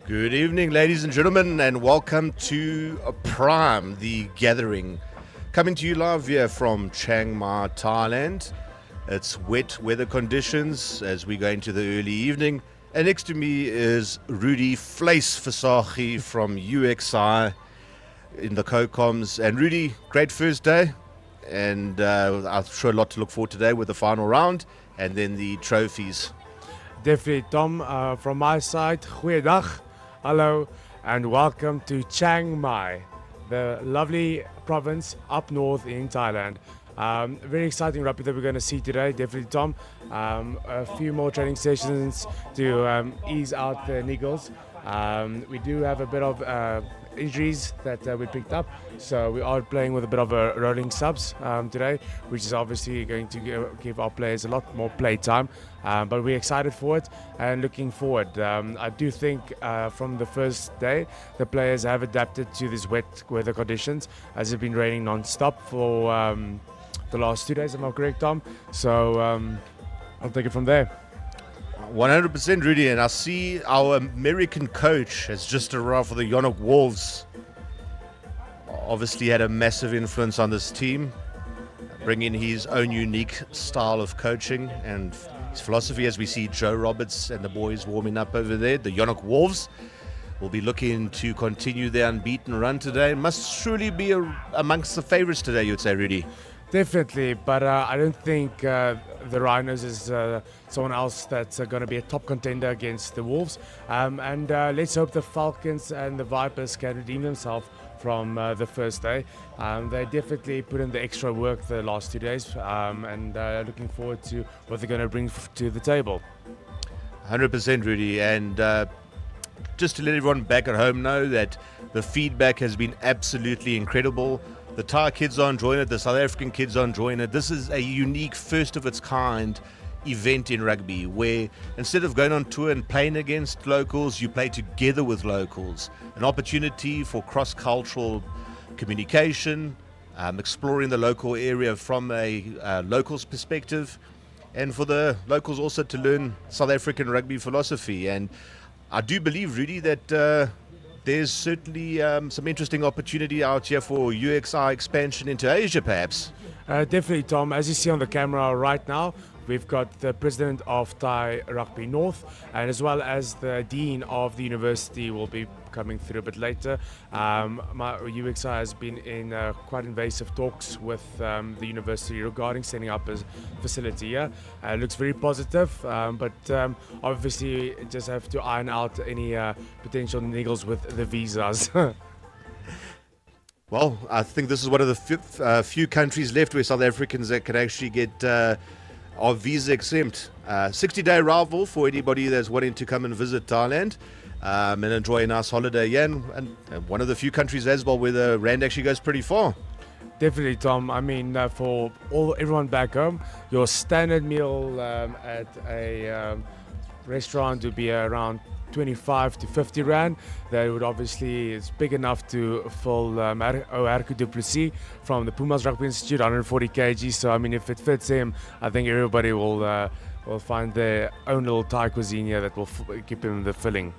Good evening, ladies and gentlemen, and welcome to Prime, the gathering. Coming to you live here from Chiang Mai, Thailand. It's wet weather conditions as we go into the early evening. And next to me is Rudy Vleisversagie from UXI in the co-coms. And Rudy, great first day. And I'm sure a lot to look forward today with the final round and then the trophies. Definitely, Tom. From my side, goeiedag, hello, and welcome to Chiang Mai, the lovely province up north in Thailand. Very exciting rugby that we're going to see today, definitely, Tom. A few more training sessions to ease out the niggles. We do have a bit of injuries that we picked up, so we are playing with a bit of a rolling subs today, which is obviously going to give our players a lot more play time, but we're excited for it and looking forward. I do think from the first day the players have adapted to these wet weather conditions, as it's been raining non-stop for the last 2 days, am I correct, Tom? So I'll take it from there. 100% Rudy, and I see our American coach has just arrived for the Yonok Wolves. Obviously had a massive influence on this team, bringing his own unique style of coaching and his philosophy, as we see Joe Roberts and the boys warming up over there. The Yonok Wolves will be looking to continue their unbeaten run today. Must surely be amongst the favorites today, you'd say, Rudy. Definitely, but I don't think the Rhinos is someone else that's going to be a top contender against the Wolves. And let's hope the Falcons and the Vipers can redeem themselves from the first day. They definitely put in the extra work the last 2 days, and looking forward to what they're going to bring to the table. 100% Rudy, and just to let everyone back at home know that the feedback has been absolutely incredible. The Thai kids are enjoying it, the South African kids are enjoying it. This is a unique, first of its kind event in rugby, where instead of going on tour and playing against locals, you play together with locals. An opportunity for cross-cultural communication, exploring the local area from a locals perspective, and for the locals also to learn South African rugby philosophy. And I do believe, Rudy, that there's certainly some interesting opportunity out here for UXI expansion into Asia, perhaps. Definitely, Tom. As you see on the camera right now, we've got the president of Thai Rugby North, and as well as the dean of the university will be coming through a bit later. UXI has been in quite invasive talks with the university regarding setting up a facility here. It looks very positive, but obviously just have to iron out any potential niggles with the visas. Well, I think this is one of the few countries left where South Africans that can actually get are visa exempt. 60-day arrival for anybody that's wanting to come and visit Thailand and enjoy a nice holiday here, and one of the few countries as well where the rand actually goes pretty far. Definitely, Tom. I mean, for everyone back home, your standard meal at a restaurant would be around 25 to 50 rand. That would obviously is big enough to fill Hercule Duplessis from the Pumas Rugby Institute, 140 kg. So I mean, if it fits him, I think everybody will will find their own little Thai cuisine here that will keep them the filling.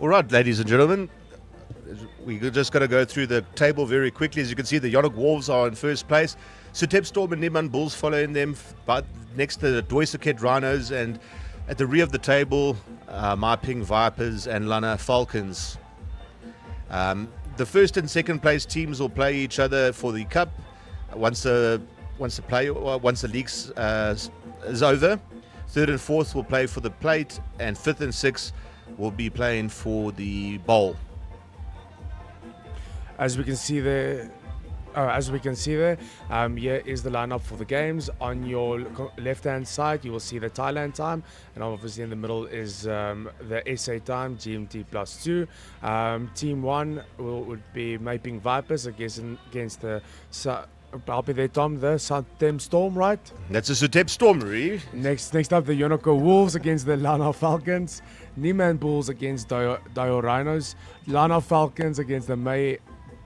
All right, ladies and gentlemen, we're just going to go through the table very quickly. As you can see, the Yonok Wolves are in first place. Suthep Storm and Neiman Bulls following them, but next to the Saket Rhinos, and at the rear of the table, my Ping Vipers and Lanna Falcons. The first and second place teams will play each other for the cup once the league is over. Third and fourth will play for the plate, and fifth and sixth will be playing for the bowl. As we can see there, here is the lineup for the games. On your left-hand side, you will see the Thailand time, and obviously in the middle is the SA time, GMT +2. Team 1 would be Ping Vipers against the I'll be there, Tom, the Suthep Storm, right? That's a Suthep Storm, really. Next up, the Yonok Wolves against the Lanna Falcons. Neiman Bulls against Rhinos. Lanna Falcons against the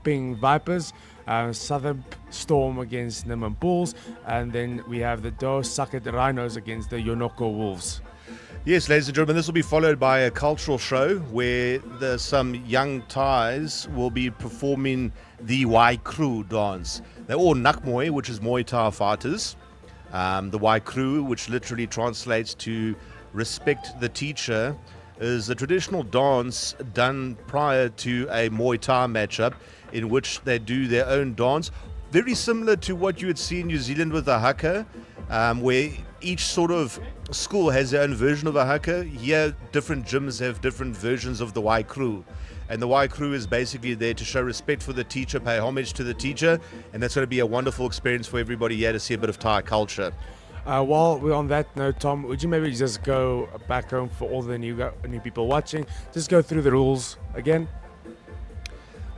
Ping Vipers. Suthep Storm against Neiman Bulls. And then we have the Saket Rhinos against the Yonok Wolves. Yes, ladies and gentlemen, this will be followed by a cultural show where some young Thais will be performing the Wai Crew dance. They're all Nakmoy, which is Muay Thai fighters. The Wai Crew, which literally translates to respect the teacher, is a traditional dance done prior to a Muay Thai matchup in which they do their own dance. Very similar to what you would see in New Zealand with the haka, where each sort of school has their own version of a haka. Here, different gyms have different versions of the Wai Crew. And the Wai Crew is basically there to show respect for the teacher, pay homage to the teacher, and that's going to be a wonderful experience for everybody here to see a bit of Thai culture. While we're on that note, Tom, would you maybe just go back home for all the new people watching? Just go through the rules again.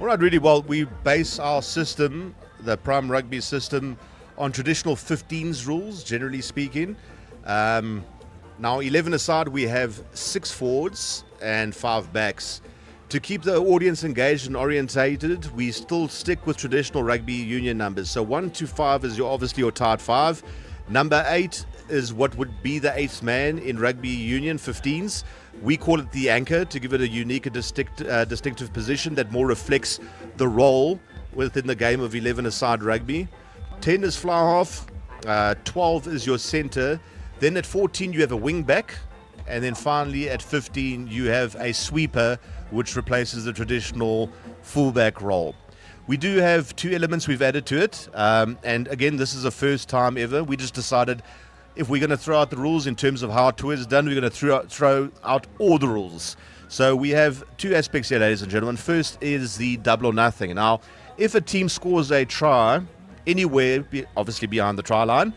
All right, really well. We base our system, the Prime Rugby system, on traditional 15s rules, generally speaking. Now, 11 aside, we have 6 forwards and 5 backs. To keep the audience engaged and orientated, we still stick with traditional rugby union numbers. So 1 to 5 is obviously your tight 5. Number 8 is what would be the 8th man in rugby union 15s. We call it the anchor to give it a unique and distinctive position that more reflects the role within the game of 11 aside rugby. 10 is fly half, 12 is your center. Then at 14 you have a wing back, and then finally at 15 you have a sweeper, which replaces the traditional fullback role. We do have 2 elements we've added to it, and again, this is the first time ever. We just decided if we're going to throw out the rules in terms of how a tour is done, we're going to throw out all the rules. So we have 2 aspects here, ladies and gentlemen. First is the double or nothing. Now, if a team scores a try anywhere, obviously behind the try line,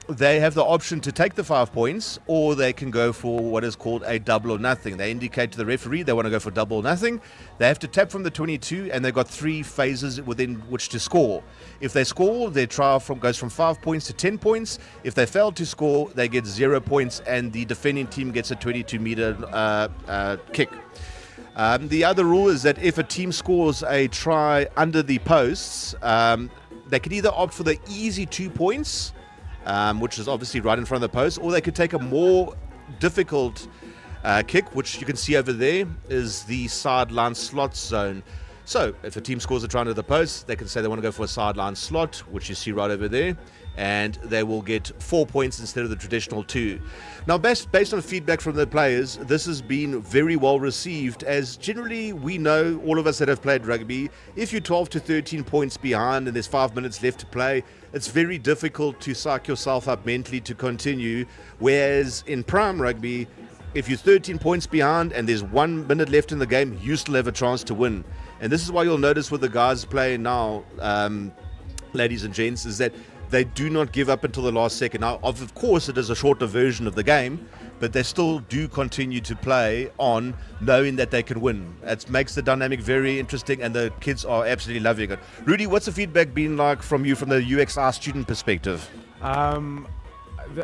they have the option to take the 5 points, or they can go for what is called a double or nothing. They indicate to the referee they want to go for double or nothing. They have to tap from the 22, and they've got 3 phases within which to score. If they score, their try goes from 5 points to 10 points. If they fail to score, they get 0 points, and the defending team gets a 22-meter kick. The other rule is that if a team scores a try under the posts, they could either opt for the easy 2 points, which is obviously right in front of the post, or they could take a more difficult kick, which you can see over there is the sideline slot zone. So if a team scores a try under the post, they can say they want to go for a sideline slot, which you see right over there, and they will get 4 points instead of the traditional 2. Now, based on feedback from the players, this has been very well received, as generally we know, all of us that have played rugby, if you're 12 to 13 points behind and there's 5 minutes left to play, it's very difficult to psych yourself up mentally to continue, whereas in Prime Rugby, if you're 13 points behind and there's 1 minute left in the game, you still have a chance to win. And this is why you'll notice with the guys playing now, ladies and gents, is that they do not give up until the last second. Now, of course, it is a shorter version of the game, but they still do continue to play on knowing that they can win. It makes the dynamic very interesting, and the kids are absolutely loving it. Rudy, what's the feedback been like from you from the UXR student perspective?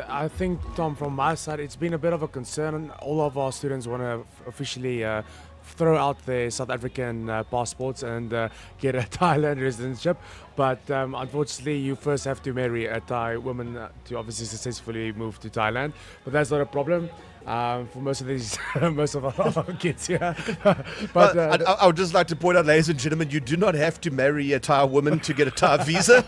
I think, Tom, from my side, it's been a bit of a concern. All of our students want to officially throw out their South African passports and get a Thailand residency. But unfortunately, you first have to marry a Thai woman to obviously successfully move to Thailand. But that's not a problem for most of these, most of our kids here. But I would just like to point out, ladies and gentlemen, you do not have to marry a Thai woman to get a Thai visa.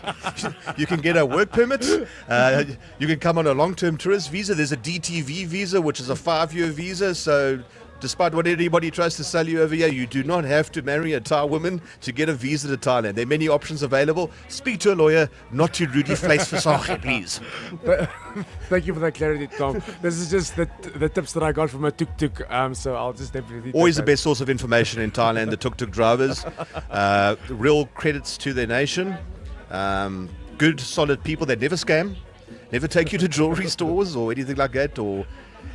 You can get a work permit. You can come on a long-term tourist visa. There's a DTV visa, which is a 5-year visa. So despite what anybody tries to sell you over here, you do not have to marry a Thai woman to get a visa to Thailand. There are many options available. Speak to a lawyer, not to Rudy Vleisversage, please. Thank you for that clarity, Tom. This is just the tips that I got from a tuk-tuk, so I'll just definitely... Always the best source of information in Thailand, the tuk-tuk drivers. Real credits to their nation. Good, solid people that never scam, never take you to jewelry stores or anything like that,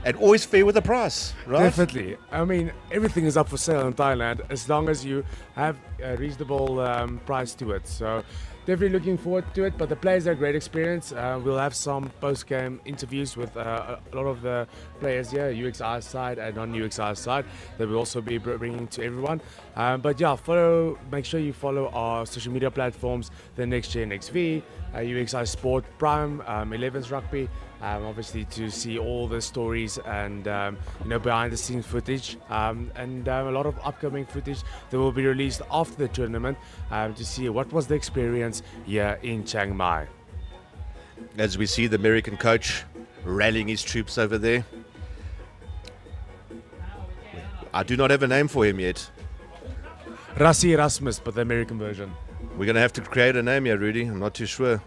and always fair with the price, right? Definitely. I mean, everything is up for sale in Thailand as long as you have a reasonable price to it. So definitely looking forward to it. But the players are a great experience. We'll have some post-game interviews with a lot of the players here, UXI side and non-UXI side, that we'll also be bringing to everyone. But yeah, make sure you follow our social media platforms, the Next Gen XV, UXI Sport Prime, 11's Rugby, obviously to see all the stories and behind the scenes footage and a lot of upcoming footage that will be released after the tournament to see what was the experience here in Chiang Mai. As we see the American coach rallying his troops over there. I do not have a name for him yet. Rassi Erasmus, but the American version. We're going to have to create a name here, Rudy. I'm not too sure.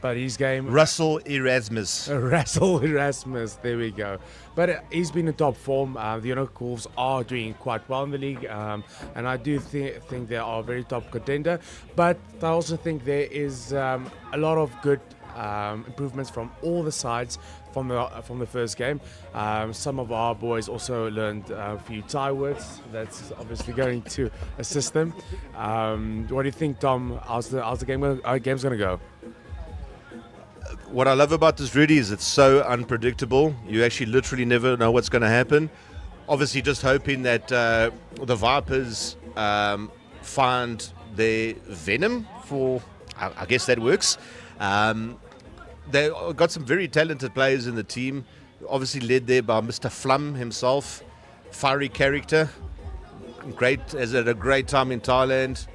But his game... Russell Erasmus. Russell Erasmus, there we go. But he's been in top form. The Yonok Wolves are doing quite well in the league. And I do think they are a very top contender. But I also think there is a lot of good improvements from all the sides from the first game. Some of our boys also learned a few Thai words. That's obviously going to assist them. What do you think, Tom? How's the game's going to go? What I love about this, Rudy, is it's so unpredictable. You actually literally never know what's going to happen. Obviously, just hoping that the Vipers find their venom for, I guess that works. They got some very talented players in the team, obviously led there by Mr. Flum himself, fiery character, has had a great time in Thailand.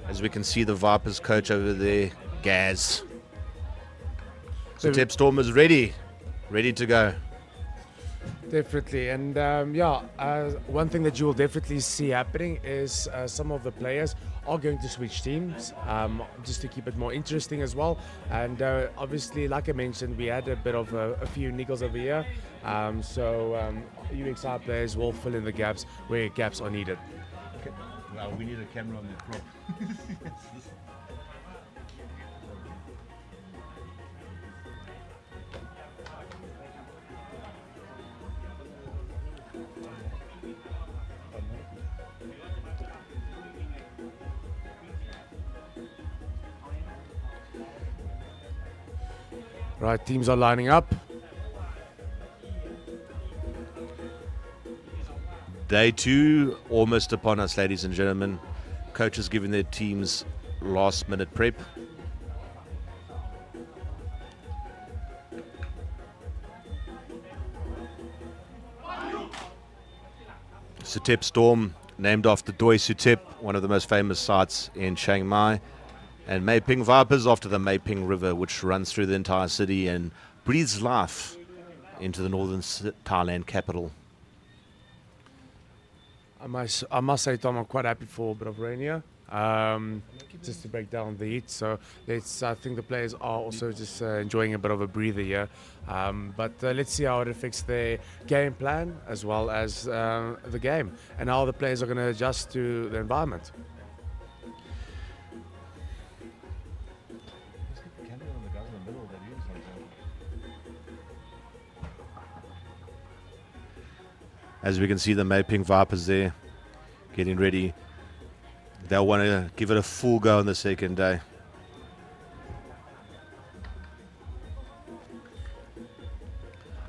As we can see, the Vipers coach over there, Gaz. Suthep Storm is ready to go. Definitely, and one thing that you will definitely see happening is some of the players are going to switch teams, just to keep it more interesting as well. And obviously, like I mentioned, we had a bit of a few niggles over here, so UXI players will fill in the gaps where gaps are needed. Okay. Well, we need a camera on the prop. Right, teams are lining up. Day 2 almost upon us, ladies and gentlemen. Coaches giving their teams last minute prep. Suthep Storm, named after Doi Suthep, one of the most famous sites in Chiang Mai. And Mae Ping Vipers after the Mae Ping River, which runs through the entire city and breathes life into the northern Thailand capital. I must say, Tom, I'm quite happy for a bit of rain here, just to break down the heat. So I think the players are also just enjoying a bit of a breather here. But let's see how it affects their game plan as well as the game and how the players are going to adjust to the environment. As we can see, the Mae Ping Vipers there getting ready. They'll want to give it a full go on the second day.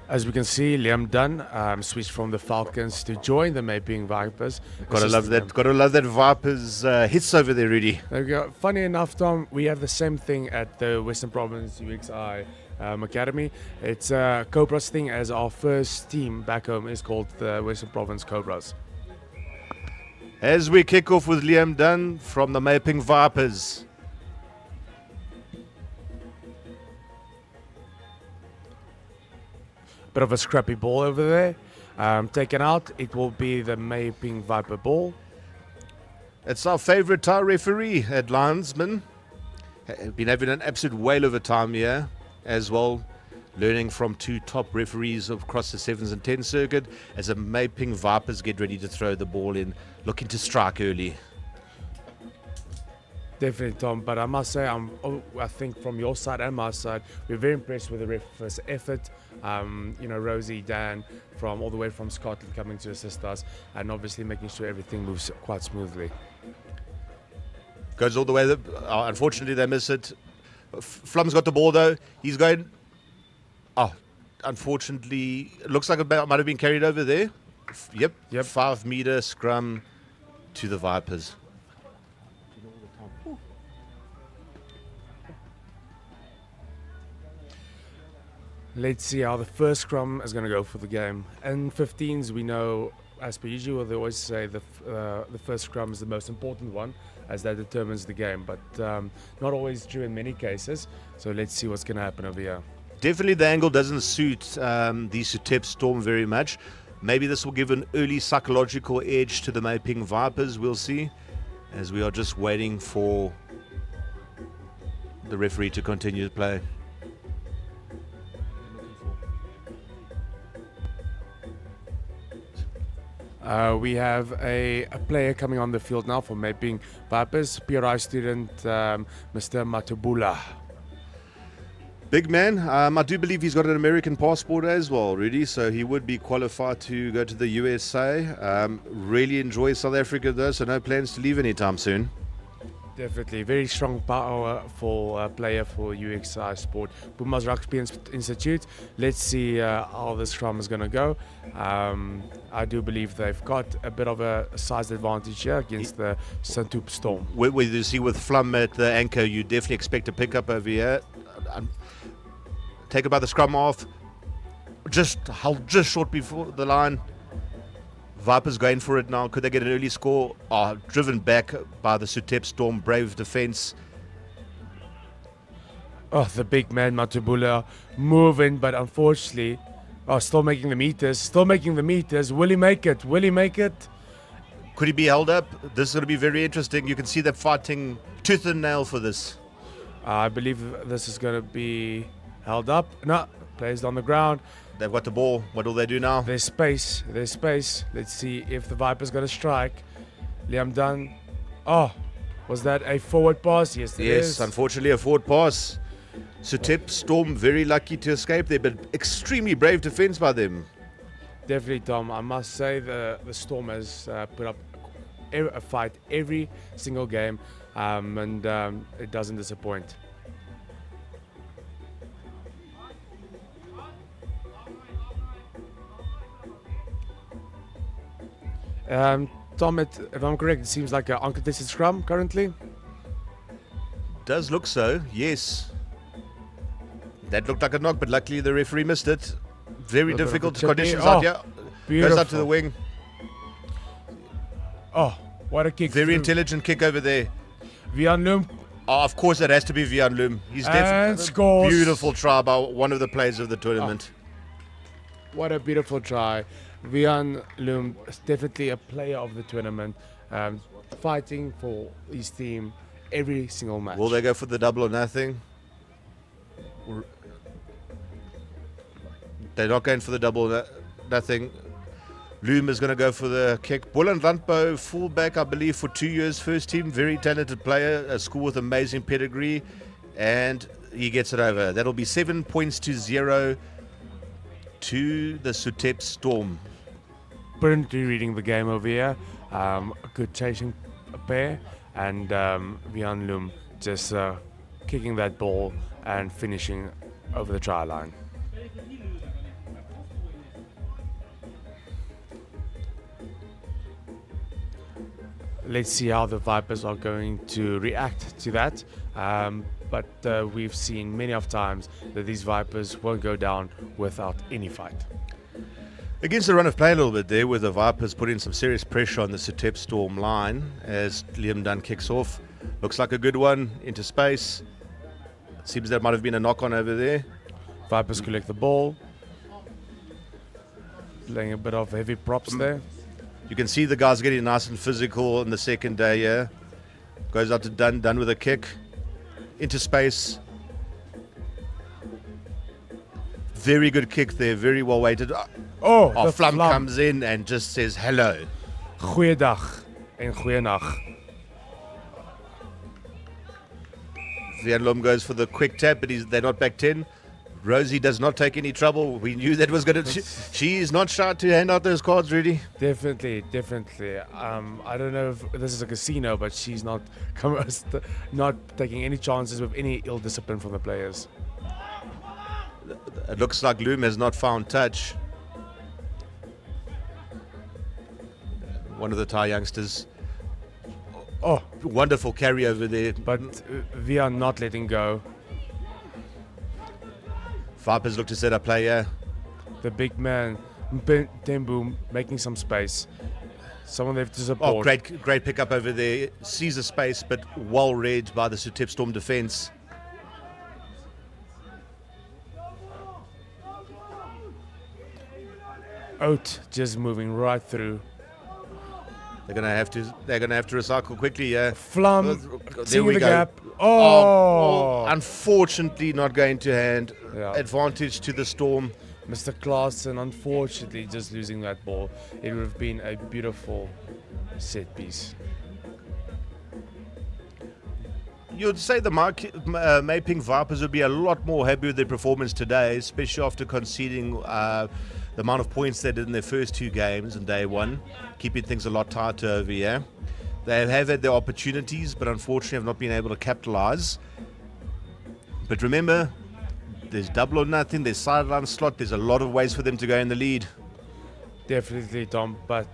As we can see, Liam Dunn switched from the Falcons to join the Maping Vipers. Gotta love that. Gotta love that Vipers hits over there, Rudy. There we go. Funny enough, Tom, we have the same thing at the Western Province UXI Academy. It's a Cobras thing, as our first team back home is called the Western Province Cobras. As we kick off with Liam Dunn from the Maping Vipers. Bit of a scrappy ball over there. Taken out, it will be the Maping Viper ball. It's our favorite Thai referee at Linesman. Been having an absolute whale of a time here as well. Learning from two top referees across the 7s and 10 circuit as the Maping Vipers get ready to throw the ball in, looking to strike early. Definitely, Tom, but I must say, I think from your side and my side, we're very impressed with the ref's effort. Rosie, Dan, from all the way from Scotland coming to assist us, and obviously making sure everything moves quite smoothly. Goes all the way. Unfortunately, they miss it. Flum's got the ball though. He's going. Oh, unfortunately, it looks like it might have been carried over there. Yep. 5 meter scrum to the Vipers. Let's see how the first scrum is going to go for the game. In 15s, we know, as per usual, they always say the first scrum is the most important one, as that determines the game. But not always true in many cases. So let's see what's going to happen over here. Definitely the angle doesn't suit the Suthep Storm very much. Maybe this will give an early psychological edge to the Maping Vipers. We'll see, as we are just waiting for the referee to continue to play. We have a player coming on the field now for Maping Vipers, PRI student Mr. Matubula. Big man. I do believe he's got an American passport as well, Rudy, so he would be qualified to go to the USA. Really enjoys South Africa though, so no plans to leave anytime soon. Definitely, very strong, powerful player for UXI Sport. Pumas Rugby Institute. Let's see how this scrum is going to go. I do believe they've got a bit of a size advantage here against the Suthep Storm. Where you see with Flum at the anchor, you definitely expect a pickup over here. Taken by the scrum off. Just short before the line. Vipers going for it now. Could they get an early score? Driven back by the Suthep Storm. Brave defense. Oh, the big man Matubula moving, but unfortunately, still making the meters. Will he make it? Could he be held up? This is going to be very interesting. You can see them fighting tooth and nail for this. I believe this is going to be held up. No, placed on the ground. They've got the ball. What will they do now? There's space. Let's see if the Viper's going to strike. Liam Dunn. Oh, was that a forward pass? Yes, it is. Yes, unfortunately a forward pass. Suthep Storm very lucky to escape there, but extremely brave defense by them. Definitely, Tom. I must say the Storm has put up a fight every single game, and it doesn't disappoint. Tom, if I'm correct, it seems like an uncontested scrum currently. Does look so, yes. That looked like a knock, but luckily the referee missed it. Very difficult conditions out here. Goes out to the wing. Oh, what a kick. Very intelligent kick over there. Vian Loom. Oh, of course it has to be Vian Loom. He's and scores. Beautiful try by one of the players of the tournament. What a beautiful try. Vian Loom is definitely a player of the tournament, fighting for his team every single match. Will they go for the double or nothing? They're not going for the double or nothing. Loom is going to go for the kick. Boland Landbo, fullback, I believe, for 2 years, first team. Very talented player, a school with amazing pedigree. And he gets it over. That'll be 7 points to 0 to the Suthep Storm. Brilliantly reading the game over here. A good chasing pair. And Vian Loom just kicking that ball and finishing over the try line. let's see how the Vipers are going to react to that. But we've seen many of times that these Vipers won't go down without any fight. Against the run of play a little bit there, with the Vipers putting some serious pressure on the Suthep Storm line as Liam Dunn kicks off. Looks like a good one into space. Seems there might have been a knock on over there. Vipers collect the ball. Playing a bit of heavy props there. You can see the guys getting nice and physical in the second day here. Goes out to Dunn with a kick. Into space. Very good kick there, very well weighted. Oh, Our the Flum Flum. comes in and just says hello. Goeiedag en goeienacht. Vian Lom goes for the quick tap, but they're not back 10. Rosie does not take any trouble. We knew that was going to... She is not shy to hand out those cards, really. Definitely. I don't know if this is a casino, but she's not not taking any chances with any ill discipline from the players. It looks like Loom has not found touch. One of the Thai youngsters. Oh, Wonderful carry over there. but we are not letting go. Vipers look to set up play here. The big man, Tembu, making some space. Someone they have to support. Oh, great pickup over there. Sees the space, but well read by the Suthep Storm defense. Out, just moving right through. They're gonna have to recycle quickly. Yeah. Flum, There seeing we the go. gap. Oh, unfortunately not going to hand. Yeah. Advantage to the Storm. Mr. Klaassen, unfortunately, just losing that ball. It would have been a beautiful set piece. You'd say the Maping Vipers would be a lot more happy with their performance today, especially after conceding the amount of points they did in their first two games in day one, keeping things a lot tighter over here. They have had their opportunities, but unfortunately have not been able to capitalize. But remember, there's double or nothing, there's sideline slot, there's a lot of ways for them to go in the lead. Definitely, Tom. But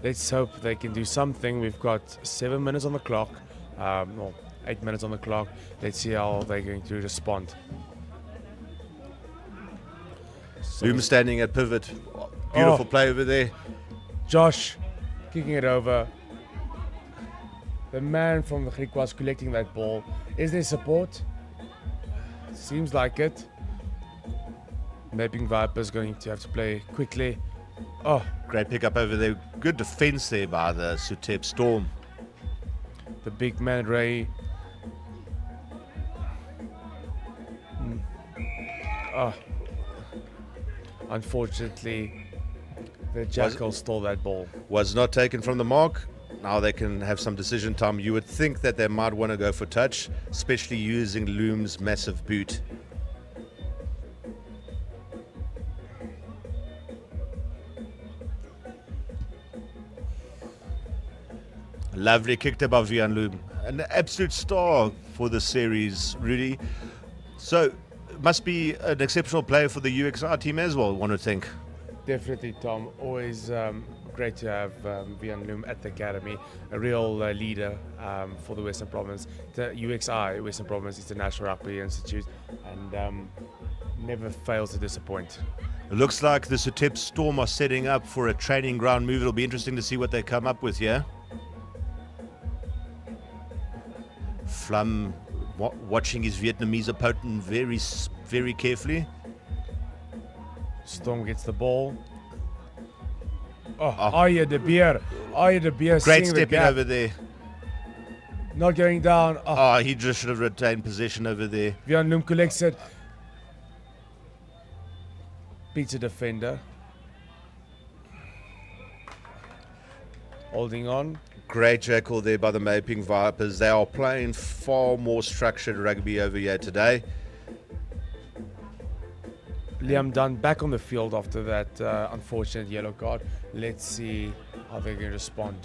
let's hope they can do something. We've got 7 minutes on the clock. 8 minutes on the clock. Let's see how they're going to respond. Loom standing at pivot. Beautiful play over there. Josh kicking it over. The man from the Greek was collecting that ball. Is there support? Seems like it. Maping Vipers going to have to play quickly. Oh, Great pickup over there. Good defense there by the Suthep Storm. the big man Ray. Oh. Unfortunately, the Jackal stole that ball. Was not taken from the mark. Now they can have some decision time. You would think that they might want to go for touch, especially using Loom's massive boot. Lovely kicked above Vian Loom. An absolute star for the series, Rudy. So, must be an exceptional player for the UXR team as well, one would think. Definitely, Tom. Always great to have Vian Loom at the academy, a real leader for the Western Province. The UXI, Western Province International Rugby Institute, and never fails to disappoint. It looks like the Suthep Storm are setting up for a training ground move. It'll be interesting to see what they come up with here. Flum watching his Vietnamese opponent very carefully. Storm gets the ball. Arya de Beer. Arya de Beer Great seeing the stepping gap. over there. Not going down. He just should have retained possession over there. Vian Loom collects it. Beats a defender. Holding on. Great jackal there by the Maping Vipers. They are playing far more structured rugby over here today. Liam Dunn back on the field after that unfortunate yellow card. Let's see how they're going to respond.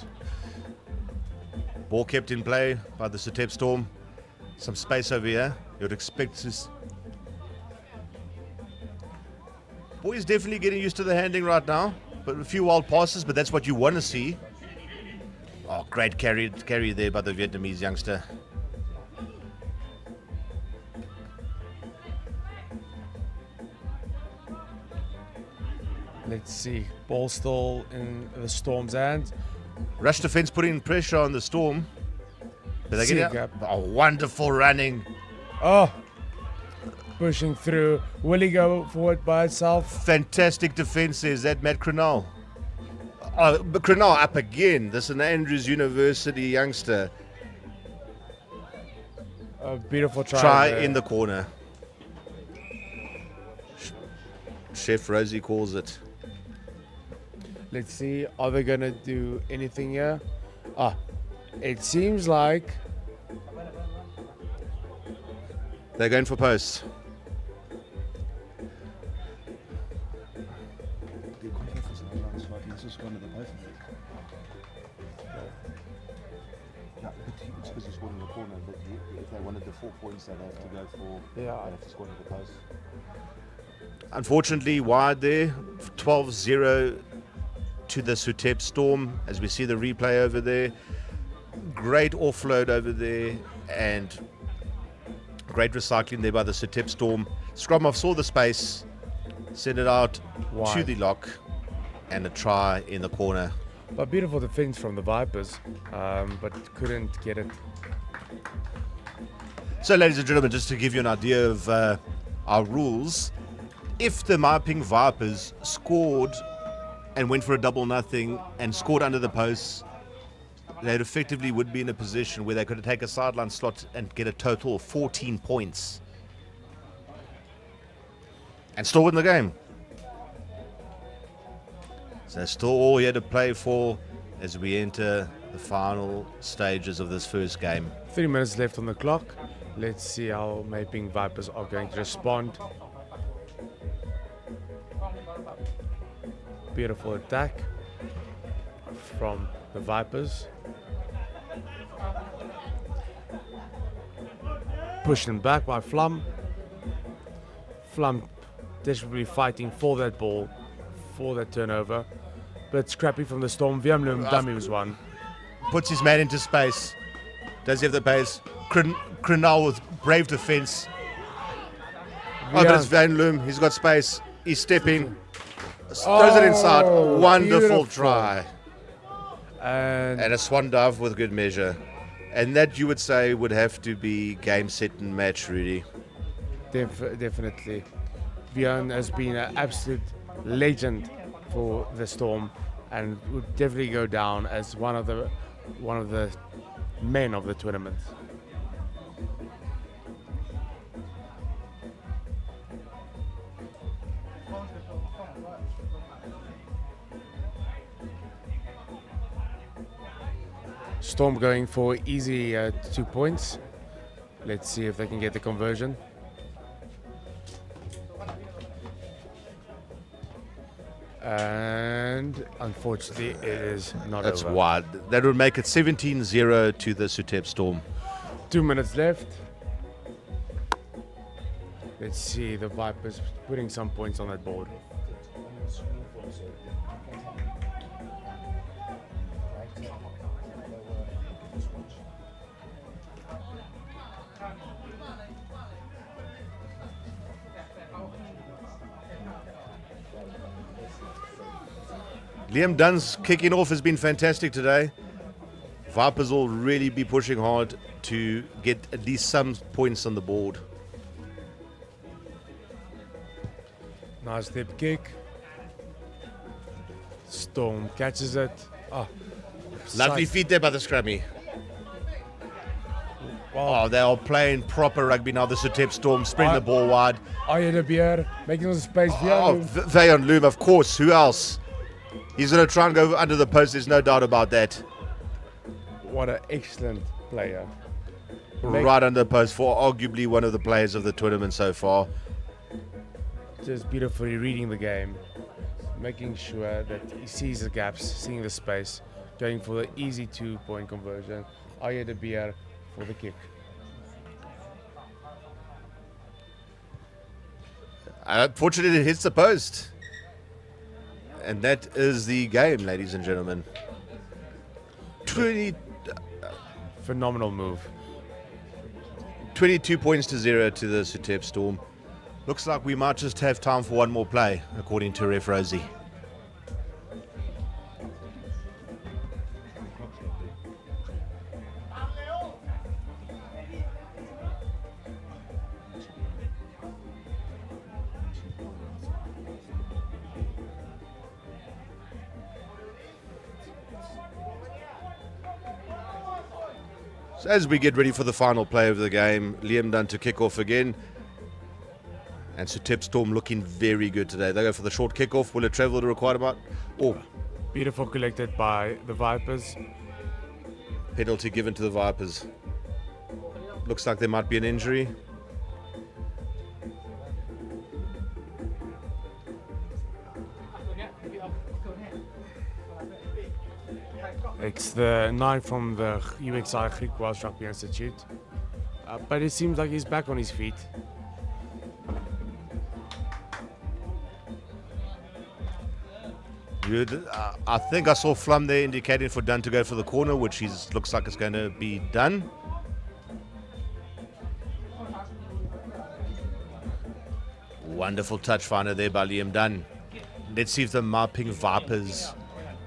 Ball kept in play by the Suthep Storm. Some space over here. You'd expect this. Boys definitely getting used to the handling right now. But a few wild passes, but that's what you want to see. Oh, great carry there by the Vietnamese youngster. Let's see. Ball still in the Storm's hands. Rush defense putting pressure on the Storm. But they get Seek oh, wonderful running. Oh, pushing through. Will he go forward by itself? Fantastic defenses. That Matt Crenal. Oh, but Crenal up again. The St Andrews University youngster. A beautiful Try there. in the corner. Chef Rosie calls it. Let's see. Are they going to do anything here? It seems like They're going for posts. Because he scored in the corner, but if they wanted the 4 points, they'd have to go for. They'd have to score to the post. Unfortunately, wide there. 12-0 to the Suthep Storm. As we see the replay over there. Great offload over there. And great recycling there by the Suthep Storm. Scrumov saw the space. Sent it out to the lock. And a try in the corner. a beautiful defense from the Vipers, but couldn't get it. So, ladies and gentlemen, just to give you an idea of our rules, if the Maiping Vipers scored and went for a 0-0 and scored under the posts, they effectively would be in a position where they could take a sideline slot and get a total of 14 points and still win the game. So that's still all you had to play for as we enter the final stages of this first game. 3 minutes left on the clock. Let's see how Maiping Vipers are going to respond. Beautiful attack from the Vipers. Pushing back by Flum. Flum desperately fighting for that ball, for that turnover. But scrappy from the Storm. Viamlum dummy was one. Puts his man into space. Does he have the pace? Crenal with brave defense. Oh, but it's Van Loom. He's got space. He's stepping. Throws it inside. Wonderful beautiful. try. And And a swan dive with good measure. And that, you would say, would have to be game, set, and match, Rudy. definitely. Vian has been an absolute legend for the Storm and would definitely go down as one of the men of the tournament. Storm going for easy 2 points. Let's see if they can get the conversion. And unfortunately, it is not That's over. wide. That would make it 17-0 to the Suthep Storm. 2 minutes left. Let's see the Vipers putting some points on that board. Liam Dunn's kicking off has been fantastic today. Vipers will really be pushing hard to get at least some points on the board. Nice dip kick. Storm catches it. Lovely Side- feet there by the scrummy. Wow. Oh, they are playing proper rugby now. The Suthep Storm spreading the ball wide. Arjen de Beer making some space. Oh, Vian. Vayon Loom, of course. Who else? He's going to try and go under the post. There's no doubt about that. What an excellent player. Right under the post for arguably one of the players of the tournament so far. Just beautifully reading the game, making sure that he sees the gaps, seeing the space, going for the easy 2-point conversion. Arjen de Beer for the kick. Unfortunately, it hits the post. And that is the game, ladies and gentlemen. 20, Phenomenal move. 22 points to 0 to the Suthep Storm. Looks like we might just have time for one more play, according to Ref Rosie. So as we get ready for the final play of the game, Liam Dunn to kick off again. And Suthep Storm looking very good today. They go for the short kickoff. Will it travel the required amount? Oh, Beautiful collected by the Vipers. penalty given to the Vipers. Looks like there might be an injury. It's the 9 from the UXI Greek Welsh Rugby Institute. But it seems like he's back on his feet. Good. I think I saw Flum there indicating for Dunn to go for the corner, which looks like it's going to be done. Wonderful touch finder there by Liam Dunn. Let's see if the Mauping Vipers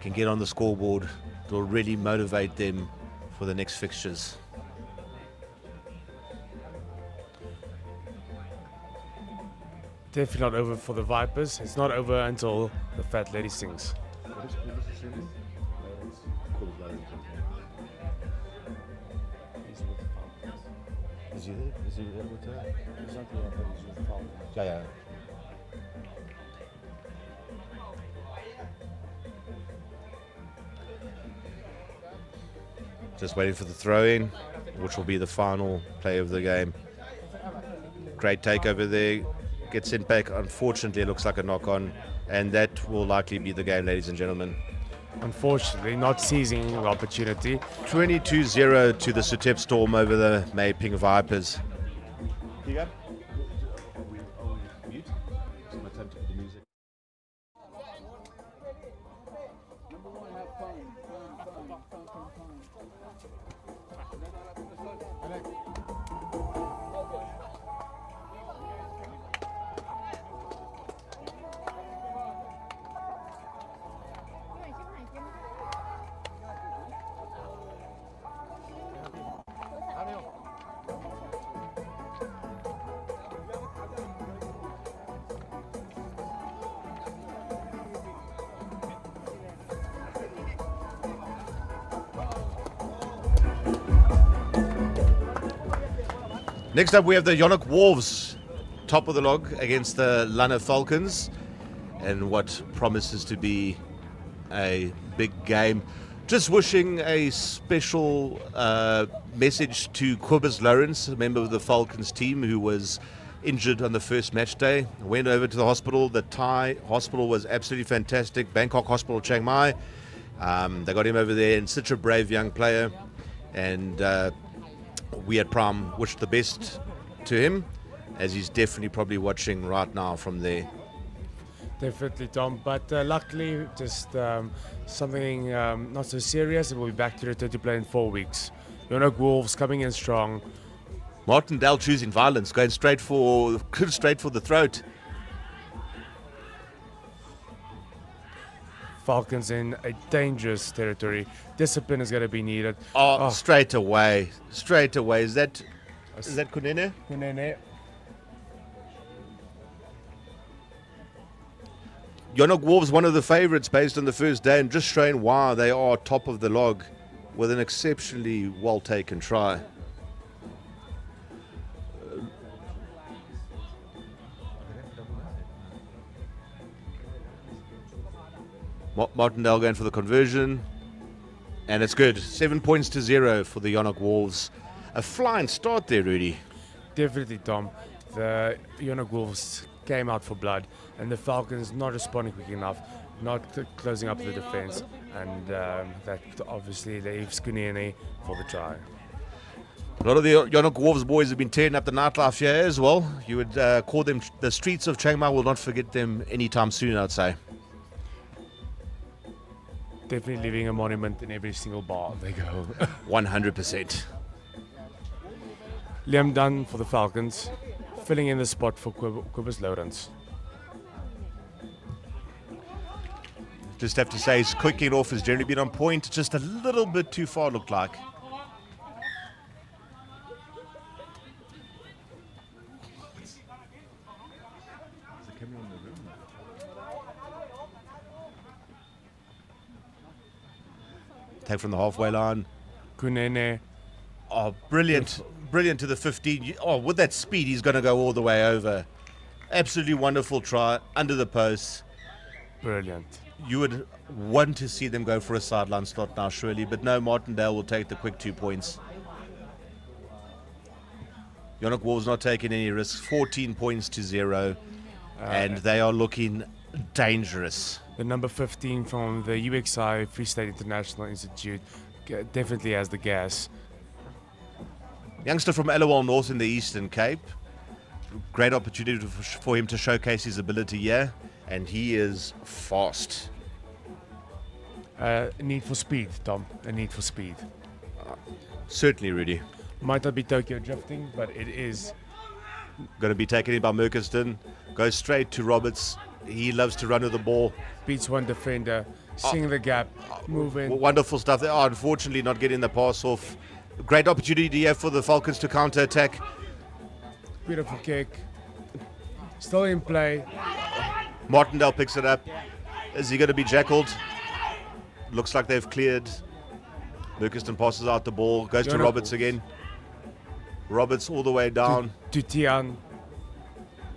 can get on the scoreboard. It'll really motivate them for the next fixtures. Definitely not over for the Vipers. It's not over until the fat lady sings. What is the sentence? It's called Lawrence. He's with the Falcons. Is he there? Is he there with her? He's not there, but he's with the Falcons. Yeah. Just waiting for the throw in, which will be the final play of the game. Great takeover there. Gets sent back. Unfortunately, it looks like a knock on, and that will likely be the game, ladies and gentlemen. Unfortunately, not seizing the opportunity. 22-0 to the Suthep Storm over the Mauping Vipers. Are we mute? It's my time to put the music. Number one, have fun. Next up, we have the Yonok Wolves, top of the log against the Lanna Falcons, and what promises to be a big game. Just wishing a special message to Kobus Lawrence, a member of the Falcons team who was injured on the first match day. Went over to the hospital. The Thai hospital was absolutely fantastic. Bangkok Hospital, Chiang Mai. They got him over there, and such a brave young player. And we at Prime wish the best to him, as he's definitely probably watching right now from there. Definitely, Tom. But luckily, just something not so serious. We'll be back to return to play in 4 weeks. Yonok Wolves coming in strong. Martin Dell choosing violence, going straight for the throat. Falcons in a dangerous territory. Discipline is going to be needed. Oh, straight away. Is that Kunene? Kunene. Yonok Wolves, one of the favourites based on the first day, and just showing why they are top of the log with an exceptionally well taken try. Martindale going for the conversion, and it's good. 7 points to 0 for the Yonok Wolves. A flying start there, Rudy. Definitely, Tom. The Yonok Wolves came out for blood, and the Falcons not responding quick enough, not closing up the defense, and that obviously leaves Kunene for the try. A lot of the Yonok Wolves boys have been tearing up the nightlife here as well. You would call them the streets of Chiang Mai. Will not forget them anytime soon, I'd say. definitely leaving a monument in every single bar they go. 100%. Liam Dunn for the Falcons, filling in the spot for Quibus Lawrence. Just have to say his kicking off has generally been on point, just a little bit too far looked like. Take from the halfway line. Kunene, Oh, brilliant. Brilliant to the 15. Oh, with that speed, he's going to go all the way over. Absolutely wonderful try under the post. brilliant. You would want to see them go for a sideline slot now, surely. But no, Martindale will take the quick 2 points. Yonok Wolves not taking any risks. 14 points to 0. And they are looking dangerous. The number 15 from the UXI Free State International Institute definitely has the gas. Youngster from Elawal North in the Eastern Cape. Great opportunity for him to showcase his ability here. And he is fast. A need for speed, Tom. A need for speed. Certainly, Rudy. Might not be Tokyo drifting, but it is. Going to be taken in by Murkiston. Goes straight to Roberts. He loves to run with the ball. Beats one defender, seeing the gap, moving. Wonderful stuff. They are unfortunately not getting the pass off. Great opportunity here for the Falcons to counter-attack. Beautiful kick. Still in play. Martindale picks it up. Is he going to be jackled? Looks like they've cleared. Murkiston passes out the ball. Goes to Yonok Roberts again. Roberts all the way down. To Tian.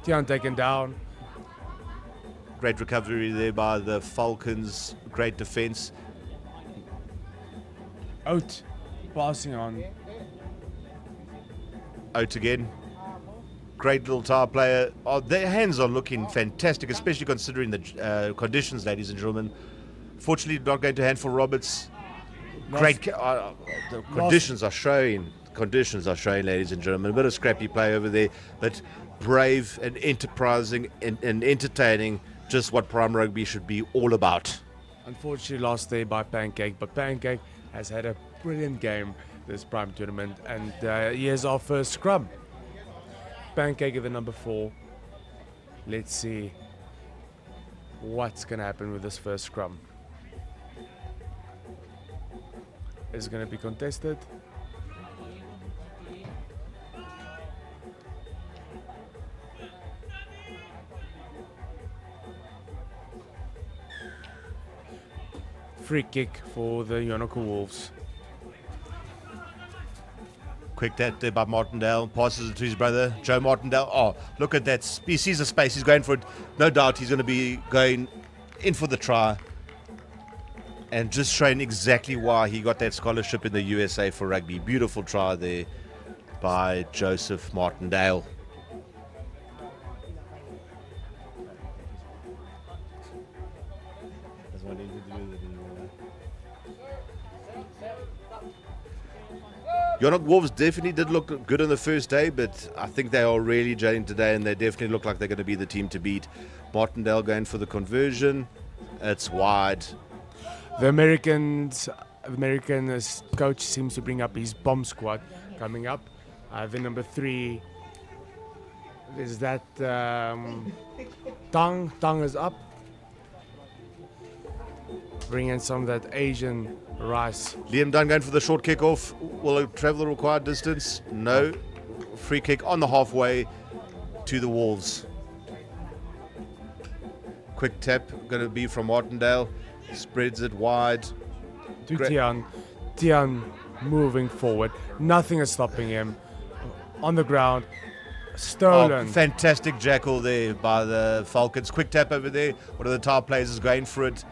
Tian taken down. Great recovery there by the Falcons. Great defense. Out. Passing on. Out again. Great little tire player. Oh, their hands are looking fantastic, especially considering the conditions, ladies and gentlemen. Fortunately, not going to hand for Roberts. Great. The conditions are showing. Conditions are showing, ladies and gentlemen. A bit of scrappy play over there, but brave and enterprising and entertaining. Just what Prime Rugby should be all about. Unfortunately lost there by Pancake, but Pancake has had a brilliant game this Prime tournament, and here's our first scrum. Pancake at the number 4. Let's see what's going to happen with this first scrum. Is it going to be contested? Free kick for the Yonok Wolves. Quick tap there by Martindale. Passes it to his brother, Joe Martindale. Oh, look at that. He sees the space. He's going for it. No doubt he's going to be going in for the try. And just showing exactly why he got that scholarship in the USA for rugby. Beautiful try there by Joseph Martindale. Yonok Wolves definitely did look good on the first day, but I think they are really gelling today, and they definitely look like they're going to be the team to beat. Martindale going for the conversion. It's wide. The American coach seems to bring up his bomb squad coming up. The number 3 is that Tang. Tang is up. Bring in some of that Asian rice. Liam Dunn going for the short kick off. Will it travel the required distance? No. Free kick on the halfway to the Wolves. Quick tap going to be from Martindale. Spreads it wide. To Tian. Tian moving forward. Nothing is stopping him. On the ground. Stolen. Oh, fantastic jackal there by the Falcons. Quick tap over there. One of the top players is going for it.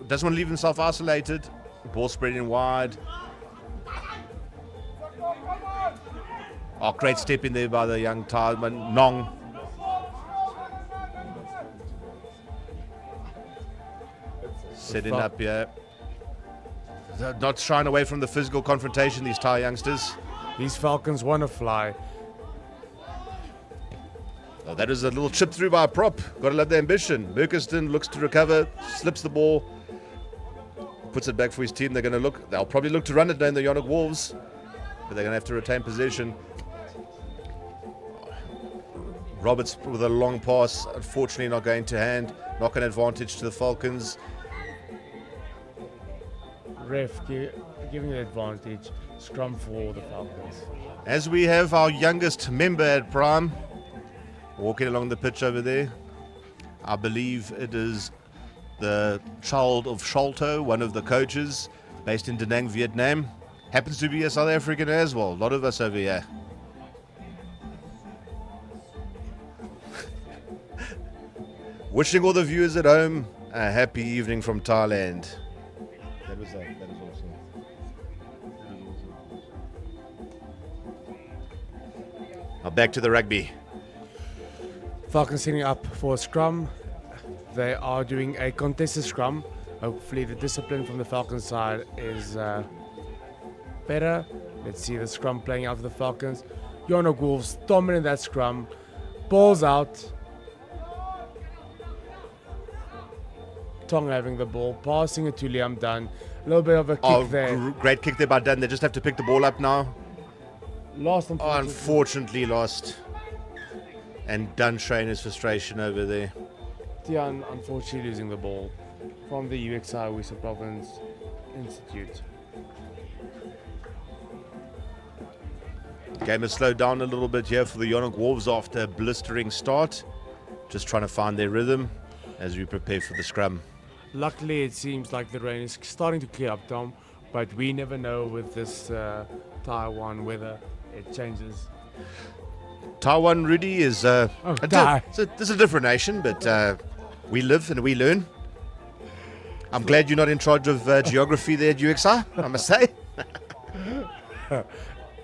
Doesn't want to leave himself isolated. Ball spreading wide. Oh, great step in there by the young Thailand, Nong. Setting up here. They're not shying away from the physical confrontation, these Thai youngsters. These Falcons want to fly. Oh, that is a little chip through by a prop. Gotta love the ambition. Murkiston looks to recover, slips the ball. puts it back for his team. They'll probably look to run it down the Yonok Wolves, but they're going to have to retain possession. Roberts with a long pass, unfortunately not going to hand. Knock an advantage to the Falcons. Ref giving the advantage. Scrum for the Falcons. As we have our youngest member at Prime walking along the pitch over there. I believe it is the child of Sholto, one of the coaches, based in Da Nang, Vietnam. Happens to be a South African as well. A lot of us over here. Wishing all the viewers at home a happy evening from Thailand. That is awesome. Now back to the rugby. Falcons setting up for a scrum. They are doing a contested scrum. Hopefully the discipline from the Falcons side is better. Let's see the scrum playing out for the Falcons. Yonok Wolves dominant that scrum. Balls out. Tong having the ball, passing it to Liam Dunn. A little bit of a kick there. Great kick there by Dunn. They just have to pick the ball up now. Lost, Unfortunately lost. And Dunn showing his frustration over there. Tian unfortunately losing the ball from the UXI Wisa Province Institute. Game has slowed down a little bit here for the Yonok Wolves after a blistering start. Just trying to find their rhythm as we prepare for the scrum. Luckily, it seems like the rain is starting to clear up, Tom, but we never know with this Taiwan weather. It changes. Taiwan, Rudy, is this is a different nation, but we live and we learn. I'm glad you're not in charge of geography there at UXI, I must say.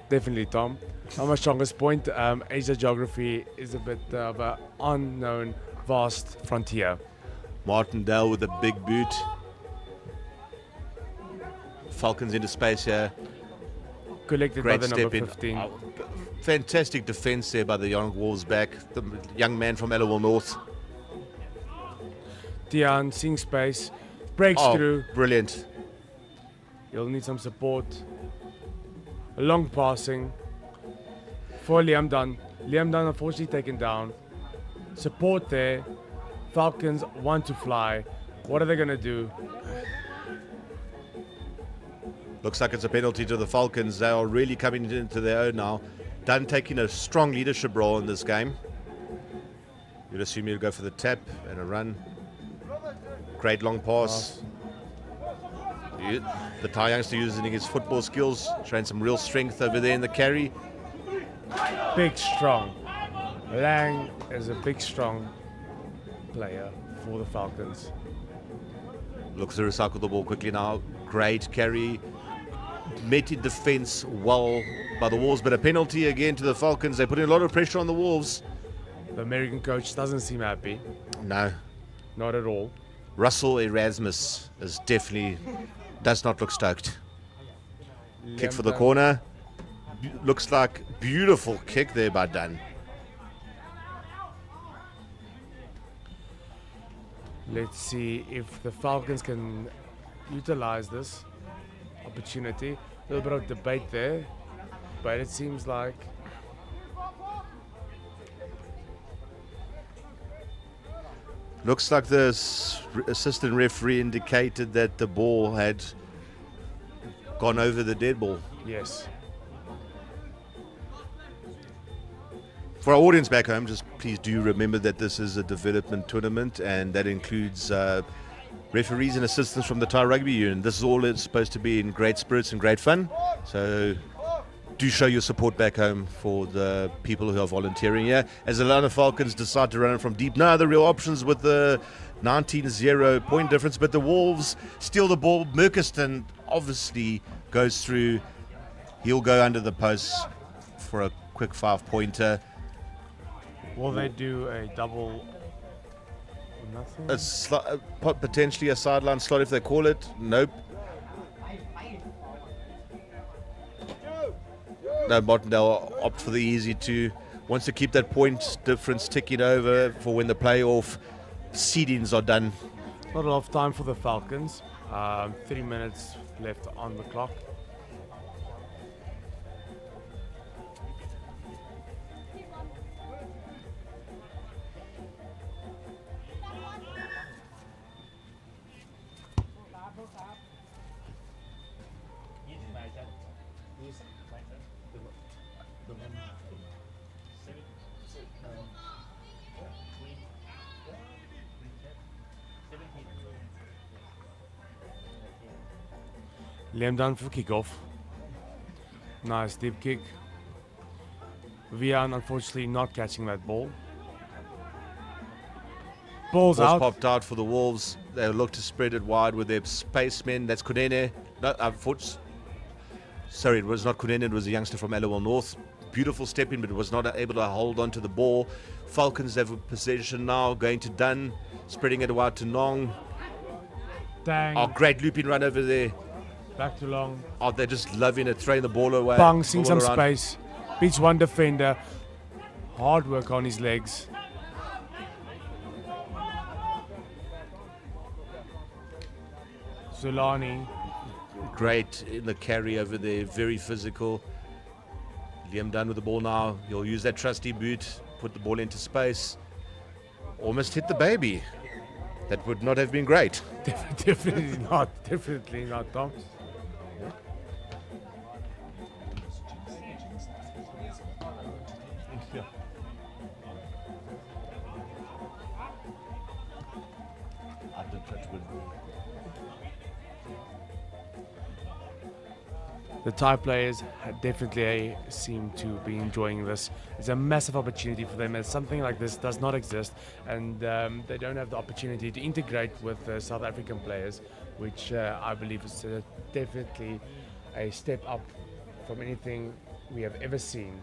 Definitely, Tom. On my strongest point, Asia geography is a bit of an unknown, vast frontier. Martindale with a big boot. Falcons into space here. Collected Great by the step number in. 15. Fantastic defense there by the Yonok Wolves back. The young man from Ellerwell North. Tian seeing space, breaks through. Brilliant. He'll need some support. A long passing for Liam Dunn. Liam Dunn unfortunately taken down. Support there. Falcons want to fly. What are they going to do? Looks like it's a penalty to the Falcons. They are really coming into their own now. Dunn taking a strong leadership role in this game. You'd assume he'll go for the tap and a run. Great long pass. The Thai youngster using his football skills, showing some real strength over there in the carry. Big, strong. Lang is a big, strong player for the Falcons. Looks to recycle the ball quickly now. Great carry. Met in defense well by the Wolves, but a penalty again to the Falcons. They're putting a lot of pressure on the Wolves. The American coach doesn't seem happy. No. Not at all. Russell Erasmus is definitely does not look stoked. Kick for the corner. Looks like beautiful kick there by Dunn. Let's see if the Falcons can utilize this opportunity. A little bit of debate there, but it seems like looks like the assistant referee indicated that the ball had gone over the dead ball. yes. For our audience back home, just please do remember that this is a development tournament, and that includes referees and assistants from the Thai Rugby Union. This is all it's supposed to be in great spirits and great fun. So do show your support back home for the people who are volunteering here. As the Lanna Falcons decide to run it from deep. No other real options with the 19-0 point difference, but the Wolves steal the ball. Murkiston obviously goes through. He'll go under the post for a quick 5-pointer. Will they do a double? Nothing. Potentially a sideline slot if they call it. Nope. No, Martindale opt for the easy two. Wants to keep that point difference ticking over for when the playoff seedings are done. Not a lot of time for the Falcons. 3 minutes left on the clock. Liam done for kickoff. Nice deep kick. Vian unfortunately not catching that ball. Ball's Ball's out. popped out for the Wolves. They look to spread it wide with their spacemen. That's Kunene. No, sorry, it was not Kunene. It was a youngster from Allowell North. Beautiful step in, but was not able to hold on to the ball. Falcons have a possession now, going to Dunn, spreading it wide to Nong. Dang. Oh, great looping run over there. Back to long. Oh, they're just loving it, throwing the ball away. Bang, seeing ball some around. space. Beats one defender. Hard work on his legs. Zulani. Great in the carry over there, very physical. Liam Dunn with the ball now. He'll use that trusty boot, put the ball into space. Almost hit the baby. That would not have been great. Definitely not. Definitely not, Tom. The Thai players definitely seem to be enjoying this. It's a massive opportunity for them, and something like this does not exist, and they don't have the opportunity to integrate with the South African players, which I believe is definitely a step up from anything we have ever seen.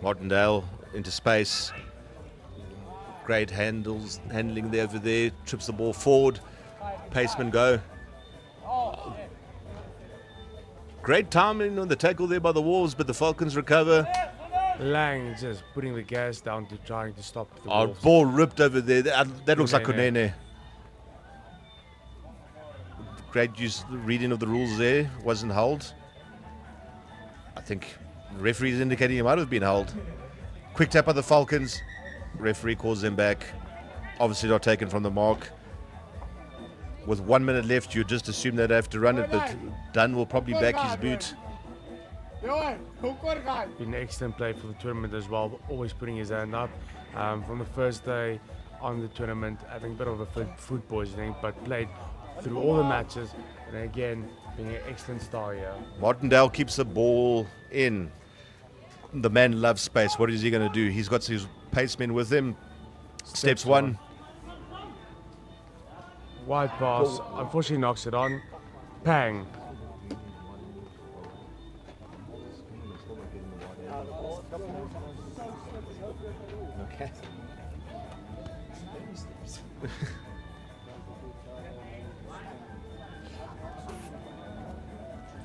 Martindale into space. Great handling there over there. Trips the ball forward. Paceman go. Great timing on the tackle there by the Wolves, but the Falcons recover. Lang just putting the gas down to trying to stop the Our Wolves. ball ripped over there. That looks like Kunene. Great use, reading of the rules there. Wasn't held. I think the referee is indicating he might have been held. Quick tap by the Falcons. Referee calls them back. Obviously not taken from the mark. With 1 minute left, you just assume they'd have to run it, but Dunn will probably back his boot. Been an excellent play for the tournament as well, always putting his hand up. From the first day on the tournament, having a bit of a food poisoning, but played through all the matches, and again, being an excellent star here. Martindale keeps the ball in. The man loves space. What is he going to do? He's got his pacemen with him. Steps one. Wide pass, unfortunately knocks it on. Pang. Okay.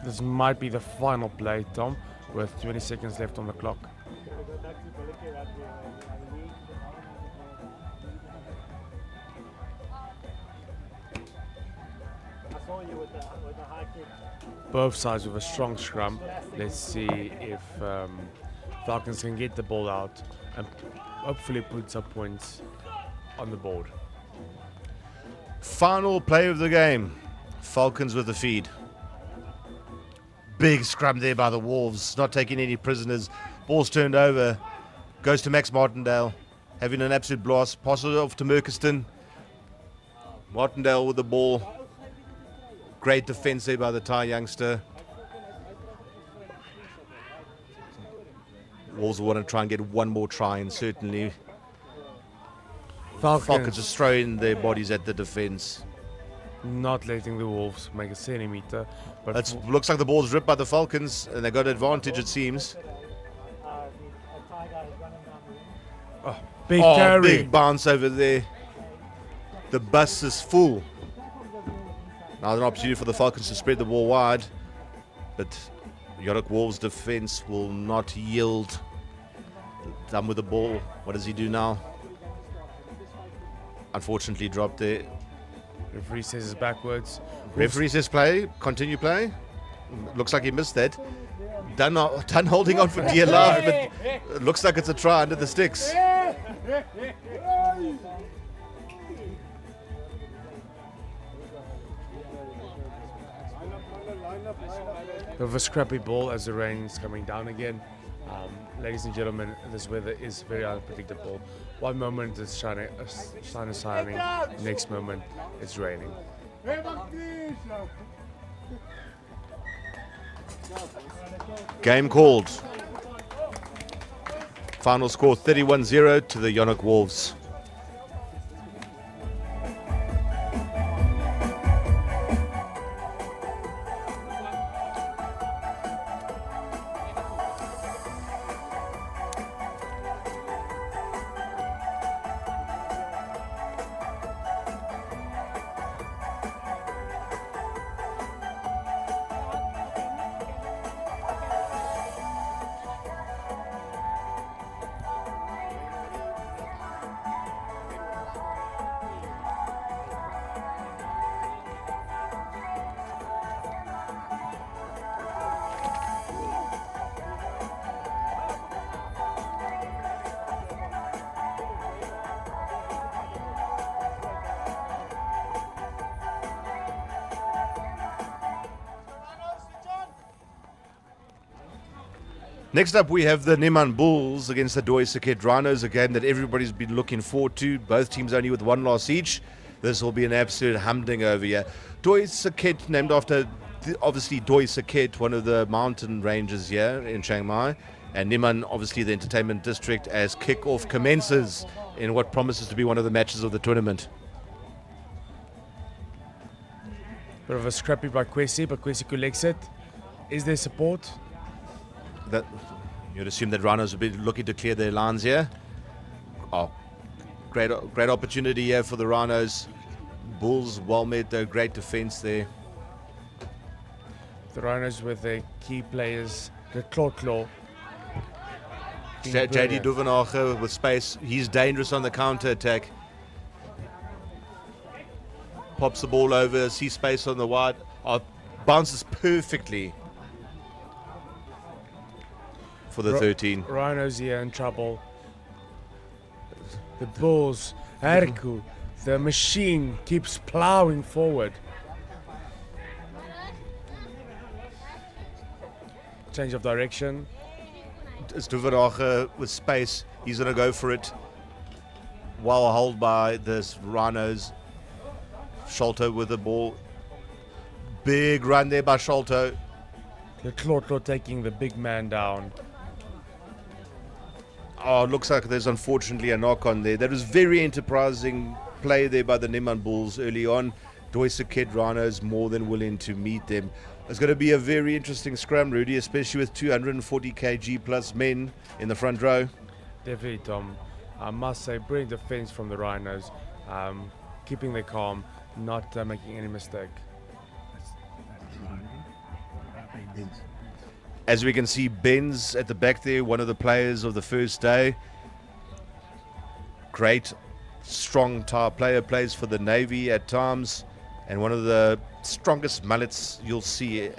This might be the final play, Tom, with 20 seconds left on the clock. Both sides with a strong scrum. Let's see if Falcons can get the ball out and hopefully put some points on the board. Final play of the game. Falcons with the feed. Big scrum there by the Wolves. Not taking any prisoners. Ball's turned over. Goes to Max Martindale. Having an absolute blast. Passes it off to Murkiston. Martindale with the ball. Great defense there by the Thai youngster. Wolves will want to try and get one more try, and certainly Falcons just throwing their bodies at the defense. Not letting the Wolves make a centimeter. But It looks like the ball's ripped by the Falcons, and they got advantage, it seems. big Oh, carry. big bounce over there. The bus is full. Now an opportunity for the Falcons to spread the ball wide, but Yonok Wolves' defense will not yield. Done with the ball. What does he do now? Unfortunately dropped there. Referee says it's backwards. Referee says play, continue play. Looks like he missed that. Done holding on for dear life, but it looks like it's a try under the sticks. Bit of a scrappy ball as the rain is coming down again. Ladies and gentlemen, this weather is very unpredictable. One moment it's sun is shining, next moment it's raining. Game called. Final score 31-0 to the Yonok Wolves. Next up, we have the Neiman Bulls against the Saket Rhinos, a game that everybody's been looking forward to. Both teams only with one loss each. This will be an absolute humding over here. Saket, named after, obviously, Saket, one of the mountain ranges here in Chiang Mai. And Neiman, obviously, the entertainment district, as kick-off commences in what promises to be one of the matches of the tournament. Bit of a scrappy by Kwesi, but Kwesi collects it. Is there support? That you'd assume that Rhinos would be looking to clear their lines here. Oh, great opportunity here for the Rhinos. Bulls well made though, great defense there. The Rhinos with their key players, the Claw. JD Duvenage with space. He's dangerous on the counter attack. Pops the ball over, sees space on the wide. Oh, bounces perfectly for the 13. Rhinos here in trouble. The Bulls, Herku, the machine keeps plowing forward. Change of direction. It's Duvenage with space. He's going to go for it. Well held by this Rhinos. Sholto with the ball. Big run there by Sholto. The Claw taking the big man down. Oh, it looks like there's unfortunately a knock on there. That was very enterprising play there by the Neiman Bulls early on. Saket Rhinos more than willing to meet them. It's going to be a very interesting scrum, Rudy, especially with 240 kg plus men in the front row. Definitely, Tom. I must say, brilliant defense from the Rhinos. Keeping their calm, not making any mistake. As we can see, Ben's at the back there, one of the players of the first day. Great, strong tire player, plays for the Navy at times, and one of the strongest mullets you'll see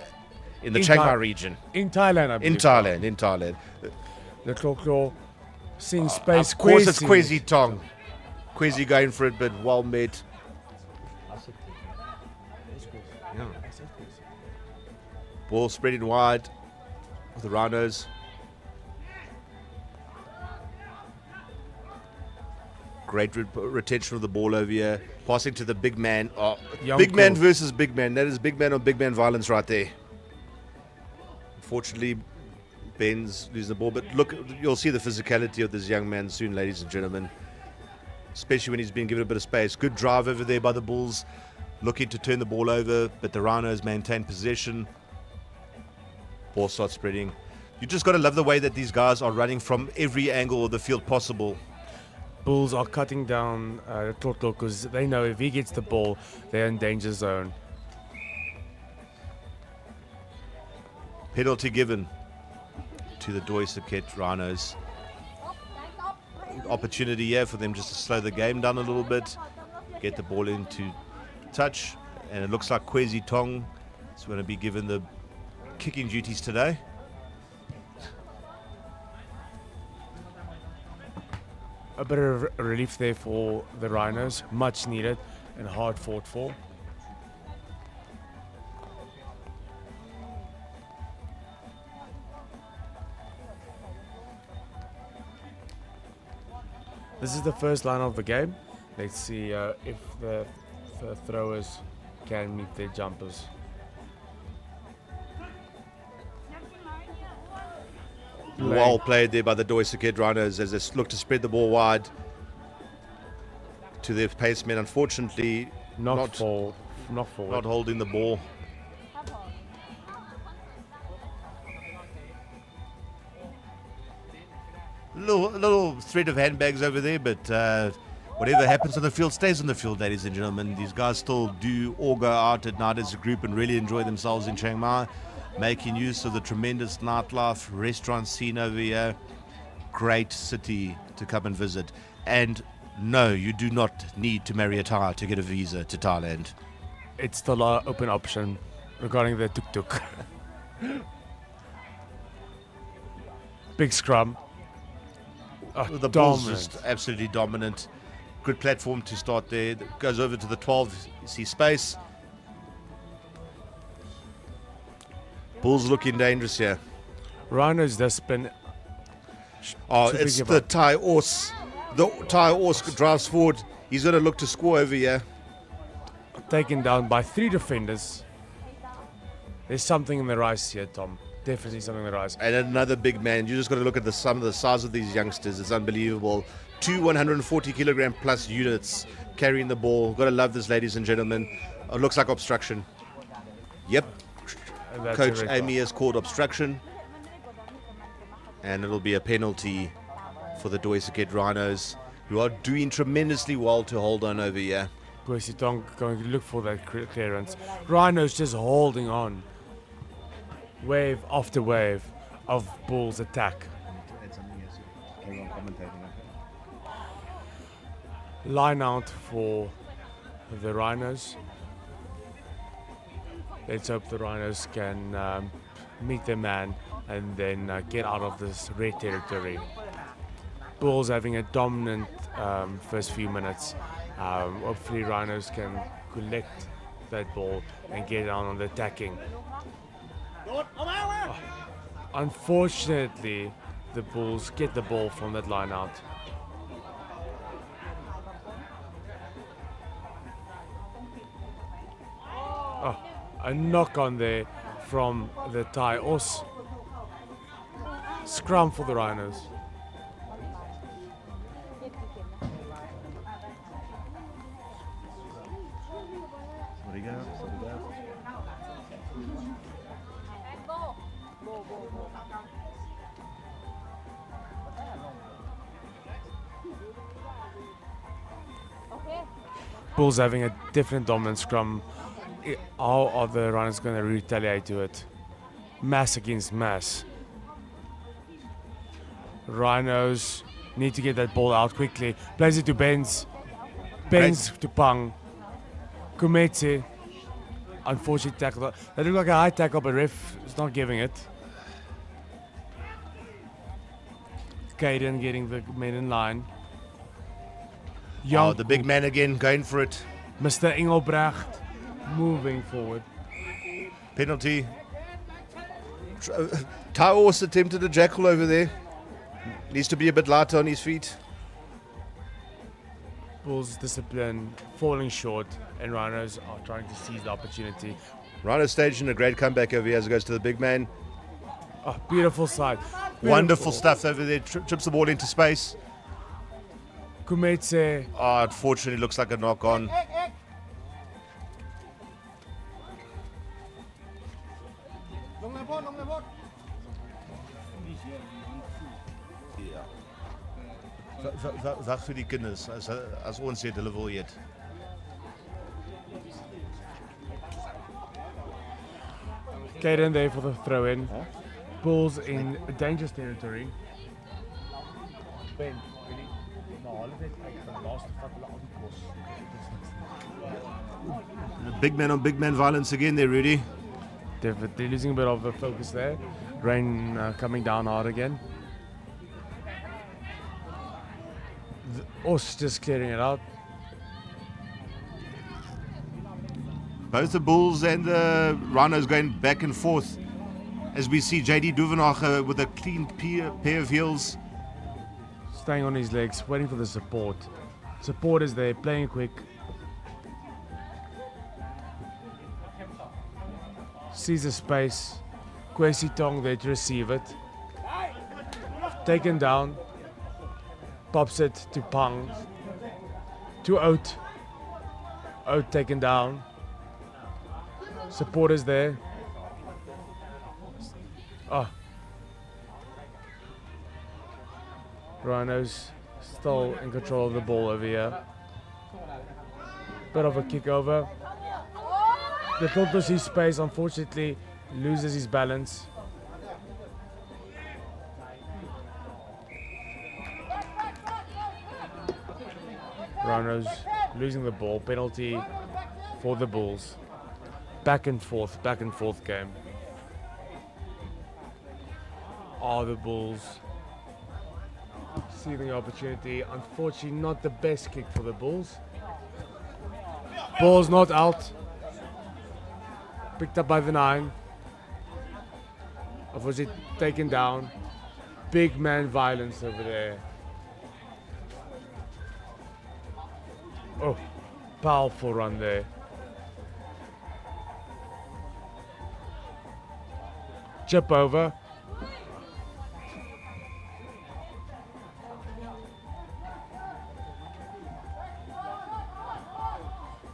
in the Chiang Mai region. In Thailand, I believe. In Thailand. The Claw seeing space. Of course, it's Kwesi Tong. Kwesi going for it, but well met. Yeah. Ball spreading wide. The Rhinos. Great retention of the ball over here. Passing to the big man. Oh, big man versus big man. That is big man on big man violence right there. Unfortunately, Ben's losing the ball. But look, you'll see the physicality of this young man soon, ladies and gentlemen. Especially when he's been given a bit of space. Good drive over there by the Bulls. Looking to turn the ball over, but the Rhinos maintain possession. Ball starts spreading. You just got to love the way that these guys are running from every angle of the field possible. Bulls are cutting down Claw because they know if he gets the ball, they're in danger zone. Penalty given to the Saket Rhinos. Opportunity here for them just to slow the game down a little bit. Get the ball into touch, and it looks like Kwesi Tong is going to be given the kicking duties today. A bit of relief there for the Rhinos, much needed and hard fought for. This is the first line of the game. Let's see if the throwers can meet their jumpers. Well played there by the Saket Rhinos as they look to spread the ball wide to their pacemen. Unfortunately, Not forward. not holding the ball. Little thread of handbags over there, but whatever happens on the field stays on the field, ladies and gentlemen. These guys still do all go out at night as a group and really enjoy themselves in Chiang Mai, making use of the tremendous nightlife, restaurant scene over here. Great city to come and visit. And no, you do not need to marry a Thai to get a visa to Thailand. It's still an open option regarding the tuk-tuk. Big scrum. The Bulls just absolutely dominant. Good platform to start there. Goes over to the 12. You see space. Bulls looking dangerous here. Rhinos, they spin. Oh, Should we it's give the up? Thai horse. The Thai horse drives forward. He's going to look to score over here. Taken down by 3 defenders. There's something in the rise here, Tom. Definitely something in the rise. And another big man. You just got to look at the size of these youngsters. It's unbelievable. 2 140 kilogram plus units carrying the ball. Got to love this, ladies and gentlemen. It looks like obstruction. Yep. And that's Coach a red Amy has called obstruction. And it'll be a penalty for the Saket Rhinos, who are doing tremendously well to hold on over here. Kwesi Tong going to look for that clearance. Rhinos just holding on. Wave after wave of Bulls attack. Line out for the Rhinos. Let's hope the Rhinos can meet their man and then get out of this red territory. Bulls having a dominant first few minutes. Hopefully Rhinos can collect that ball and get down on the attacking. Unfortunately, the Bulls get the ball from that line out. A knock on there from the Thai Os. Scrum for the Rhinos. Bulls having a different dominant scrum. How are the Rhinos going to retaliate to it? Mass against mass. Rhinos need to get that ball out quickly. Plays it to Benz. Benz to Pang. Kumetse. Unfortunate tackle. That looked like a high tackle, but ref is not giving it. Caden getting the men in line. Oh, the big man again, going for it. Mr. Engelbrecht moving forward. Penalty. Thai horse attempted a jackal over there. Needs to be a bit lighter on his feet. Bulls discipline falling short, and Rhinos are trying to seize the opportunity. Rhino staging a great comeback over here as it goes to the big man. Oh, beautiful side. Wonderful stuff over there. Trips the ball into space. Kumetse. Oh, unfortunately, looks like a knock on. Wag vir die kinders as ons het hulle wil eet. Caden there for the throw in. Bulls in dangerous territory. Ben, really? No, Big man on big man violence again there, Rudy. They're losing a bit of a focus there. Rain coming down hard again. Os just clearing it out. Both the Bulls and the Rhinos going back and forth as we see JD Duvenach with a clean pair of heels. Staying on his legs, waiting for the support. Support is there, playing quick. Sees the space. Kwesi Tong there to receive it. Taken down. Pops it to Pang. To Oat. Oat taken down. Supporters there. Oh. Rhinos still in control of the ball over here. Bit of a kick over. The thought was his space, unfortunately loses his balance. Rhinos losing the ball, penalty for the Bulls. Back and forth game. Are the Bulls seeing the opportunity? Unfortunately, not the best kick for the Bulls. Ball's not out. Picked up by the 9. Or was it taken down? Big man violence over there. Oh, powerful run there. Chip over.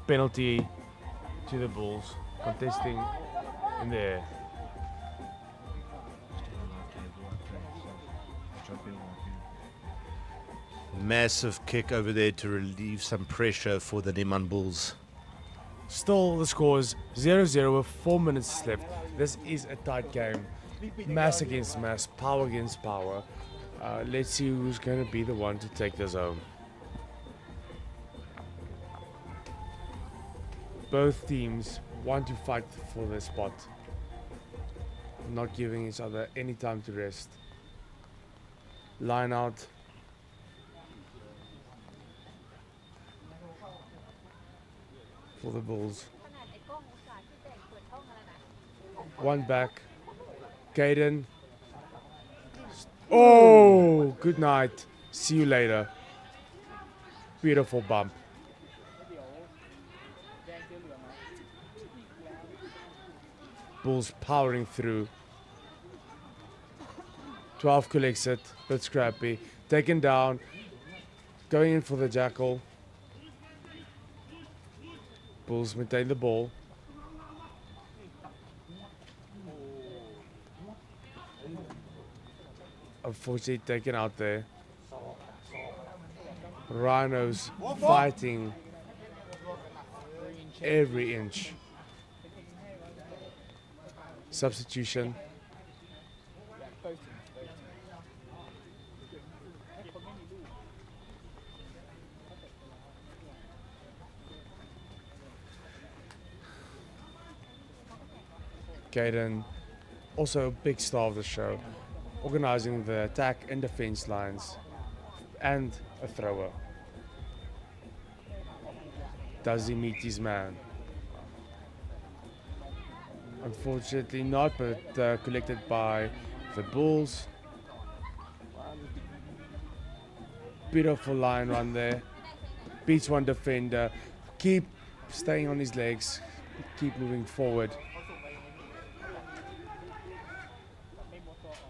Penalty to the Bulls, contesting in the air. Massive kick over there to relieve some pressure for the Neiman Bulls. Still the score is 0-0 with 4 minutes left. This is a tight game. Mass against mass, power against power. Let's see who's going to be the one to take this home. Both teams want to fight for their spot, not giving each other any time to rest. Line out. For the Bulls. One back. Caden. Oh, good night. See you later. Beautiful bump. Bulls powering through. 12 collects it, bit scrappy. Taken down. Going in for the jackal. Bulls maintain the ball. Unfortunately taken out there. Rhinos fighting every inch. Substitution. Caden, also a big star of the show, organizing the attack and defense lines, and a thrower. Does he meet his man? Unfortunately not, but collected by the Bulls. Beautiful line run there. Beats one defender. Keep staying on his legs. Keep moving forward.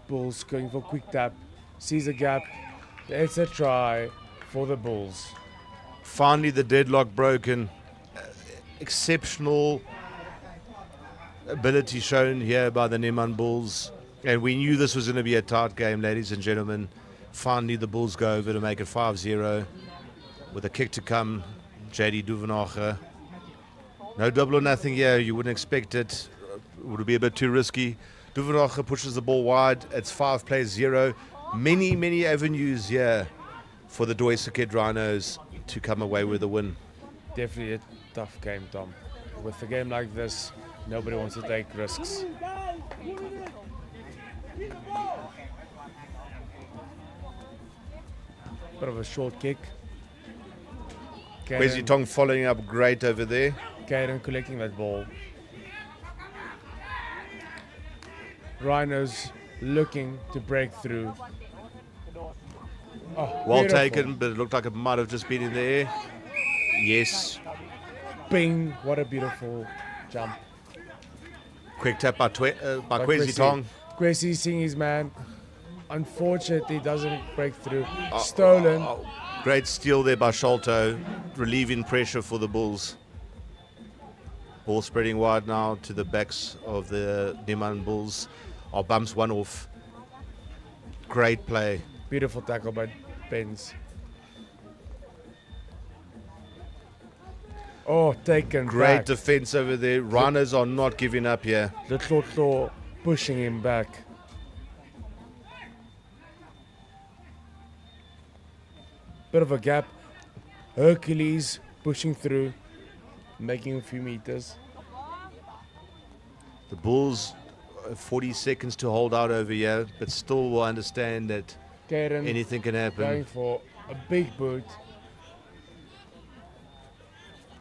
Bulls going for quick tap. Sees a gap. It's a try for the Bulls. Finally the deadlock broken. Exceptional ability shown here by the Neiman Bulls. And we knew this was going to be a tight game, ladies and gentlemen. Finally the Bulls go over to make it 5-0. With a kick to come. JD Duvenach. No double or nothing here. You wouldn't expect it. It would be a bit too risky. Duvenach pushes the ball wide. It's 5 plays 0. Many avenues here for the Saket Rhinos to come away with a win. Definitely a tough game, Tom. With a game like this, nobody wants to take risks. Bit of a short kick. Kwesi Tong following up great over there. Caden collecting that ball. Rhinos looking to break through. Oh, Well beautiful. taken, but it looked like it might have just been in the air. Yes. Bing! What a beautiful jump. Quick tap by By Kwesi Tong. Kwesi seeing his man. Unfortunately, doesn't break through. Stolen. Great steal there by Sholto, relieving pressure for the Bulls. Ball spreading wide now to the backs of the Neiman Bulls. Bumps one off. Great play. Beautiful tackle by Benz. Oh, taken Great back. defense over there. Rhinos are not giving up here. The Tlotlo pushing him back. Bit of a gap. Hercules pushing through, making a few meters. The Bulls, 40 seconds to hold out over here, but still will understand that Caden anything can going happen. for a big boot.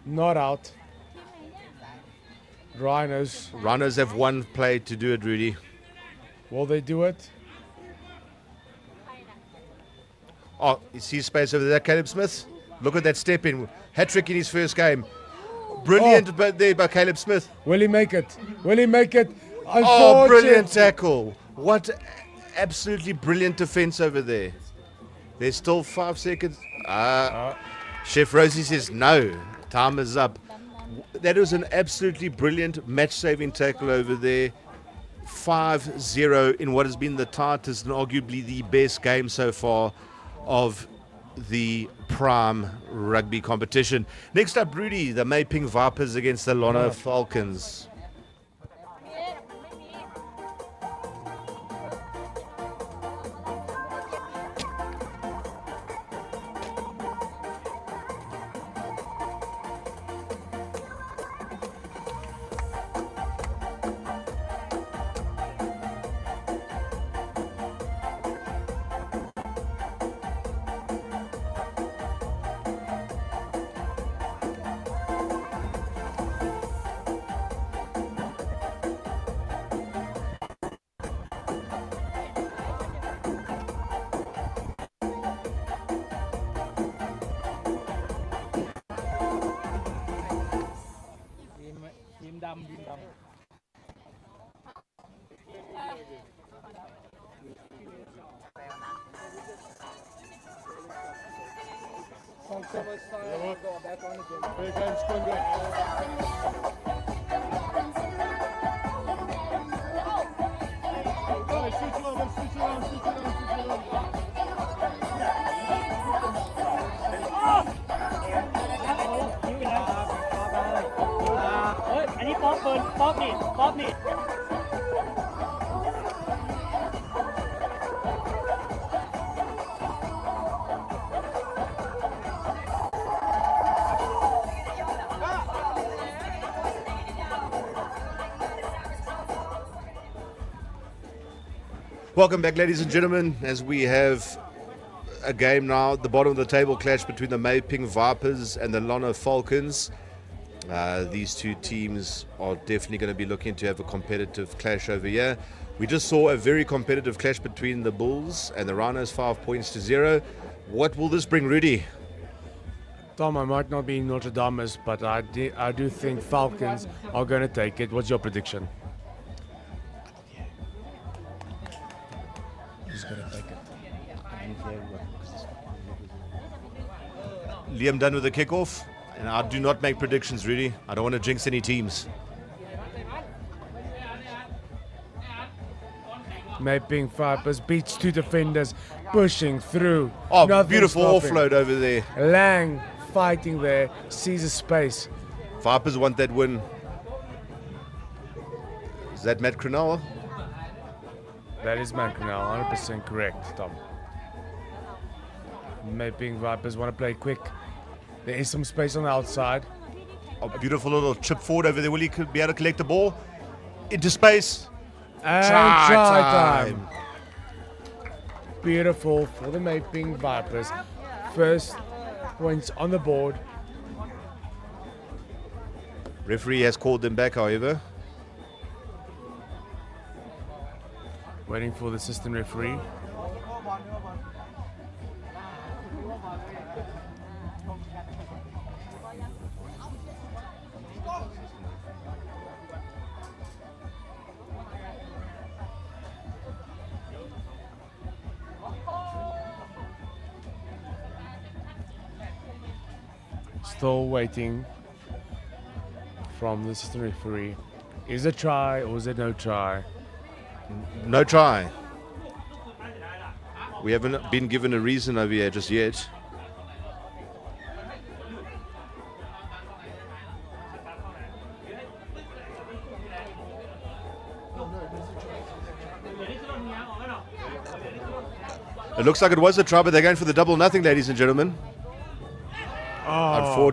Not out. Rhinos, Rhinos have one play to do it, Rudy. will they do it? Oh, you see space over there, Caleb Smith? Look at that step in. Hat-trick in his first game. Brilliant but there by Caleb Smith. Will he make it? Will he make it? Oh, brilliant Unfortunate. tackle. What absolutely brilliant defense over there. There's still 5 seconds. Chef Rosie says no. Time is up. That was an absolutely brilliant match-saving tackle over there. 5-0 in what has been the tightest and arguably the best game so far of the prime rugby competition. Next up, Rudy, the Mayping Vipers against the Lanna Falcons. Welcome back, ladies and gentlemen, as we have a game now, the bottom of the table clash between the Mayping Vipers and the Lanna Falcons. These two teams are definitely going to be looking to have a competitive clash over here. We just saw a very competitive clash between the Bulls and the Rhinos, 5-0. What will this bring, Rudy? Tom, I might not be Notre Dame's, but I do think Falcons are going to take it. What's your prediction? He's going to take it. Liam done with the kickoff, and I do not make predictions, Rudy. I don't want to jinx any teams. Mayping Vipers beats two defenders, pushing through. Oh, Nothing beautiful stopping. offload over there. Lang fighting there, sees a space. Vipers want that win. Is that Matt Cronulla? That is Mancronell, 100% correct, Tom. Maybe Vipers want to play quick. There is some space on the outside. A beautiful little chip forward over there. Will he be able to collect the ball? Into space. And Try try time. time. Beautiful for the Maping Vipers. First points on the board. Referee has called them back, however. Waiting for the assistant referee. Still waiting from the assistant referee. Is it a try or is it no try? No try. We haven't been given a reason over here just yet. It looks like it was a try, but they're going for the double nothing, ladies and gentlemen. Oh,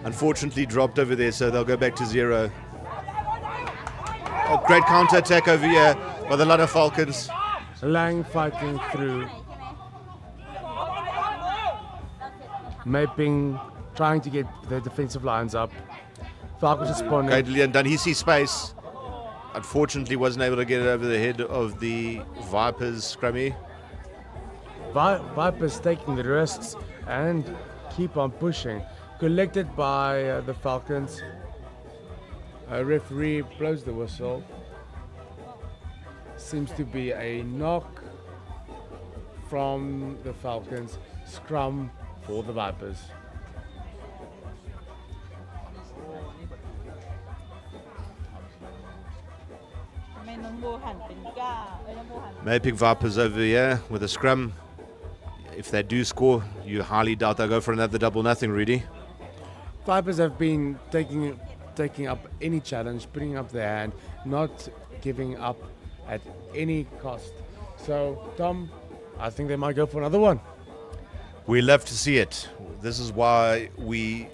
Unfortunately dropped over there, so they'll go back to 0. Oh, great counter attack over here by the Lanna Falcons. Lang fighting through. Maping, trying to get the defensive lines up. Falcons responding. Great Leon done. He sees space. Unfortunately, wasn't able to get it over the head of the Vipers scrummy. Vipers taking the risks and keep on pushing. Collected by the Falcons. A referee blows the whistle. Seems to be a knock from the Falcons. Scrum for the Vipers. Maping Vipers over here with a scrum. If they do score, you highly doubt they'll go for another double nothing, Rudy. Vipers have been taking up any challenge, putting up their hand, not giving up at any cost. So, Tom, I think they might go for another one. We love to see it. This is why we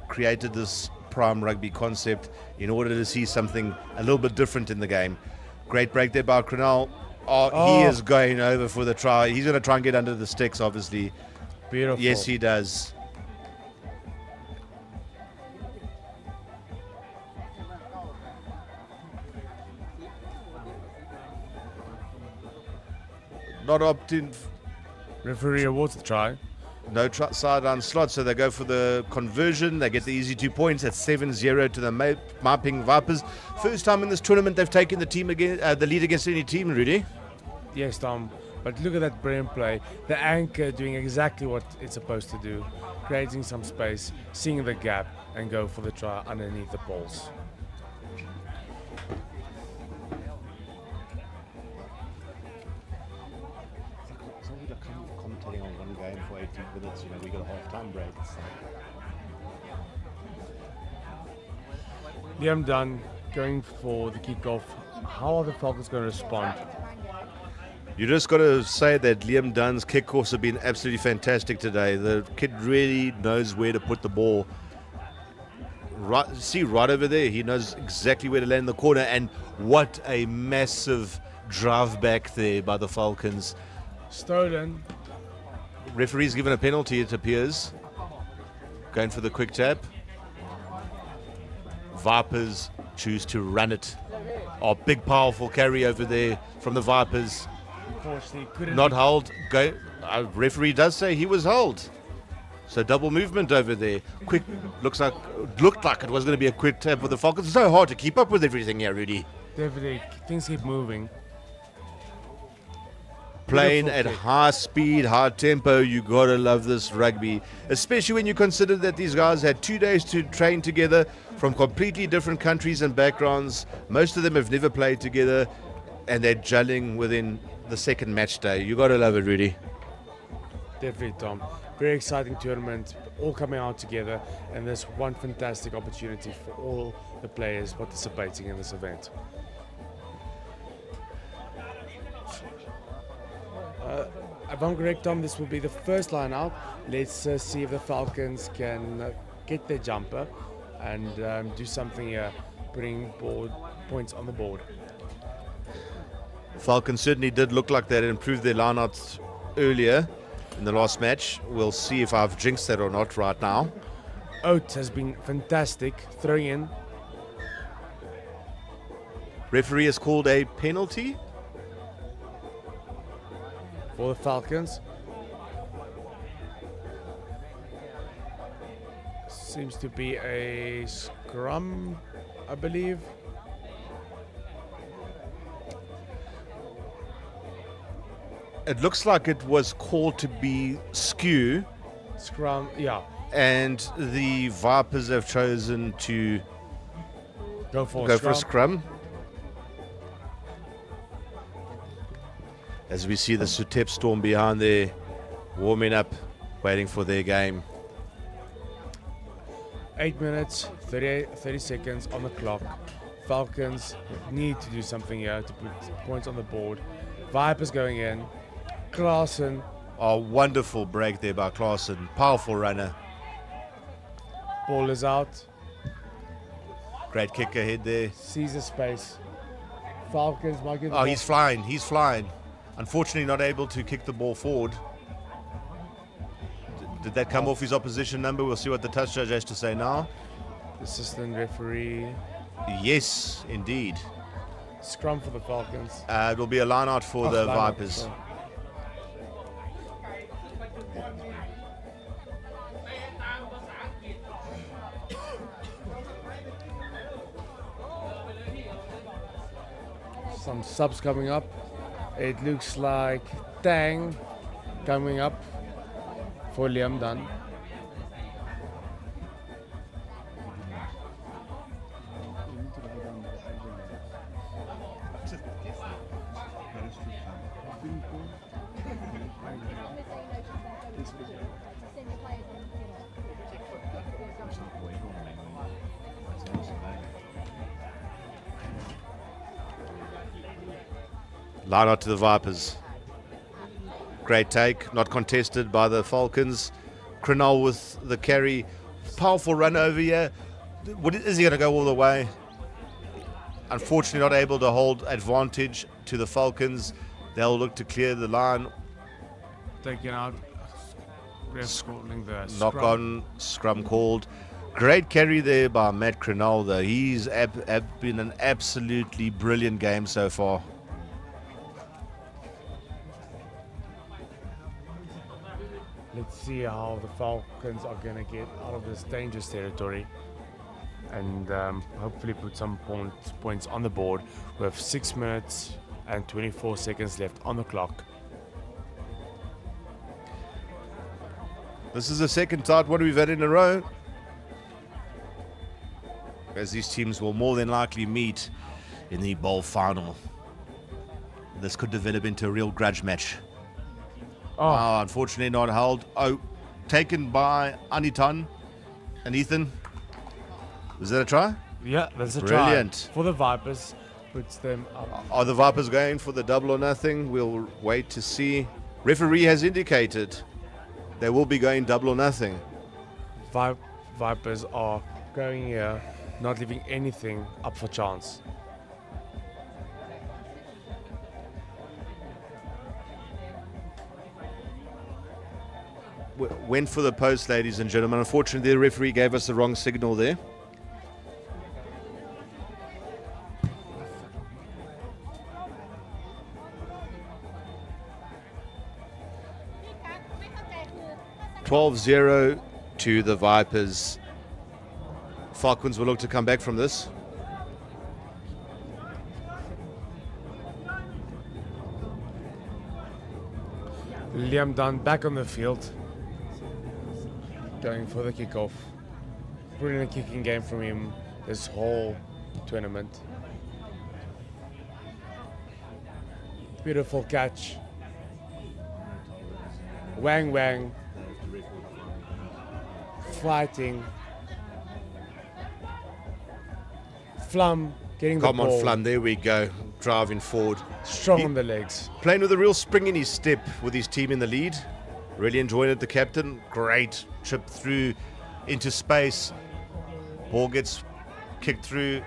created this prime rugby concept, in order to see something a little bit different in the game. Great break there by Cronell. He is going over for the try. He's going to try and get under the sticks, obviously. Beautiful. Yes, he does. Not opting. Referee awards the try. No sideline slot, so they go for the conversion. They get the easy 2 points. That's 7-0 to the Maping Vipers. First time in this tournament they've taken the team the lead against any team, Rudy. Yes, Tom. But look at that brilliant play. The anchor doing exactly what it's supposed to do. Creating some space, seeing the gap, and go for the try underneath the poles. Commentating on one game for 18 minutes, we got a half-time break. Liam Dunn going for the kickoff. How are the Falcons going to respond? You just got to say that Liam Dunn's kickoffs have been absolutely fantastic today. The kid really knows where to put the ball. Right over there, he knows exactly where to land the corner, and what a massive drive back there by the Falcons. Stolen. Referee's given a penalty, it appears. Going for the quick tap. Vipers choose to run it. Oh, big powerful carry over there from the Vipers. Unfortunately, couldn't Not held. Referee does say he was held. So double movement over there. Quick, looked like it was going to be a quick tap for the Falcons. It's so hard to keep up with everything here, Rudy. Definitely, things keep moving. Playing Beautiful at kick. high speed, high tempo, you gotta love this rugby. Especially when you consider that these guys had 2 days to train together from completely different countries and backgrounds. Most of them have never played together, and they're gelling within the second match day. You gotta love it, Rudy. Definitely, Tom. Very exciting tournament, all coming out together, and there's one fantastic opportunity for all the players participating in this event. A if I'm correct, Tom, this will be the first line out. Let's see if the Falcons can get their jumper and do something here, putting points on the board. Falcons certainly did look like they had improved their lineouts earlier in the last match. We'll see if I've jinxed that or not right now. Oates has been fantastic, throwing in. Referee has called a penalty. For the Falcons. Seems to be a scrum, I believe. It looks like it was called to be skew, Scrum, yeah. and the Vipers have chosen to Go for a scrum. As we see the Suthep Storm behind there, warming up, waiting for their game. 8 minutes, 30 seconds on the clock. Falcons need to do something here to put points on the board. Vipers going in. Klaasen, A wonderful break there by Klaasen. Powerful runner. ball is out. Great kick ahead there. Sees the space. Falcons might get the Oh, ball. he's flying. He's flying. Unfortunately, not able to kick the ball forward. Did that come off his opposition number? We'll see what the touch judge has to say now. Assistant referee. Yes, indeed. Scrum for the Falcons. It will be a line out for the Line out, Vipers. sorry. Some subs coming up. It looks like Tang coming up for Liam Dunn. Line out to the Vipers. Great take, not contested by the Falcons. Crenal with the carry. Powerful run over here. Is he going to go all the way? Unfortunately, not able to hold advantage to the Falcons. They'll look to clear the line. Taking out. Ref calling the Knock scrum. on, scrum called. Great carry there by Matt Crenal, though. He's been an absolutely brilliant game so far. Let's see how the Falcons are going to get out of this dangerous territory and hopefully put some points on the board. We have 6 minutes and 24 seconds left on the clock. This is the second tight one we've had in a row, as these teams will more than likely meet in the bowl final. This could develop into a real grudge match. Oh, Unfortunately not held. Oh, taken by Anitan and Ethan. Was that a try? yeah, that's a Brilliant. try for the Vipers. Puts them up. Are the Vipers going for the double or nothing? We'll wait to see. Referee has indicated they will be going double or nothing. Vipers are going here, not leaving anything up for chance. Went for the post, ladies and gentlemen. Unfortunately, the referee gave us the wrong signal there. (12-0) to the Vipers. Falcons will look to come back from this. Liam Dunn back on the field, going for the kickoff. Brilliant kicking game from him this whole tournament. Beautiful catch. Wang Wang fighting. Flum getting the Come ball. on, Flum. There we go. driving forward. Strong He- on the legs. Playing with a real spring in his step with his team in the lead. Really enjoying it, the captain. Great trip through into space. Ball gets kicked through.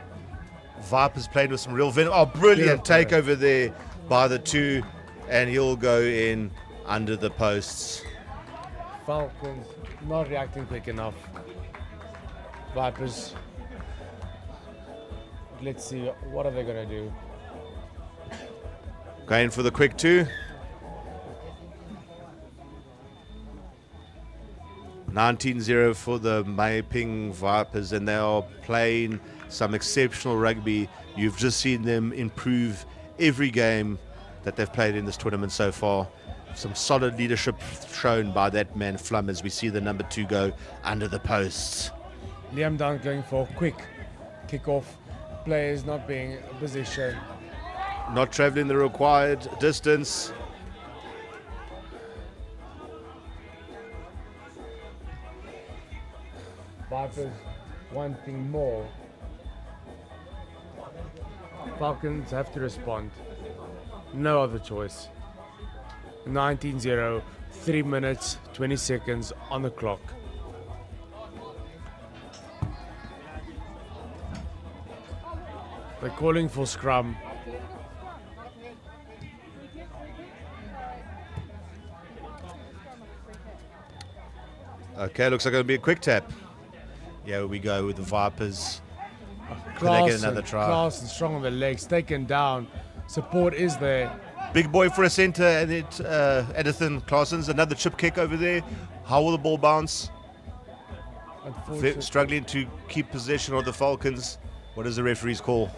Vipers playing with some real venom. Oh, brilliant Beautiful. takeover there by the two. And he'll go in under the posts. Falcons not reacting quick enough. Vipers. Let's see, what are they going to do? Going for the quick two. 19-0 for the Maiping Vipers, and they are playing some exceptional rugby. You've just seen them improve every game that they've played in this tournament so far. Some solid leadership shown by that man Flum as we see the number 2 go under the posts. Liam Dunn going for a quick kick-off. Players not being in position. Not traveling the required distance. Vipers wanting more. Falcons have to respond. No other choice. 19-0, 3 minutes, 20 seconds on the clock. They're calling for scrum. Okay, looks like it'll be a quick tap. Here we go with the Vipers. Could they get Class another and, try? class and strong on the legs, taken down. Support is there. Big boy for a centre, and it Edison Claessens, another chip kick over there. How will the ball bounce? Unfortunately, Struggling to keep possession of the Falcons. What does the referees call?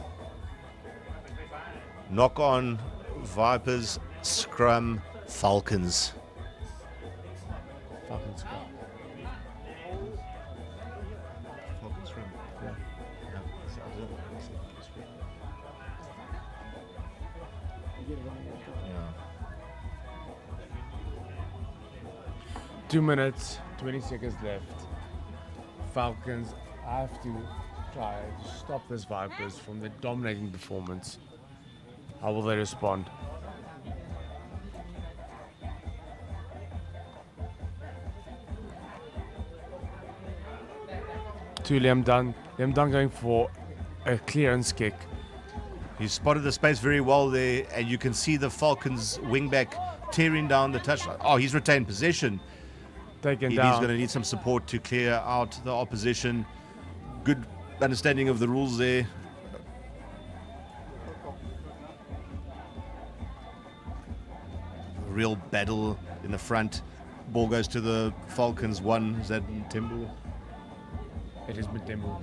Knock on Vipers, scrum Falcons. Falcons scrum. Yeah. 2 minutes, 20 seconds left. Falcons have to try to stop this Vipers from the dominating performance. How will they respond? To Liam Dunn. Liam Dunn going for a clearance kick. He spotted the space very well there, and you can see the Falcons wingback tearing down the touchline. Oh, he's retained possession. Taken He's down. going to need some support to clear out the opposition. Good understanding of the rules there. Real battle in the front. Ball goes to the Falcons. 1. Is that Timbu? It is Matembu.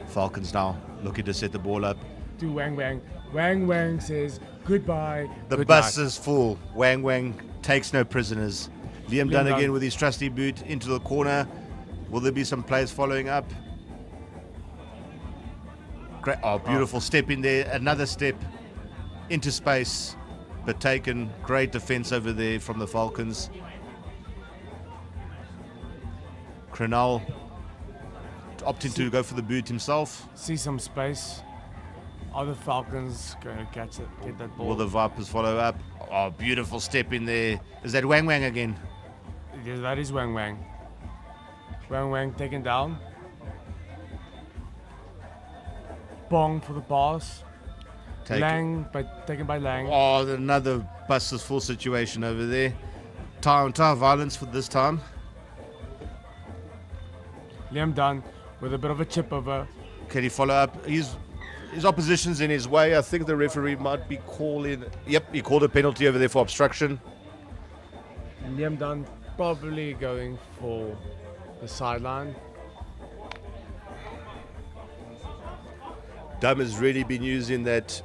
Falcons now looking to set the ball up. To Wang Wang. Wang Wang says goodbye. The good bus night. is full. Wang Wang takes no prisoners. Liam Dunn Dunn. again with his trusty boot into the corner. Will there be some players following up? Great. Oh, beautiful step in there. Another step into space, but taken. Great defense over there from the Falcons. Crenal opting to go for the boot himself. See some space. Are the Falcons going to catch it? Get that ball? Will the Vipers follow up? Oh, beautiful step in there. Is that Wang Wang again? Yes, that is Wang Wang. Wang Wang taken down. Bong for the pass. Taken. Lang, taken by Lang. Oh, another busters full situation over there. Tie on tie violence for this time. Liam Dunn with a bit of a chip over. Can he follow up? His opposition's in his way. I think the referee might be calling. Yep, he called a penalty over there for obstruction. Liam Dunn probably going for the sideline. Dum has really been using that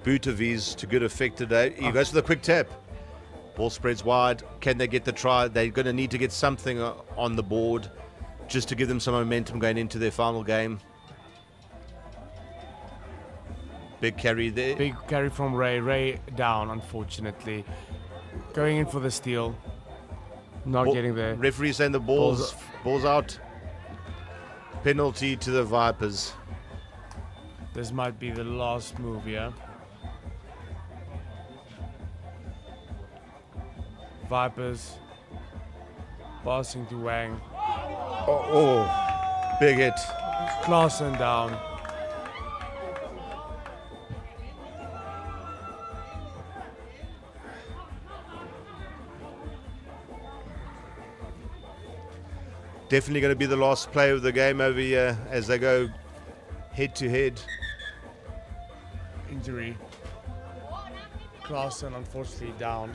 boot of his to good effect today. He goes for the quick tap. Ball spreads wide. Can they get the try? They're going to need to get something on the board just to give them some momentum going into their final game. Big carry there. Big carry from Ray. Ray down, unfortunately. Going in for the steal. Not getting there. Referee saying the ball's out. Penalty to the Vipers. This might be the last move here. Vipers passing to Wang. Oh, big hit. Klaassen down. Definitely going to be the last play of the game over here as they go head to head. Injury. Klaassen unfortunately down.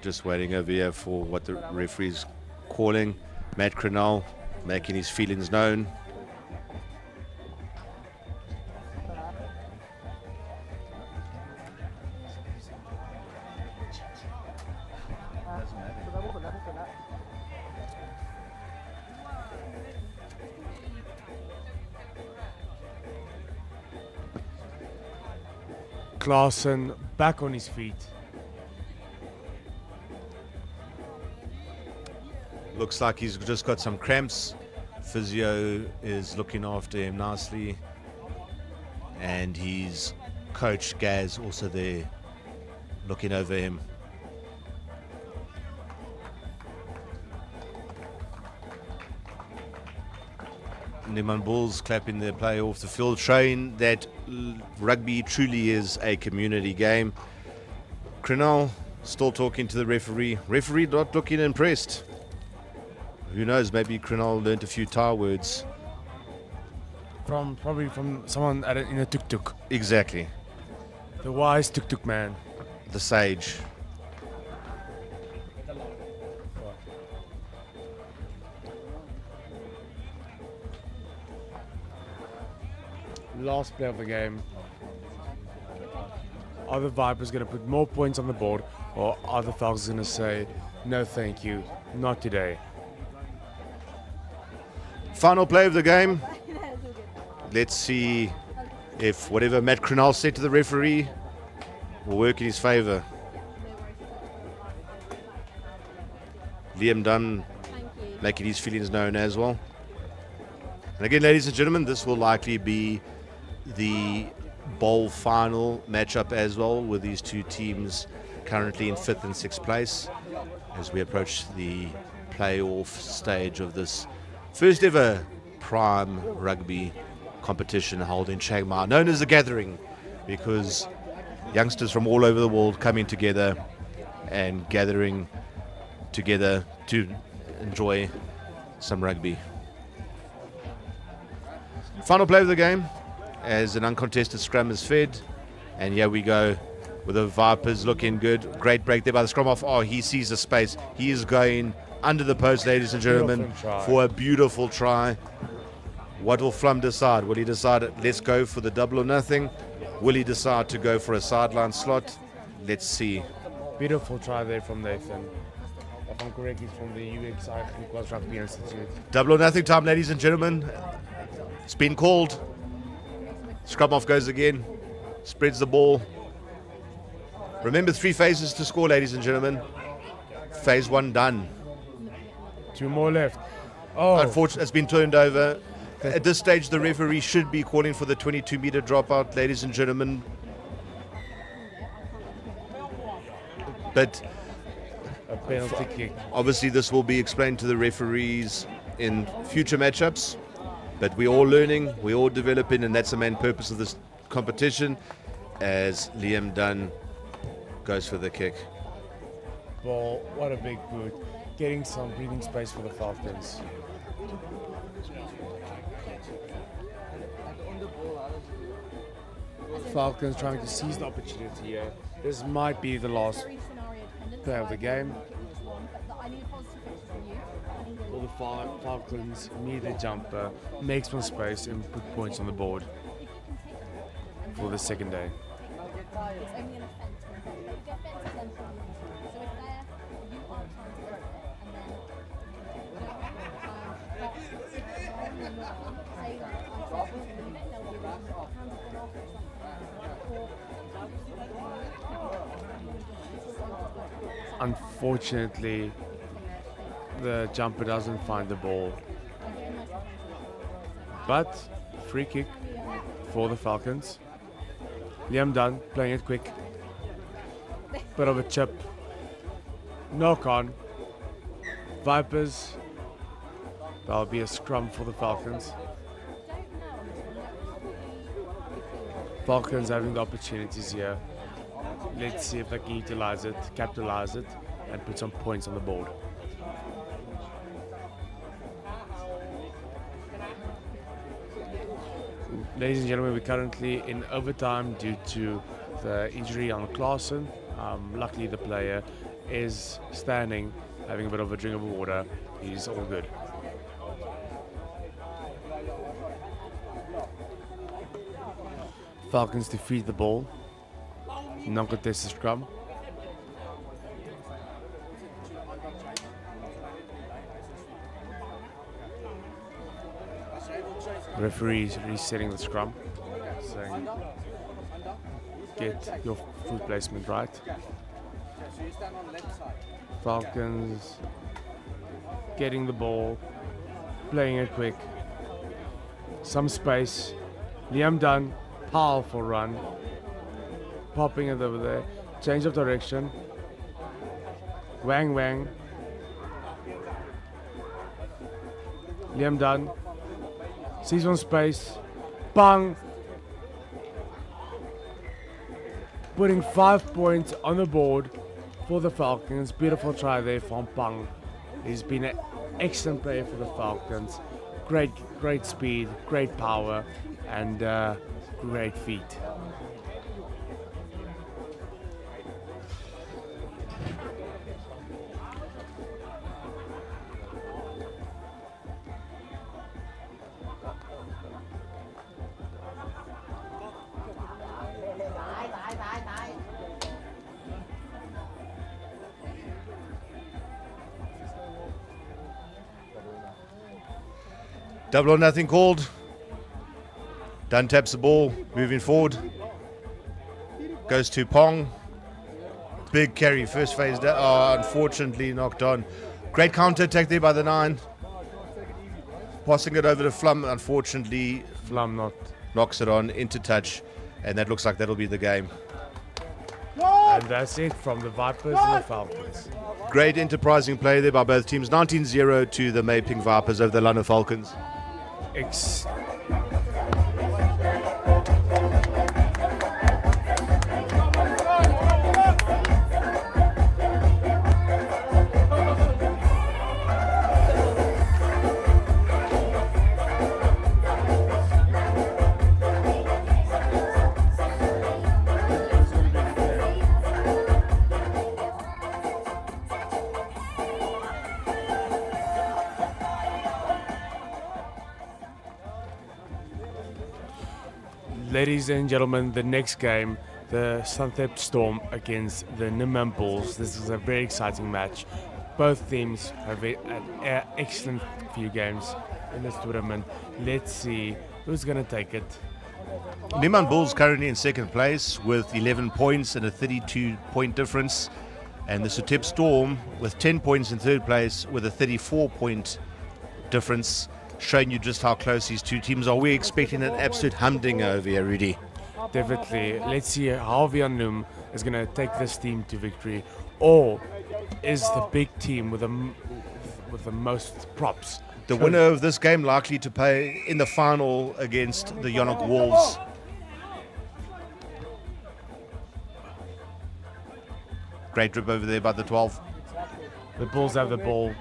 Just waiting over here for what the referee's calling. Matt Crenal making his feelings known. Klaassen back on his feet. Looks like he's just got some cramps. Physio is looking after him nicely. And his coach Gaz also there looking over him. Neiman Bulls clapping their play off the field, showing that rugby truly is a community game. Crenal still talking to the referee. Referee not looking impressed. Who knows, maybe Crenal learned a few Thai words. Probably from someone in a tuk-tuk. Exactly. The wise tuk-tuk man. The sage. Last play of the game. Are the Vipers going to put more points on the board, or are the Falcons going to say, no thank you, not today? Final play of the game. Let's see if whatever Matt Crenal said to the referee will work in his favour. Liam Dunn making his feelings known as well. And again, ladies and gentlemen, this will likely be the bowl final matchup as well, with these two teams currently in 5th and 6th place as we approach the playoff stage of this first ever prime rugby competition held in Chiang Mai, known as the Gathering, because youngsters from all over the world coming together and gathering together to enjoy some rugby. Final play of the game as an uncontested scrum is fed, and here we go with the Vipers looking good. Great break there by the scrum off. Oh, he sees the space. He is going under the post, ladies and gentlemen, for a beautiful try. What will Flum decide? Will he decide, let's go for the double or nothing? Will he decide to go for a sideline slot? Let's see. Beautiful try there from Nathan. If I'm correct, he's from the UXI Rugby Institute. Double or nothing time, ladies and gentlemen. It's been called. Scrum off goes again. Spreads the ball. Remember, 3 phases to score, ladies and gentlemen. Phase 1 done. 2 more left. Oh, Unfortunately, it's been turned over. At this stage, the referee should be calling for the 22-meter dropout, ladies and gentlemen. But a penalty kick. obviously, this will be explained to the referees in future matchups. But we're all learning, we're all developing, and that's the main purpose of this competition, as Liam Dunn goes for the kick. Ball, what a big boot. Getting some breathing space for the Falcons. Falcons trying to seize the opportunity here. This might be the last play of the game. Will the Falcons need a jumper, make some space, and put points on the board for the second day? Unfortunately, the jumper doesn't find the ball. But free kick for the Falcons. Liam Dunn playing it quick. Bit of a chip. Knock on. Vipers. That'll be a scrum for the Falcons. Falcons having the opportunities here. Let's see if they can utilize it, capitalize it, and put some points on the board. Ladies and gentlemen, we're currently in overtime due to the injury on Klaassen. Luckily, the player is standing, having a bit of a drink of water. He's all good. Falcons defeat the ball. Non-contested scrum. Referees resetting the scrum, saying get your foot placement right. Falcons getting the ball, playing it quick. Some space. Liam Dunn, powerful run. Popping it over there. Change of direction. Wang Wang. Liam Dunn. Sees one space. Bang. Putting 5 points on the board for the Falcons. Beautiful try there from Pang. He's been an excellent player for the Falcons. Great speed, great power, and great feet. Double or nothing called. Dunn taps the ball, moving forward. Goes to Pong. Big carry, first phase down. Oh, unfortunately knocked on. Great counter attack there by the 9. Passing it over to Flum. Unfortunately, Flum knocks it on into touch. And that looks like that'll be the game. And that's it from the Vipers and the Falcons. Great enterprising play there by both teams. 19-0 to the May Pink Vipers over the Lanna Falcons. Ladies and gentlemen, the next game, the Suthep Storm against the Neiman Bulls. This is a very exciting match. Both teams have had an excellent few games in this tournament. Let's see who's going to take it. Neiman Bulls currently in second place with 11 points and a 32-point difference. And the Suthep Storm with 10 points in third place with a 34-point difference, showing you just how close these two teams are. We're expecting an absolute humdinger over here, Rudy. Definitely. Let's see how Vianum is going to take this team to victory, or is the big team with the most props. The winner of this game likely to play in the final against the Yonok Wolves. Great drip over there by the 12. The Bulls have the ball.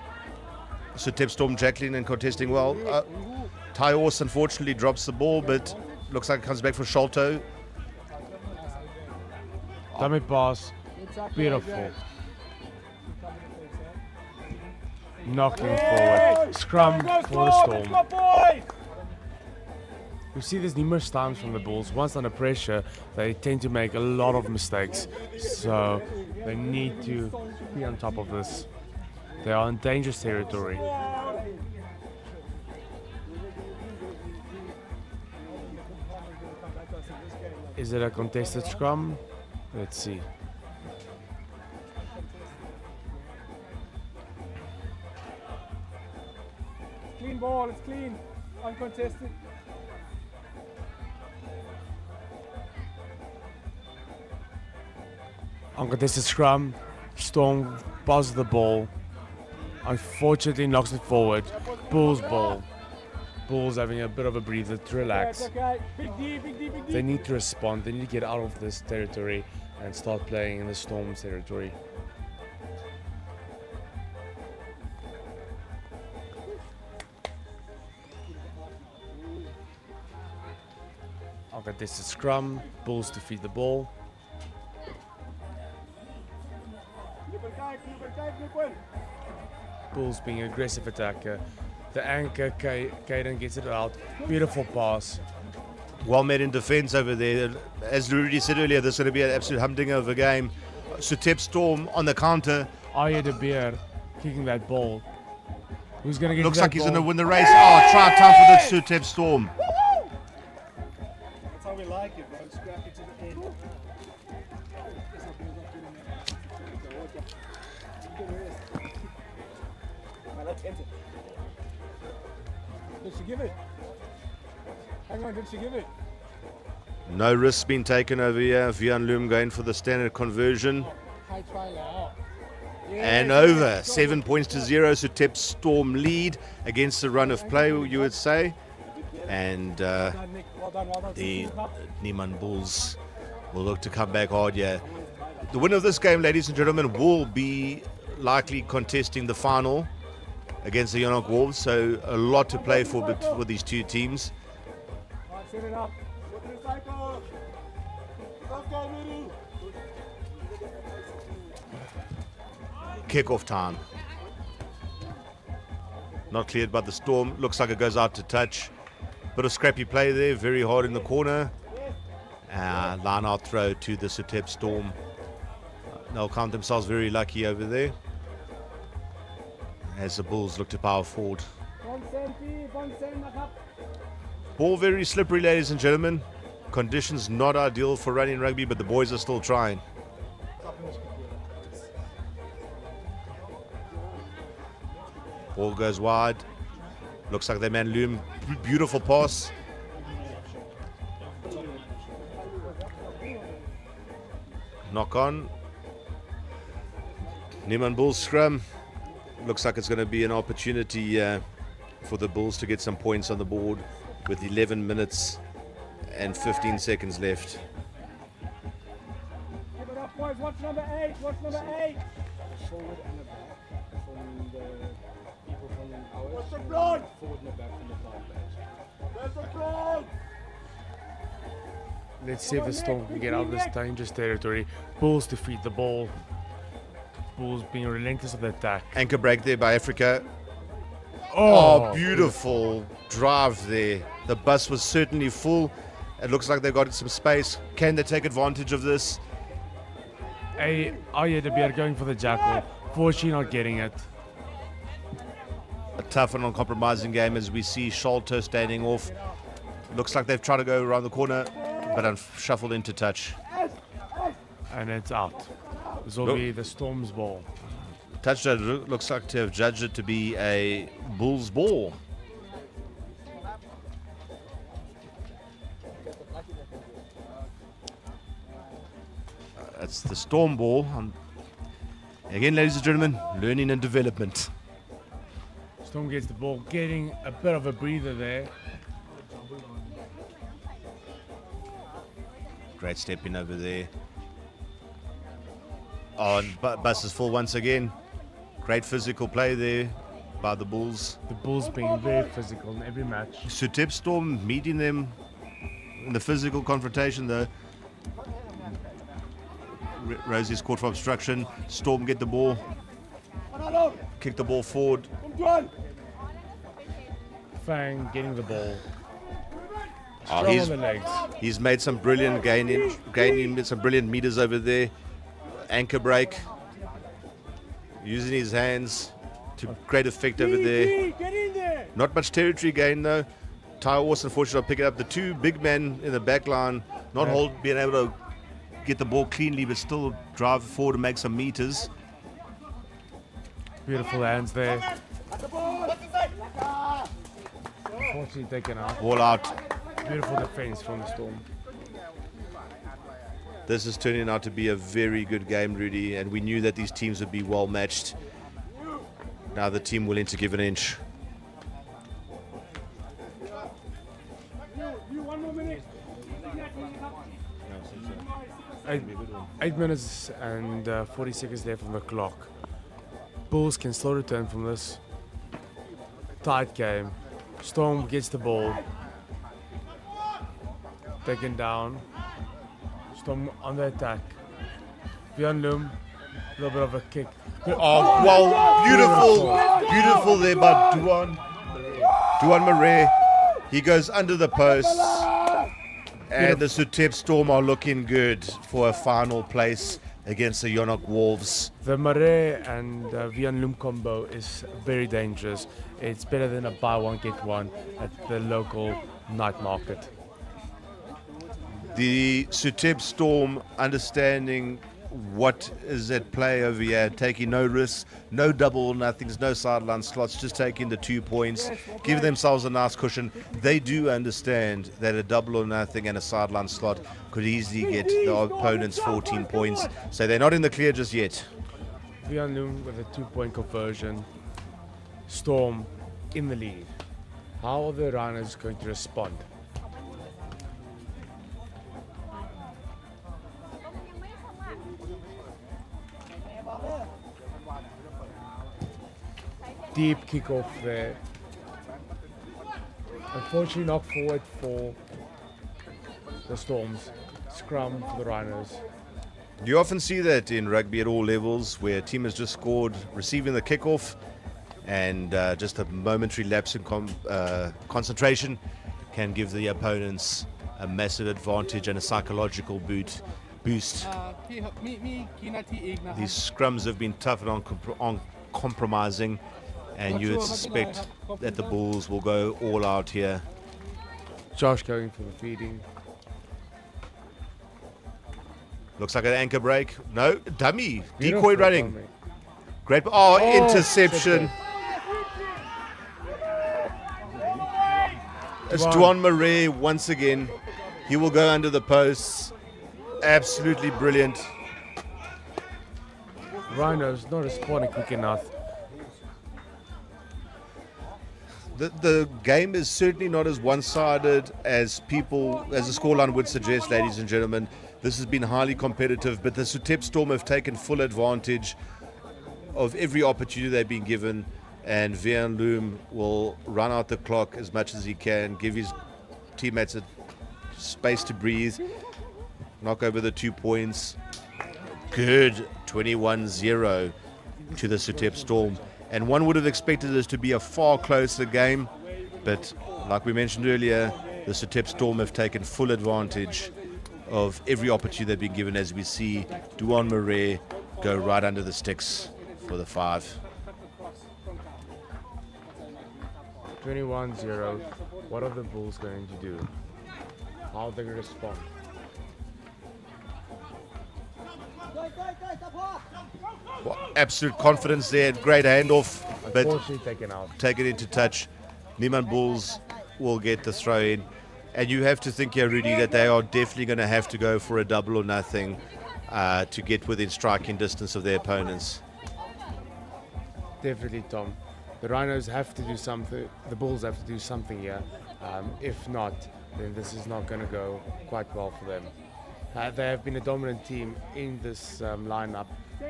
Suthep Storm Jacqueline and contesting well. Ty Horse unfortunately drops the ball, but looks like it comes back for Sholto. Dummy pass. Beautiful. Knocking forward. Scrum for the Storm. We see this numerous times from the Bulls. Once under pressure, they tend to make a lot of mistakes. So they need to be on top of this. They are in dangerous territory. Is it a contested scrum? Let's see. ball, it's clean, uncontested. Uncontested scrum. Storm passes the ball. Unfortunately knocks it forward. Bulls ball. Bulls having a bit of a breather to relax. Okay. Big D, big D, big D. They need to respond. They need to get out of this territory and start playing in the Storm's territory. Uncontested scrum. Bulls to feed the ball. Bulls being an aggressive attacker. The anchor, Caden gets it out. Beautiful pass. Well made in defence over there. As Rudy said earlier, this is going to be an absolute humdinger of a game. Suthep Storm on the counter. Arya de Beer kicking that ball. Who's going to get Looks that like he's ball? going to win the race. Oh, try time for the Suthep Storm. That's how we like it, bro. Scrap it to the end. Did she give it? Hang on, did she give it? No risks being taken over here. Vian Loom going for the standard conversion. High try now. And over. 7 points to 0. Suthep Storm lead against the run of play, you would say. And Well done. the Neiman Bulls will look to come back hard here. The winner of this game, ladies and gentlemen, will be likely contesting the final against the Yonok Wolves. So a lot to play for with these two teams. Set it up. Go to the cycle. Okay, ready. Kickoff time. Not cleared by the Storm. Looks like it goes out to touch. Bit of scrappy play there. Very hard in the corner. Line out throw to the Suthep Storm. They'll count themselves very lucky over there as the Bulls look to power forward. Ball very slippery, ladies and gentlemen. Conditions not ideal for running rugby, but the boys are still trying. Ball goes wide. Looks like their man Loom. Beautiful pass. Knock on. Neiman Bulls scrum. Looks like it's going to be an opportunity for the Bulls to get some points on the board with 11 minutes and 15 seconds left. Give it up, boys. Watch number 8. Watch number 8. Forward and the back from the people from ours. What's the front? Forward and the back from the far bench. Where's the front? Let's see if the Storm can get out of this dangerous territory. Bulls to feed the ball. Bulls being relentless of the attack. Anchor break there by Africa. Oh, Beautiful drive there. The bus was certainly full. It looks like they've got some space. Can they take advantage of this? Arya de Beer going for the jackal. Fortunately not getting it. A tough and uncompromising game as we see Sholto standing off. Looks like they've tried to go around the corner, but shuffled into touch. And it's out. This will be the Storm's ball. Touch judge looks like to have judged it to be a Bulls ball. That's the Storm ball. Again, ladies and gentlemen, learning and development. Storm gets the ball, getting a bit of a breather there. Great step in over there. Oh, and bus is full once again. Great physical play there by the Bulls. The Bulls being very physical in every match. Suthep Storm meeting them in the physical confrontation though. Rosie's caught for obstruction. Storm get the ball. Kick the ball forward. Fang getting the ball. Oh, Strong on the legs. he's made some brilliant gaining some brilliant meters over there. Anchor break. Using his hands to great effect over there. Get in there. Not much territory gain though. Ty was unfortunately picking up the two big men in the back line, being able to get the ball cleanly, but still drive forward and make some meters. Beautiful hands there. Unfortunately taken out. Ball out. Beautiful defense from the Storm. This is turning out to be a very good game, Rudy, and we knew that these teams would be well matched. Now the team willing to give an inch. You 1 more minute. 8 minutes and 40 seconds left on the clock. Bulls can still return from this. Tight game. Storm gets the ball. Taken down. Storm on the attack. Vian Loom, a little bit of a kick. Oh, well, beautiful there by Duan Murray. He goes under the post. And the Suthep Storm are looking good for a final place against the Yonok Wolves. The Murray and Vian Loom combo is very dangerous. It's better than a buy one get one at the local night market. The Suthep Storm understanding what is at play over here, taking no risks, no double or nothings, no sideline slots, just taking the 2 points, giving themselves a nice cushion. They do understand that a double or nothing and a sideline slot could easily get the opponents 14 points, so they're not in the clear just yet. Vian Loom with a 2-point conversion. Storm in the lead. How are the Rhinos going to respond? Deep kickoff there. Unfortunately knocked forward for the Storms. Scrum for the Rhinos. You often see that in rugby at all levels, where a team has just scored, receiving the kickoff, and just a momentary lapse in concentration can give the opponents a massive advantage and a psychological boost. These scrums have been tough and uncompromising, and you would suspect that the Bulls will go all out here. Josh going for the feeding. Looks like an anchor break. No, dummy. Beautiful Decoy running. dummy. Great. Oh, interception. It's Duan Murray once again. He will go under the posts. Absolutely brilliant. Rhinos not responding quick enough. The game is certainly not as one-sided as the scoreline would suggest, ladies and gentlemen. This has been highly competitive, but the Suthep Storm have taken full advantage of every opportunity they've been given, and Vian Loom will run out the clock as much as he can, give his teammates a space to breathe, knock over the 2 points. Good 21-0 to the Suthep Storm. And one would have expected this to be a far closer game, but like we mentioned earlier, the Suthep Storm have taken full advantage of every opportunity they've been given, as we see Duan Murray go right under the sticks for the 5. 21-0. What are the Bulls going to do? How are they going to respond? Well, absolute confidence there, great handoff, but Unfortunately taken out. take it into touch. Neiman Bulls will get the throw in. And you have to think here, Rudy, that they are definitely going to have to go for a double or nothing to get within striking distance of their opponents. Definitely, Tom. The Rhinos have to do something. The Bulls have to do something here. If not, then this is not going to go quite well for them. They have been a dominant team in this lineup,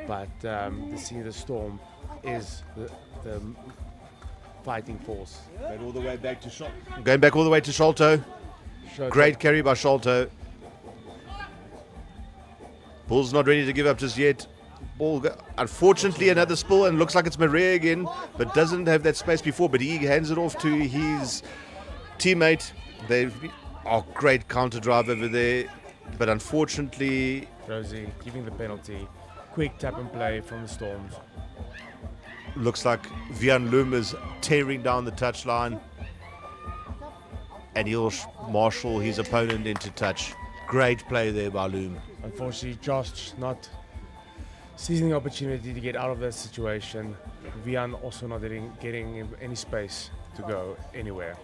but the Storm is the fighting force. Going back all the way to Sholto. Great carry by Sholto. Bulls not ready to give up just yet. Unfortunately, another spill, and looks like it's Murray again, but doesn't have that space before. But he hands it off to his teammate. Great counter drive over there, but unfortunately, Rosie giving the penalty. Quick tap and play from the Storms. looks like Vian Loom is tearing down the touchline, and he'll marshal his opponent into touch. Great play there by Loom. Unfortunately, Josh not seizing the opportunity to get out of that situation. Vian also not getting any space to go anywhere.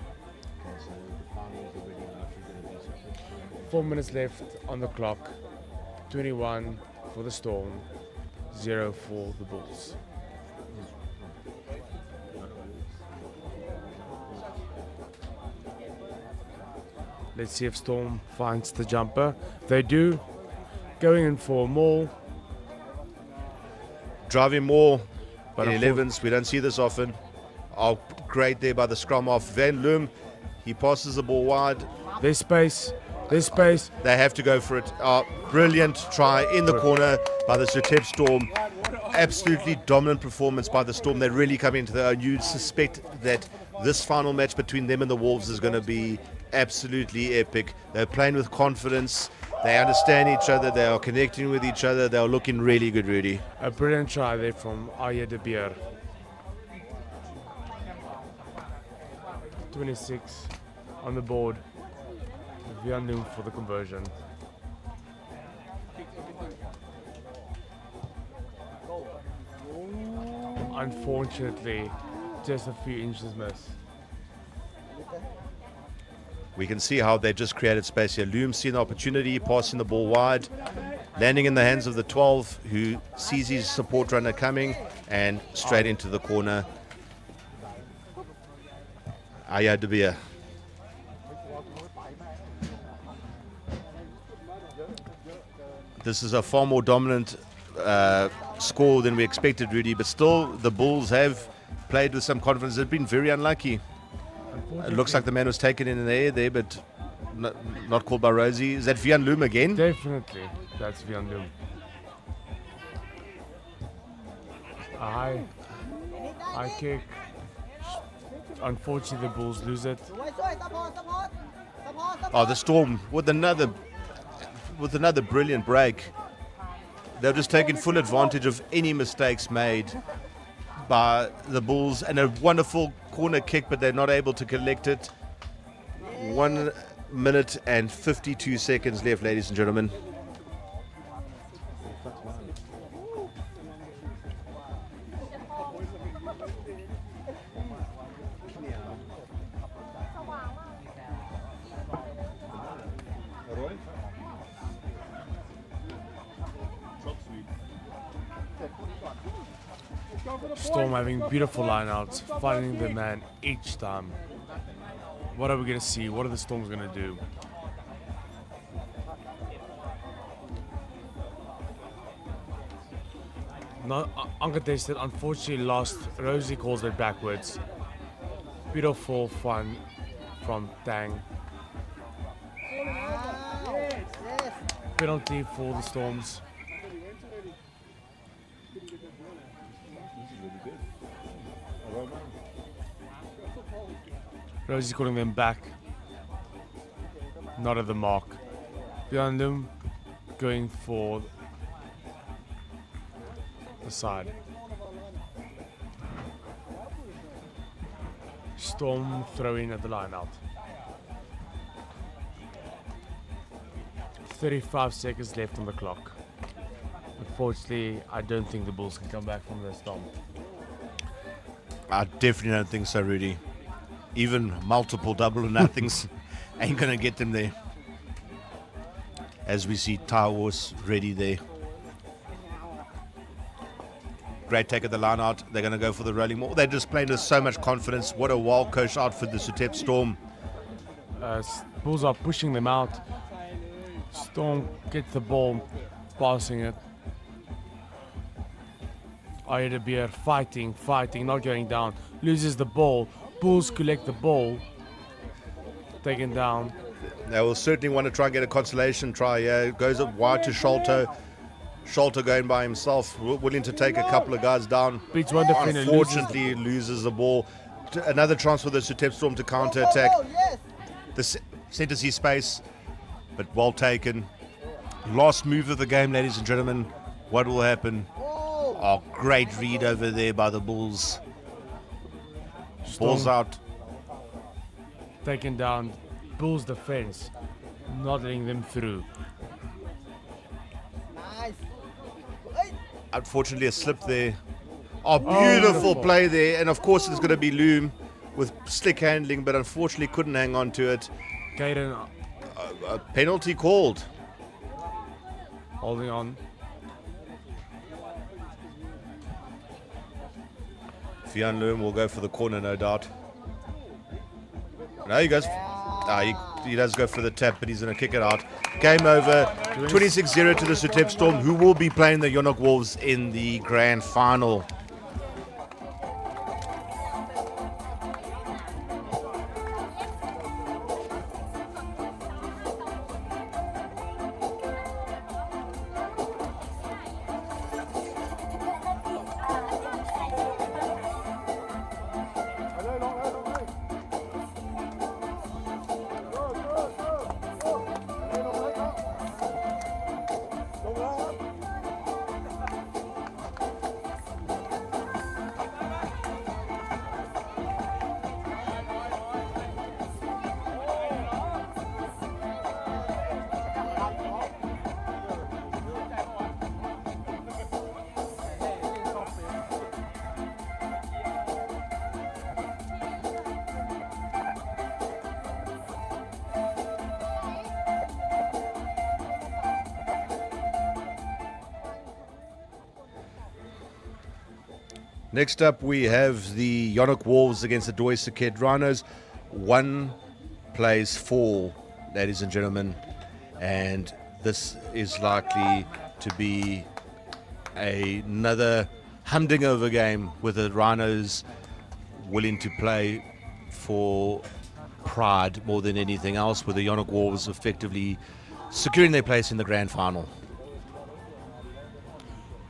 Okay, so the finals are already roughly going to be something. 4 minutes left on the clock. 21 for the Storm, 0 for the Bulls. Let's see if Storm finds the jumper. They do. Going in for more. Driving more But in 11s. We don't see this often. Oh, great there by the scrum off. Van Loom, he passes the ball wide. There's space. There's space. They have to go for it. Brilliant try in the corner by the Suthep Storm. Absolutely dominant performance by the Storm. They're really coming into their own. You suspect that this final match between them and the Wolves is going to be absolutely epic. They're playing with confidence. They understand each other. They are connecting with each other. They are looking really good, Rudy. A brilliant try there from Arya de Beer. 26 on the board. Vian Loom for the conversion. Unfortunately, just a few inches miss. We can see how they just created space here. Loom seeing the opportunity, passing the ball wide, landing in the hands of the 12, who sees his support runner coming, and straight into the corner. Aya de Beer. This is a far more dominant score than we expected, Rudy, but still the Bulls have played with some confidence. They've been very unlucky. It looks like the man was taken in the air there, but not called by Rosie. Is that Vian Loom again? Definitely, that's Vian Loom. A high kick. Unfortunately, the Bulls lose it. Oh, the Storm with another brilliant break. They've just taken full advantage of any mistakes made by the Bulls, and a wonderful corner kick, but they're not able to collect it. 1 minute and 52 seconds left, ladies and gentlemen. Storm having beautiful lineouts, finding the man each time. What are we going to see? What are the Storms going to do? Not uncontested, unfortunately lost. Rosie calls it backwards. Beautiful fun from Tang. Penalty for the Storms. Rosie's calling them back. Not at the mark. Behind them, going for the side. Storm throwing at the line out. 35 seconds left on the clock. Unfortunately, I don't think the Bulls can come back from this Storm. I definitely don't think so, Rudy. Even multiple double or nothings ain't going to get them there. As we see Towers ready there. Great take at the line out. They're going to go for the rolling ball. They're just playing with so much confidence. What a wild coach out for the Suthep Storm. Bulls are pushing them out. Storm gets the ball, passing it. Aya de Beer fighting, not going down. Loses the ball. Bulls collect the ball. Taken down. They will certainly want to try and get a consolation try. Yeah, goes up wide to Sholto. Sholto going by himself, willing to take a couple of guys down. Beats one defender. Unfortunately, loses the ball. Another chance for the Suthep Storm to counter attack. The centre sees space, but well taken. Last move of the game, ladies and gentlemen. What will happen? Oh, great read over there by the Bulls. Ball's out. Taken down. Bulls defense, not letting them through. Unfortunately, a slip there. Oh, beautiful play there. And of course, it's going to be Loom with slick handling, but unfortunately couldn't hang on to it. Caden A penalty called. holding on. Fian Loom will go for the corner, no doubt. No, he goes. He does go for the tap, but he's going to kick it out. Game over. 26-0 to the Suthep Storm, who will be playing the Yonok Wolves in the grand final. Next up, we have the Yonok Wolves against the Saket Rhinos. 1 plays 4, ladies and gentlemen, and this is likely to be another humdinger of a game with the Rhinos willing to play for pride more than anything else, with the Yonok Wolves effectively securing their place in the grand final.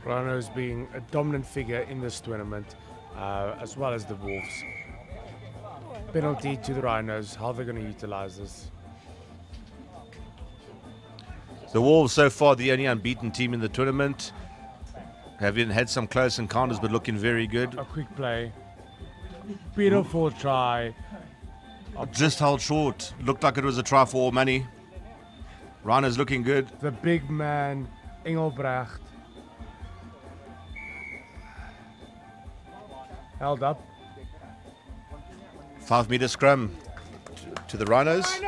Rhinos being a dominant figure in this tournament, as well as the Wolves. Penalty to the Rhinos. How they're going to utilize this? The Wolves so far the only unbeaten team in the tournament. Having had some close encounters, but looking very good. A quick play. Beautiful try. Just held short. Looked like it was a try for all money. Rhinos looking good. The big man, Engelbrecht. Held up. 5 meter scrum to the Rhinos.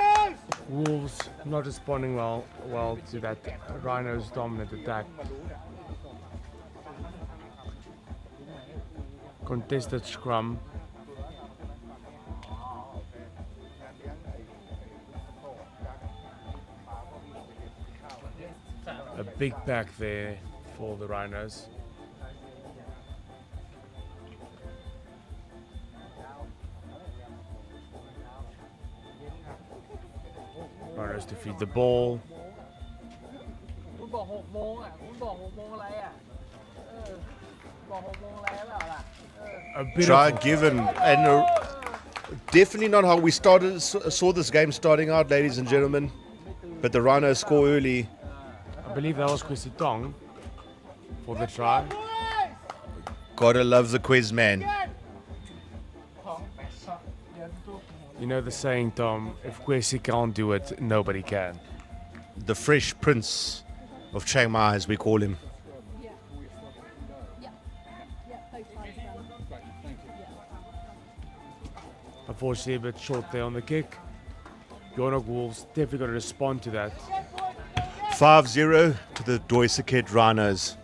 Wolves not responding well to that Rhinos dominant attack. Contested scrum. A big pack there for the Rhinos. Rhinos to feed the ball. A bit Try of given, and definitely not how we saw this game starting out, ladies and gentlemen. But the Rhinos score early. I believe that was Kwesi Tong for the try. Gotta love the quiz man. You know the saying, Tom, if Kwesi can't do it, nobody can. The fresh prince of Chiang Mai, as we call him. Unfortunately, a bit short there on the kick. Yonok Wolves definitely got to respond to that. 5-0 to the Saket Rhinos.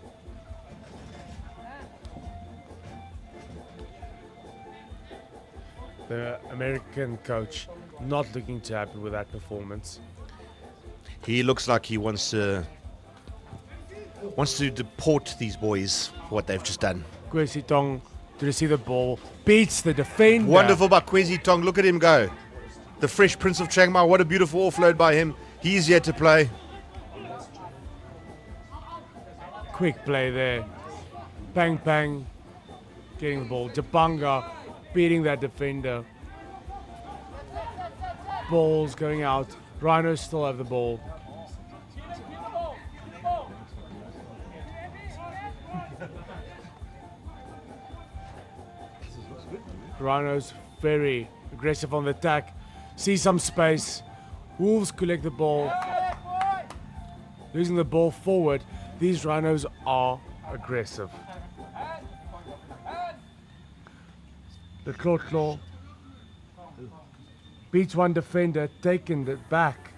The American coach not looking too happy with that performance. He looks like he wants to deport these boys for what they've just done. Kwesi Tong to receive the ball, beats the defender. Wonderful by Kwesi Tong. Look at him go. The fresh prince of Chiang Mai. What a beautiful offload by him. He's yet to play. Quick play there. Pang Pang getting the ball. Japanga beating that defender. Balls going out. Rhinos still have the ball. Rhinos very aggressive on the attack. See some space. Wolves collect the ball. Losing the ball forward. These Rhinos are aggressive. The Claw Beats one defender, taking it back.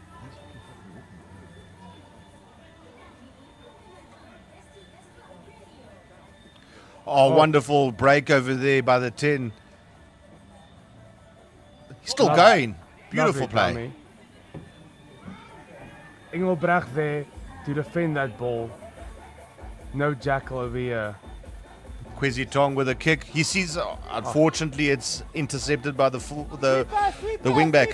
Oh, wonderful break over there by the 10. He's still going. Beautiful Lovely play. dummy. Engelbrecht there to defend that ball. No jackal over here. Kwesi Tong with a kick. He sees, unfortunately, it's intercepted by the wing back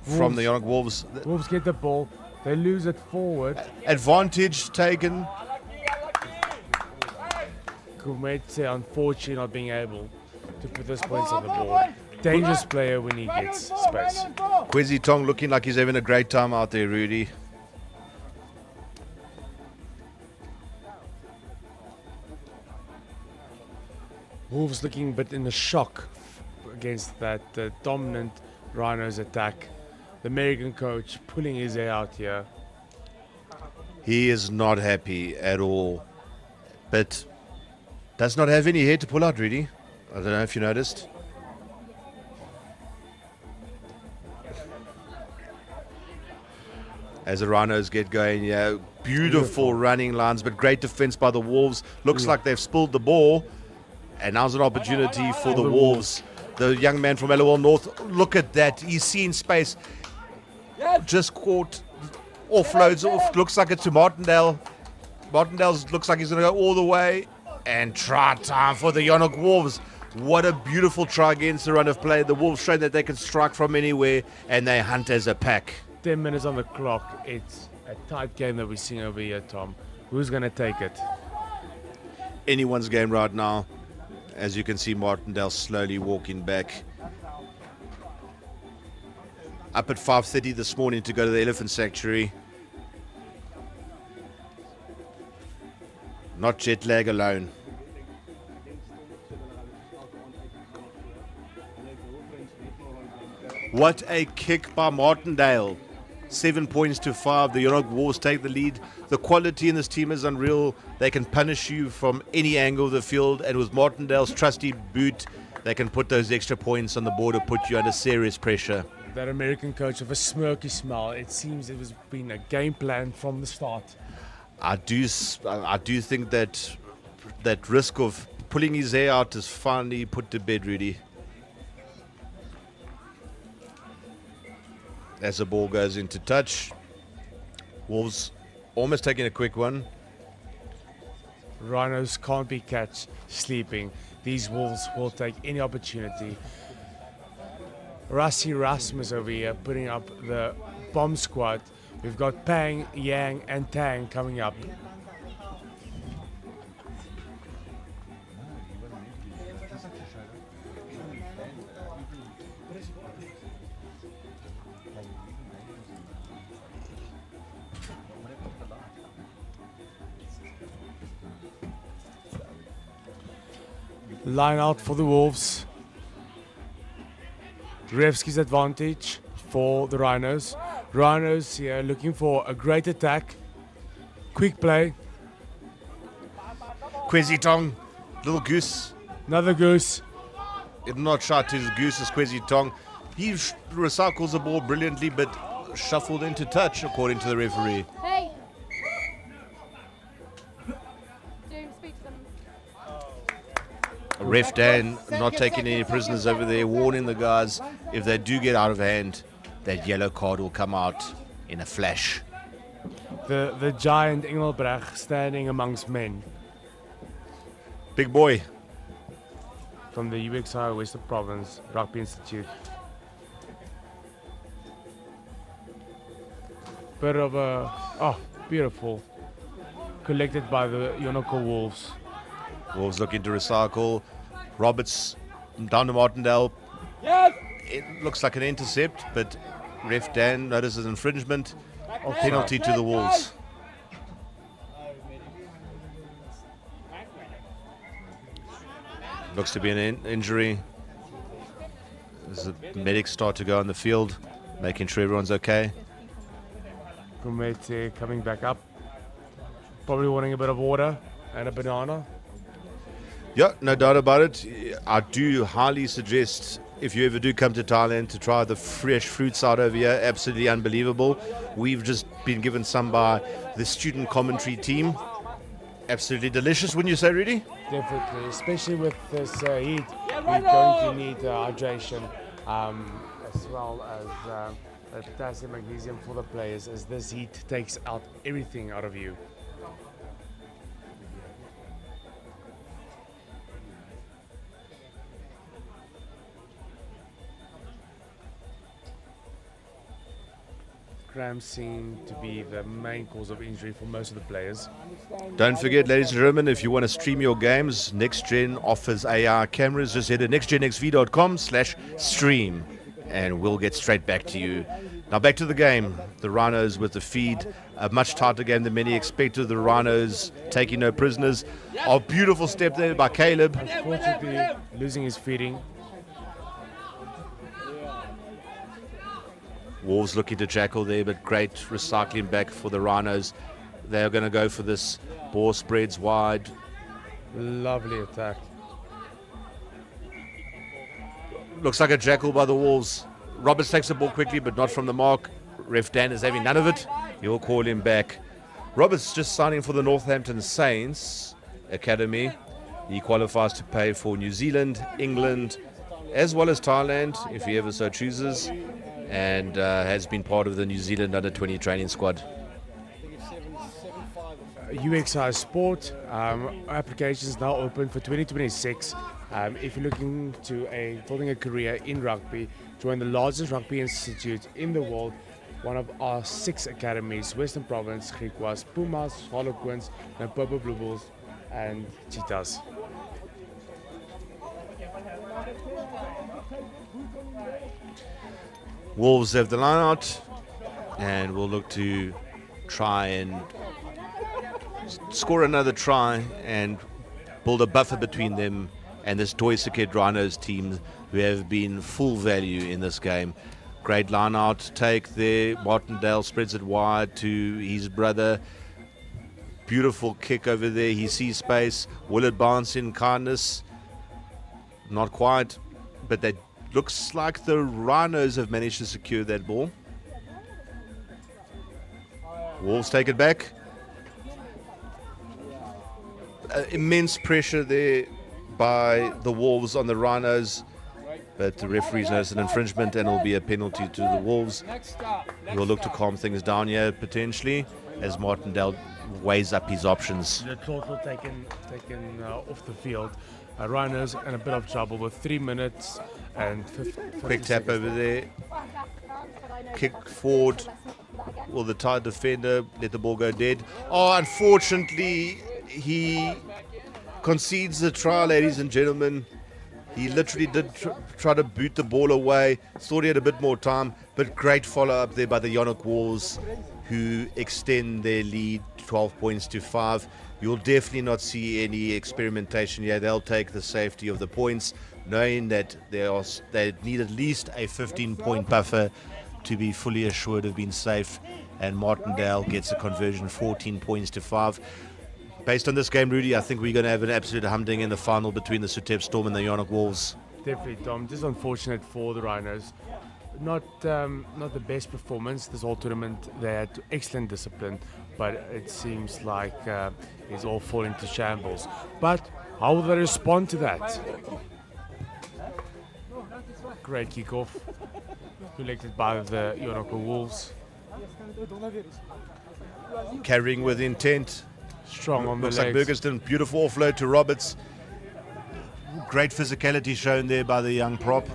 from the Yonok Wolves. Wolves get the ball. They lose it forward. Advantage taken. Kumetse unfortunately not being able to put those points on the board. Dangerous player when he gets space. Kwesi Tong looking like he's having a great time out there, Rudy. Wolves looking a bit in the shock against that dominant Rhinos attack. The American coach pulling his hair out here. He is not happy at all, but does not have any hair to pull out, Rudy. I don't know if you noticed. As the Rhinos get going, yeah, beautiful running lines, but great defense by the Wolves. Looks like they've spilled the ball, and now's an opportunity for the Wolves. The young man from LOL North, look at that. He's seen space. Just caught, offloads off. Looks like it's to Martindale. Martindale looks like he's going to go all the way. And try time for the Yonok Wolves. What a beautiful try against the run of play. The Wolves showing that they can strike from anywhere, and they hunt as a pack. 10 minutes on the clock. It's a tight game that we're seeing over here, Tom. Who's going to take it? Anyone's game right now. As you can see, Martindale slowly walking back. Up at 5:30 this morning to go to the Elephant Sanctuary. Not jet lag alone. What a kick by Martindale. 7 points to 5. The Yonok Wolves take the lead. The quality in this team is unreal. They can punish you from any angle of the field. And with Martindale's trusty boot, they can put those extra points on the board to put you under serious pressure. That American coach with a smirky smile. It seems it was been a game plan from the start. I do think that risk of pulling his hair out is finally put to bed, Rudy. As the ball goes into touch, Wolves almost taking a quick one. Rhinos can't be catch sleeping. These Wolves will take any opportunity. Rassi Rasmus over here putting up the bomb squad. We've got Pang, Yang, and Tang coming up. Line out for the Wolves. Revski's advantage for the Rhinos. Rhinos here looking for a great attack. Quick play. Kwesi Tong, little goose. Another goose. It's not shot to his goose, is Kwesi Tong. He recycles the ball brilliantly, but shuffled into touch, according to the referee. Hey! Don't speak to them. Ref Dan not taking any prisoners over there, warning the guys if they do get out of hand, that yellow card will come out in a flash. The giant Engelbrecht standing amongst men Big boy. from the UXI Western Province Rugby Institute. Bit of a, beautiful. Collected by the Yonok Wolves. Wolves looking to recycle. Roberts down to Martindale. Yes! It looks like an intercept, but Ref Dan notices infringement. Penalty to the Wolves. Looks to be an injury. As the medics start to go on the field, making sure everyone's okay. Kumete coming back up. Probably wanting a bit of water and a banana. Yeah, no doubt about it. I do highly suggest if you ever do come to Thailand, to try the fresh fruits out over here. Absolutely unbelievable. We've just been given some by the student commentary team. Absolutely delicious, wouldn't you say, Rudy? Definitely, especially with this heat, we're going to need hydration as well as potassium, magnesium for the players, as this heat takes out everything out of you. Cramps seem to be the main cause of injury for most of the players. Don't forget, ladies and gentlemen, if you want to stream your games, NextGen offers AR cameras. Just head to nextgenxv.com/stream and we'll get straight back to you. Now back to the game. The Rhinos with the feed. A much tighter game than many expected. The Rhinos taking no prisoners. A beautiful step there by Caleb. Unfortunately, losing his feeding. Wolves looking to jackal there, but great recycling back for the Rhinos. They're going to go for this. Ball spreads wide. Lovely attack. Looks like a jackal by the Wolves. Roberts takes the ball quickly, but not from the mark. Ref Dan is having none of it. He'll call him back. Roberts just signing for the Northampton Saints Academy. He qualifies to play for New Zealand, England, as well as Thailand, if he ever so chooses, and has been part of the New Zealand under-20 training squad. UXI Sport applications now open for 2026. If you're looking to building a career in rugby, join the largest rugby institute in the world, one of our 6 academies: Western Province, Griquas, Pumas, Harlequins, Limpopo Blue Bulls, and Cheetahs. Wolves have the line out, and will look to try and score another try and build a buffer between them and this Saket Rhinos team, who have been full value in this game. Great line out take there. Martindale spreads it wide to his brother. Beautiful kick over there. He sees space. Will it bounce in kindness? Not quite, but that looks like the Rhinos have managed to secure that ball. Wolves take it back. Immense pressure there by the Wolves on the Rhinos, but the referees notice an infringement and it will be a penalty to the Wolves. We'll look to calm things down here potentially as Martindale weighs up his options. The total taken off the field. Rhinos in a bit of trouble with 3 minutes and 50 Quick tap over there. Kick forward. Will the tight defender let the ball go dead? Oh, unfortunately, he concedes the try, ladies and gentlemen. He literally did try to boot the ball away. Thought he had a bit more time, but great follow-up there by the Yonok Wolves, who extend their lead 12 points to 5. You'll definitely not see any experimentation here. They'll take the safety of the points, knowing that they need at least a 15-point buffer to be fully assured of being safe. And Martindale gets a conversion, 14 points to 5. Based on this game, Rudy, I think we're going to have an absolute humding in the final between the Suthep Storm and the Yonok Wolves. Definitely, Tom. Just unfortunate for the Rhinos. Not the best performance this whole tournament. They had excellent discipline, but it seems like it's all falling to shambles. But how will they respond to that? Great kickoff, collected by the Yonok Wolves. Carrying with intent. Strong on the Looks like legs. Bergeston, beautiful offload to Roberts. Great physicality shown there by the young prop.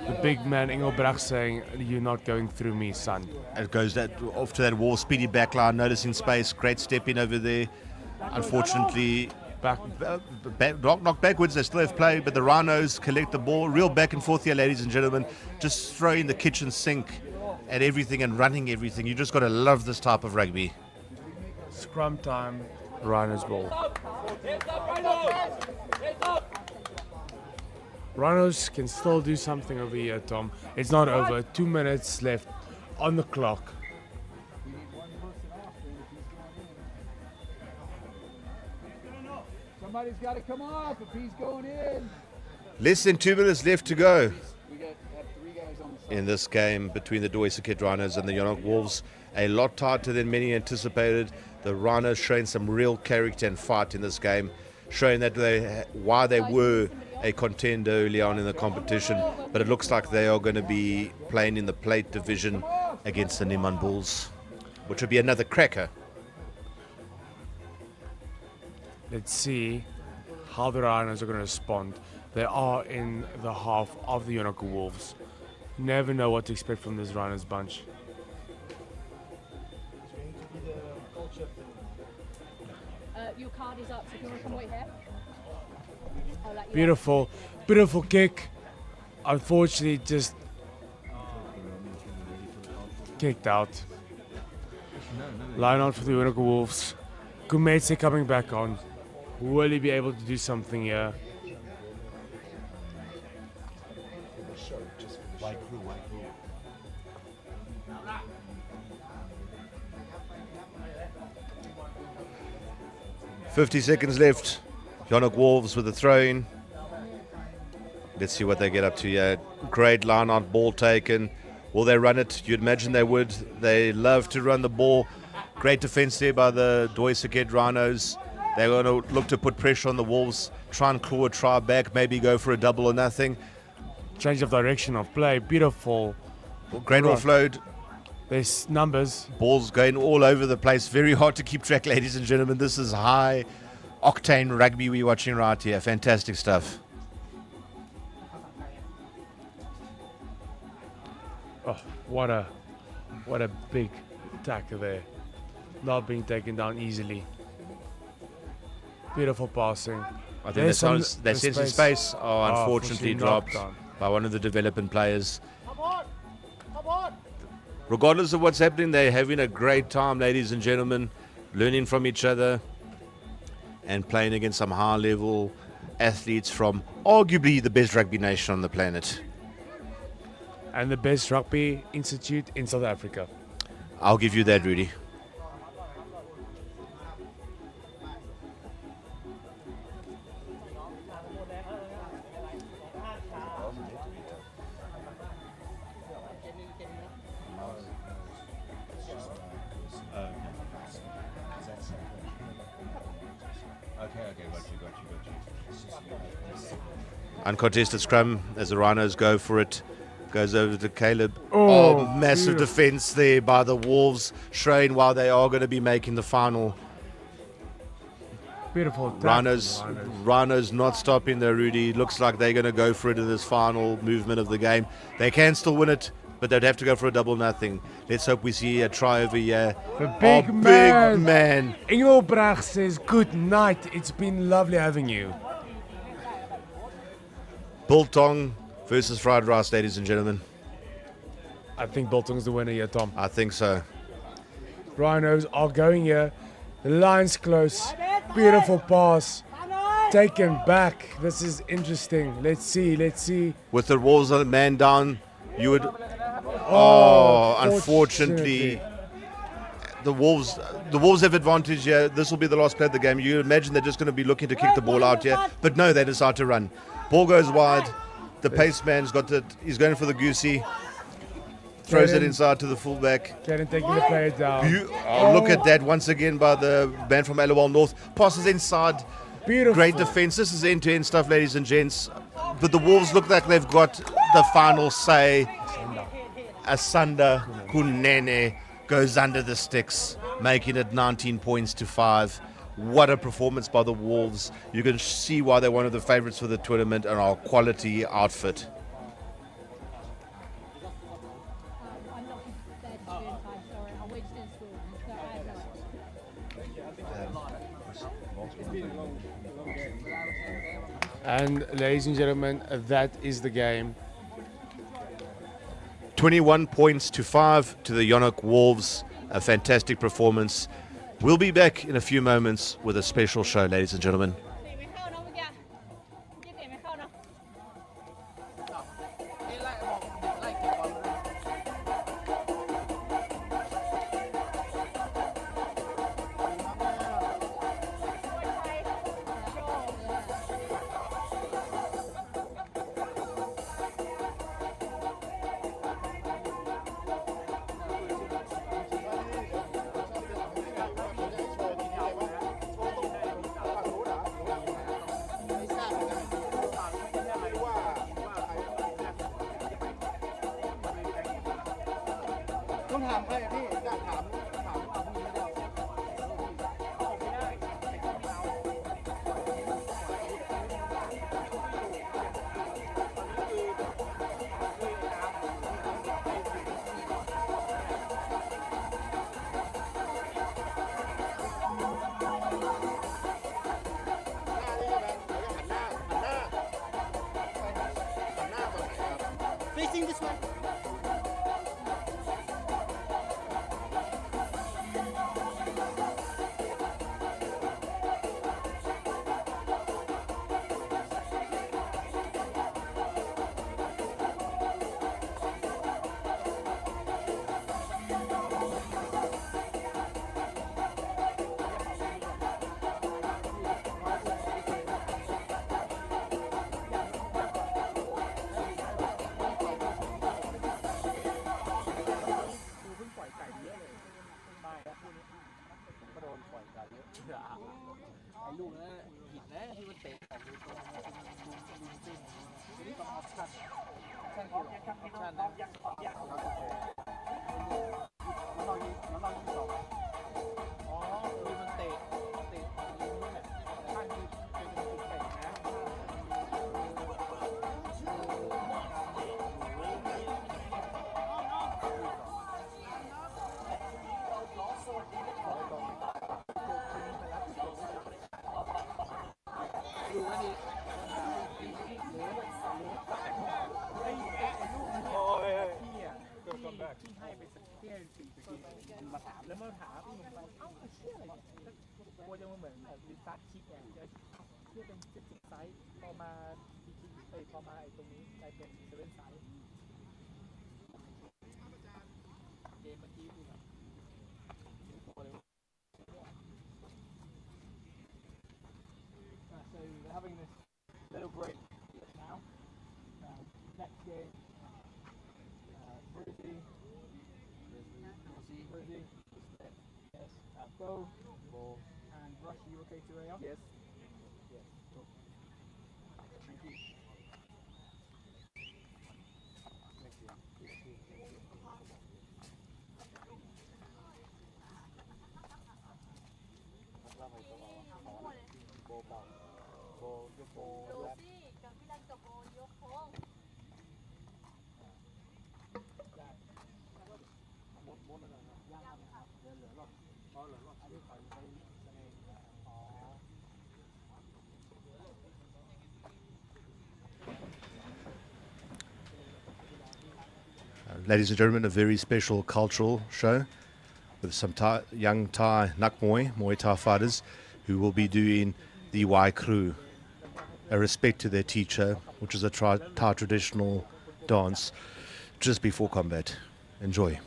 The big man Engelbrecht saying, "You're not going through me, son." It goes off to that wall, speedy backline, noticing space. Great step in over there. Unfortunately, knocked backwards. They still have play, but the Rhinos collect the ball. Real back and forth here, ladies and gentlemen. Just throwing the kitchen sink at everything and running everything. You just got to love this type of rugby. Scrum time, Rhinos ball. Rhinos can still do something over here, Tom. It's not over. 2 minutes left on the clock. Somebody's got to come off if he's going in. Less than 2 minutes left to go We have 3 guys on the side. in this game between the Saket Rhinos and the Yonok Wolves. A lot tighter than many anticipated. The Rhinos showing some real character and fight in this game, showing that why they were a contender early on in the competition. But it looks like they are going to be playing in the plate division against the Neiman Bulls, which would be another cracker. Let's see how the Rhinos are going to respond. They are in the half of the Yonok Wolves. Never know what to expect from this Rhinos bunch. Your card is up, so if you want to come wait here. I'll let you Beautiful, beautiful kick. Unfortunately, just kicked out. Line out for the Yonok Wolves. Kumetse coming back on. Will he be able to do something here? Wide crew, wide crew. 50 seconds left. Yonok Wolves with the throw-in. Let's see what they get up to here. Great line on ball taken. Will they run it? You'd imagine they would. They love to run the ball. Great defense there by the Saket Rhinos. They're going to look to put pressure on the Wolves. Try and claw a try back. Maybe go for a double or nothing. Change of direction of play. Beautiful. Great offload. There's numbers. Balls going all over the place. Very hard to keep track, ladies and gentlemen. This is high octane rugby we're watching right here. Fantastic stuff. Oh, what a big attacker there. Not being taken down easily. Beautiful passing. I think There's that some- that the sense of space. space unfortunately knocked dropped down. by one of the development players. Regardless of what's happening, they're having a great time, ladies and gentlemen, learning from each other and playing against some high-level athletes from arguably the best rugby nation on the planet. And the best rugby institute in South Africa. I'll give you that, Rudy. Uncontested scrum as the Rhinos go for it. Goes over to Caleb. Oh, Massive beautiful. defense there by the Wolves, showing why they are going to be making the final. Beautiful attack. Rhinos not stopping there, Rudy. Looks like they're going to go for it in this final movement of the game. They can still win it, but they'd have to go for a double nothing. Let's hope we see a try over here. The big man. Big man. Engelbrecht says good night. It's been lovely having you. Biltong versus fried rice, ladies and gentlemen. I think Biltong's the winner here, Tom. I think so. Rhinos are going here. The line's close. Beautiful pass. Taken back. This is interesting. Let's see. With the Wolves on man down, you would. Oh, unfortunately, the Wolves have advantage here. This will be the last play of the game. You imagine they're just going to be looking to kick the ball out here, but no, they decide to run. Ball goes wide. The pace man's got it. He's going for the goosey. Throws it inside to the fullback. Getting taking the player down. Look at that once again by the man from Alawal North. Passes inside. Beautiful. Great defense. This is end-to-end stuff, ladies and gents. But the Wolves look like they've got the final say. Asanda Kunene goes under the sticks, making it 19 points to 5. What a performance by the Wolves. You can see why they're one of the favorites for the tournament and our quality outfit. I'm not there to do in time, sorry. I'm waiting in school. So I have no. And ladies and gentlemen, that is the game. 21 points to 5 to the Yonok Wolves. A fantastic performance. We'll be back in a few moments with a special show, ladies and gentlemen. ต้องถามใครอะพี่ถามพี่ไม่ได้ไม่ได้แต่ก็ไม่เอาFacing this way.ไอ้ลูกนั้นผิดนะที่มันเตะออกเลยตัวมันเป็นทีนี้ต้องออปชั่นคือออปชั่นนะแล้วเรายิงต่ออ๋อคือมันเตะยิงนี่แหละข้างคือเป็นจุดเตะนะดูว่านี่ที่ให้ไปสักแก้วสี่สกินมาถามแล้วมาถามพี่หนุ่มไปเอ้าไอ้เชี่ยอะไรกลัวจะเหมือนแบบลิซ่าคิกไงจะเพื่อเป็น10ไซส์พอมาดีคิกพอมาไอ้ตรงนี้กลายเป็น7ไซส์เกมเมื่อกี้คือแบบSo we're having this little break now. Next game, Brizzy, yes, Bo, and Rush. You okay to lay off? Yes. Yes. Cool. Thank you. Ladies and gentlemen, a very special cultural show with some young Thai Muay Thai fighters who will be doing the Y Crew, a respect to their teacher, which is a Thai traditional dance just before combat. Enjoy.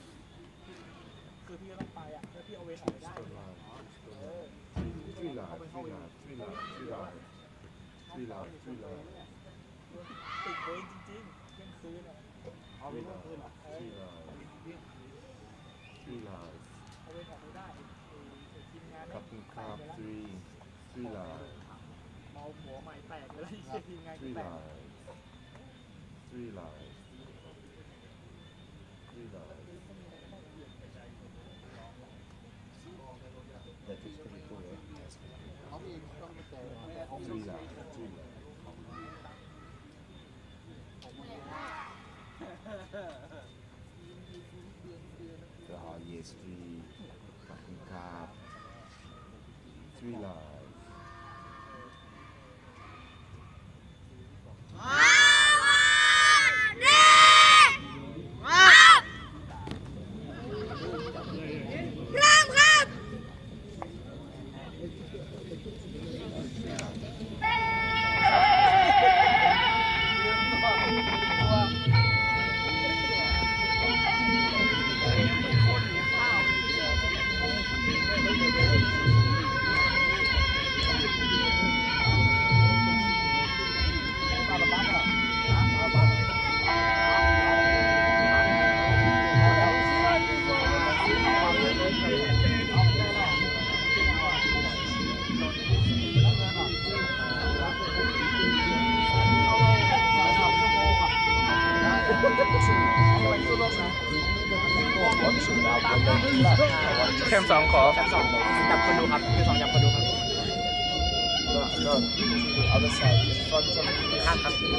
Three lives. That is pretty cool, eh? Three lives. Yes, three lives. แคมสองขอแคมสองจับคนดูครับแคมสองจับคนดูครับข้างครับ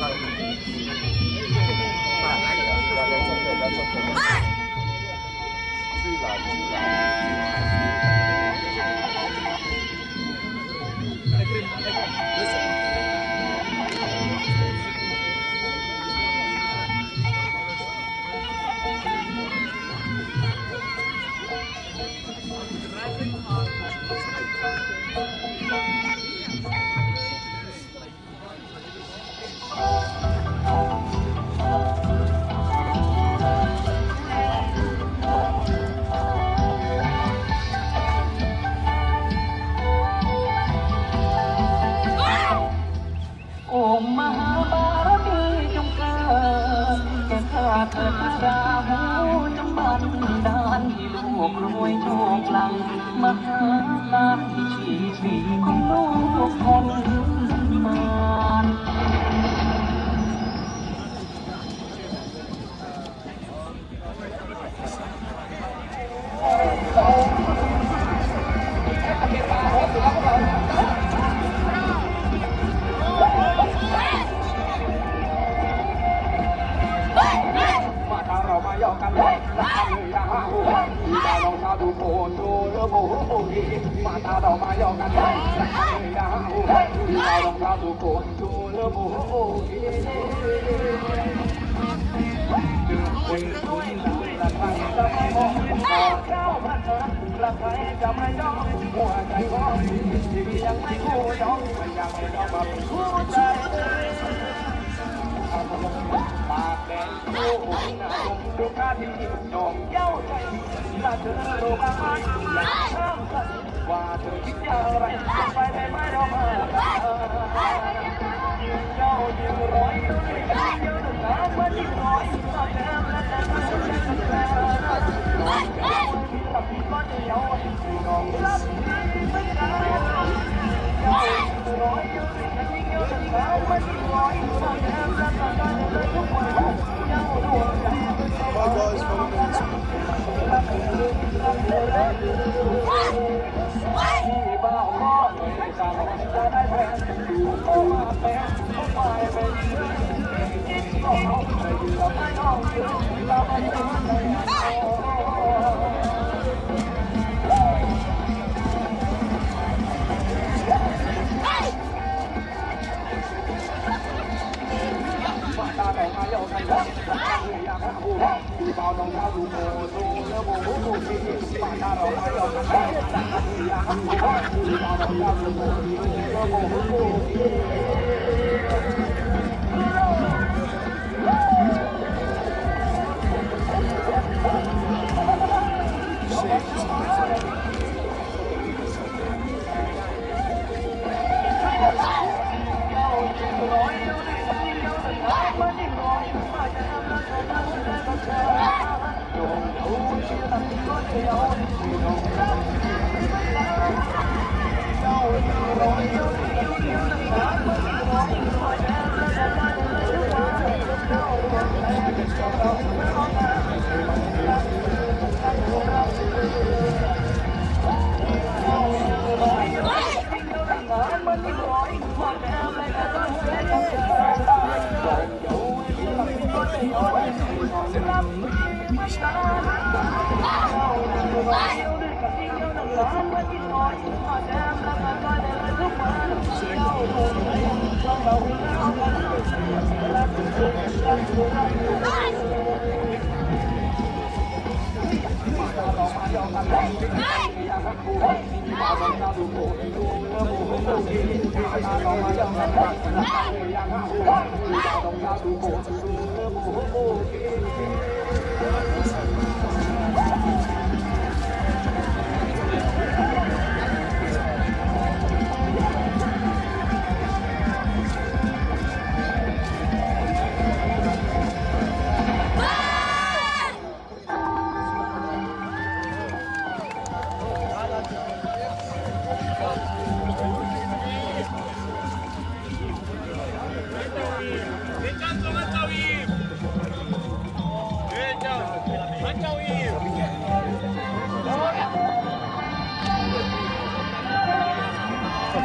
โอ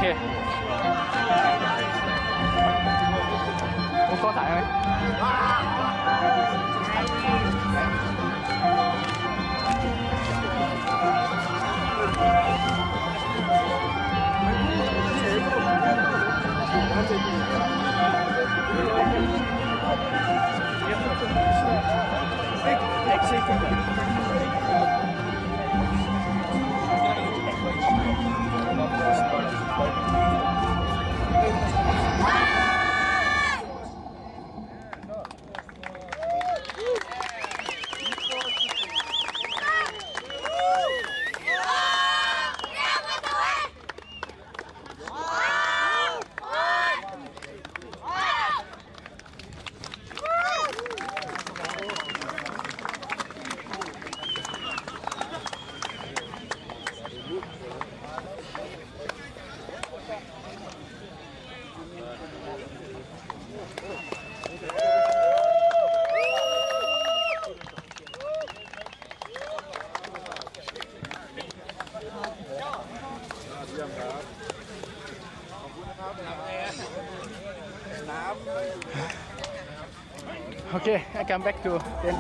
เคผมโซ่สายไหมโอเค I come back to then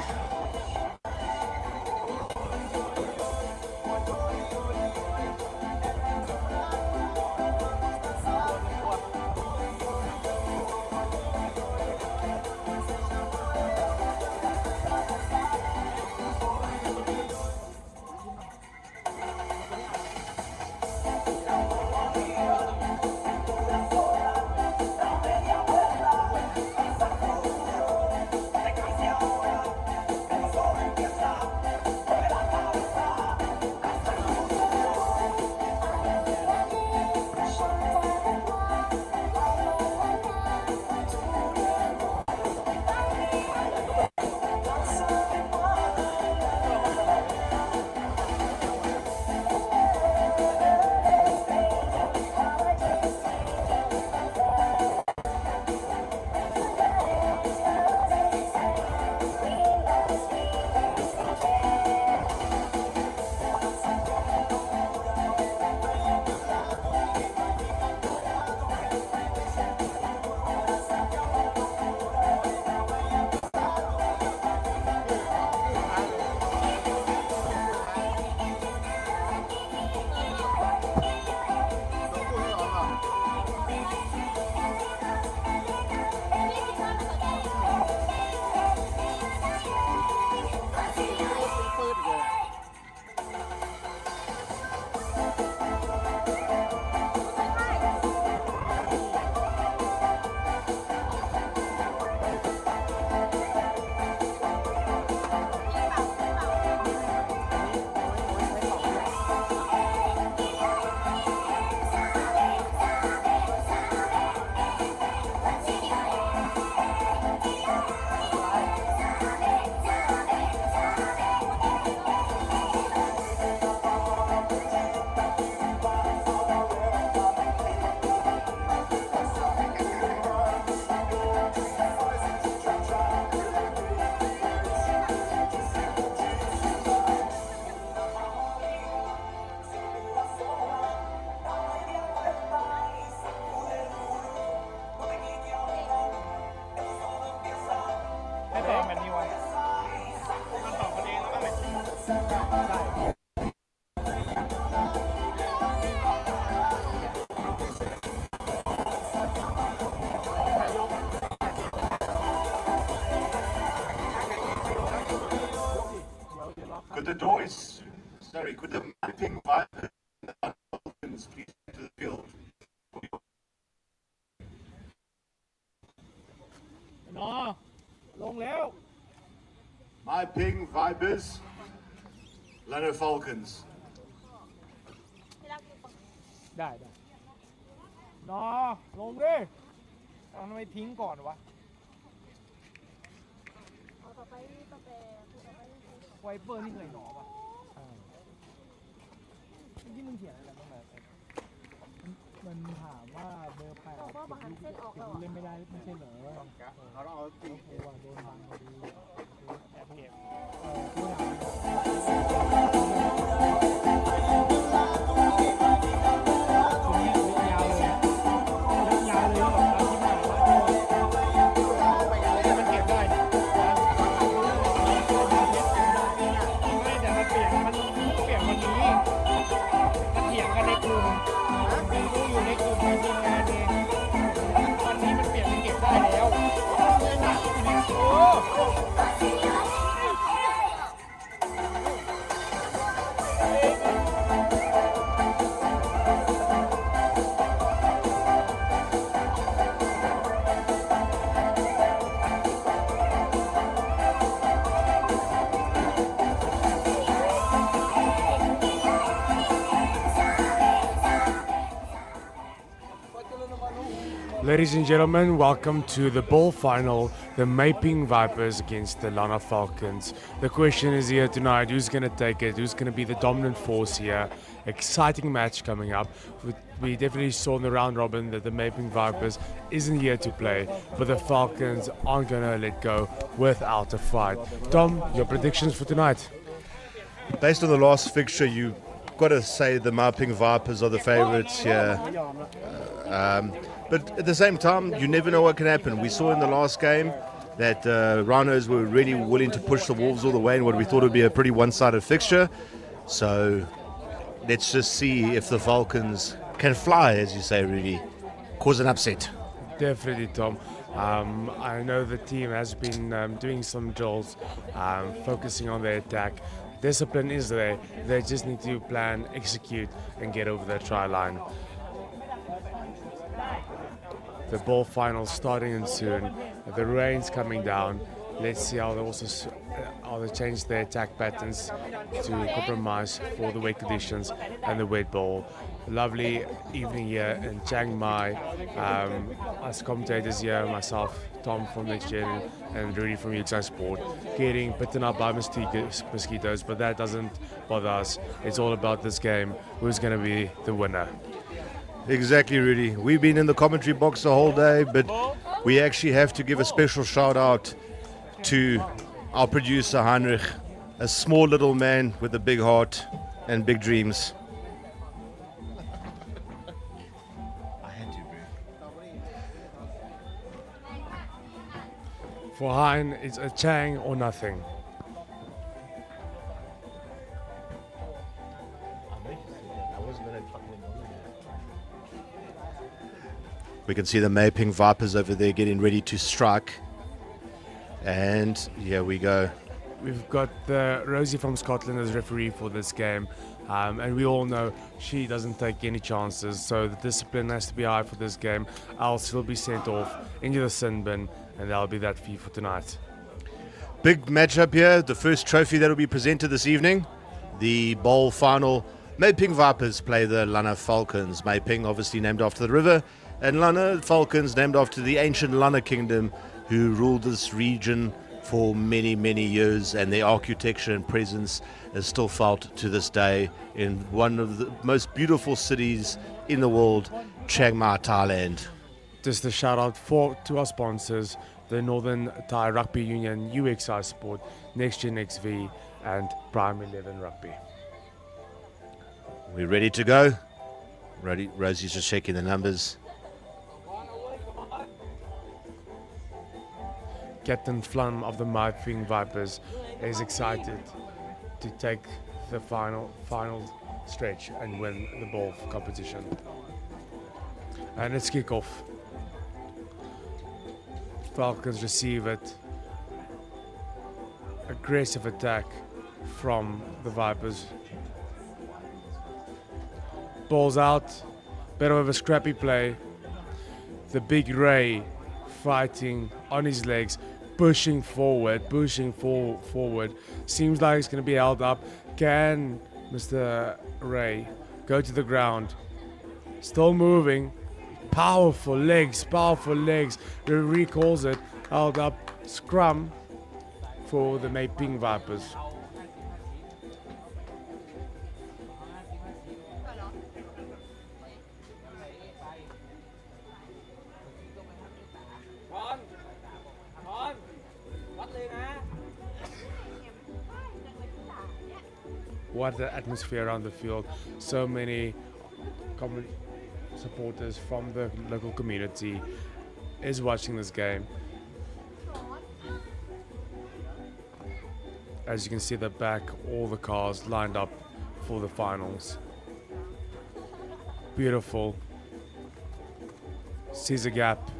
Could the doors, sorry, could the mapping Falcons please enter the field? นอลงแล้ว My ping Vibers, Lanna Falcons. ได้นอลงดิทำไมทิ้งก่อนวะไวเปอร์นี่เคยหนอป่ะที่มึงเขียนอะไรบ้างมันถามว่าเบอร์8เล่นไม่ได้ไม่ใช่เหรอเขาต้องเอาตีว่าโดนบังพอดีแอบเก็บ Ladies and gentlemen, welcome to the ball final, the Maping Vipers against the Lanna Falcons. The question is here tonight, who's going to take it? Who's going to be the dominant force here? Exciting match coming up. We definitely saw in the round robin that the Maping Vipers isn't here to play, but the Falcons aren't going to let go without a fight. Tom, your predictions for tonight? Based on the last fixture, you've got to say the Maping Vipers are the favourites here. But at the same time, you never know what can happen. We saw in the last game that Rhinos were really willing to push the Wolves all the way in what we thought would be a pretty one-sided fixture. So let's just see if the Falcons can fly, as you say, really cause an upset. Definitely, Tom. I know the team has been doing some drills, focusing on their attack. Discipline is there. They just need to plan, execute, and get over the try line. The ball final starting in soon. The rain's coming down. Let's see how they change their attack patterns to compromise for the wet conditions and the wet ball. Lovely evening here in Chiang Mai. As commentators here, myself, Tom from Next Gen, and Rudy from UXI Sport, getting bitten up by mosquitoes, but that doesn't bother us. It's all about this game. Who's going to be the winner? Exactly, Rudy. We've been in the commentary box the whole day, but we actually have to give a special shout out to our producer, Heinrich, a small little man with a big heart and big dreams. For Hein, it's a Chang or nothing. We can see the Maping Vipers over there getting ready to strike. And here we go. We've got the Rosie from Scotland as referee for this game. And we all know she doesn't take any chances. So the discipline has to be high for this game. Else she'll be sent off into the sin bin. And that'll be that fee for tonight. Big matchup here. The first trophy that will be presented this evening. The bowl final. Maping Vipers play the Lanna Falcons. Maping obviously named after the river. And Lanna Falcons named after the ancient Lanna kingdom who ruled this region for many, many years, and their architecture and presence is still felt to this day in one of the most beautiful cities in the world, Chiang Mai, Thailand. Just a shout out to our sponsors, the Northern Thai Rugby Union, UXI Sport, Next Gen XV, and Prime 11 Rugby. We're ready to go. Rosie's just checking the numbers. Captain Flum of the Maping Vipers is excited to take the final stretch and win the ball competition. And it's kickoff. Falcons receive it. Aggressive attack from the Vipers. Ball's out. Bit of a scrappy play. The big Ray fighting on his legs. Pushing forward. Seems like it's going to be held up. Can Mr. Ray go to the ground? Still moving. Powerful legs. The referee calls it. Held up. Scrum for the Maping Vipers. What the atmosphere around the field. So many supporters from the local community is watching this game. As you can see at the back, all the cars lined up for the finals. Beautiful. Sees a gap.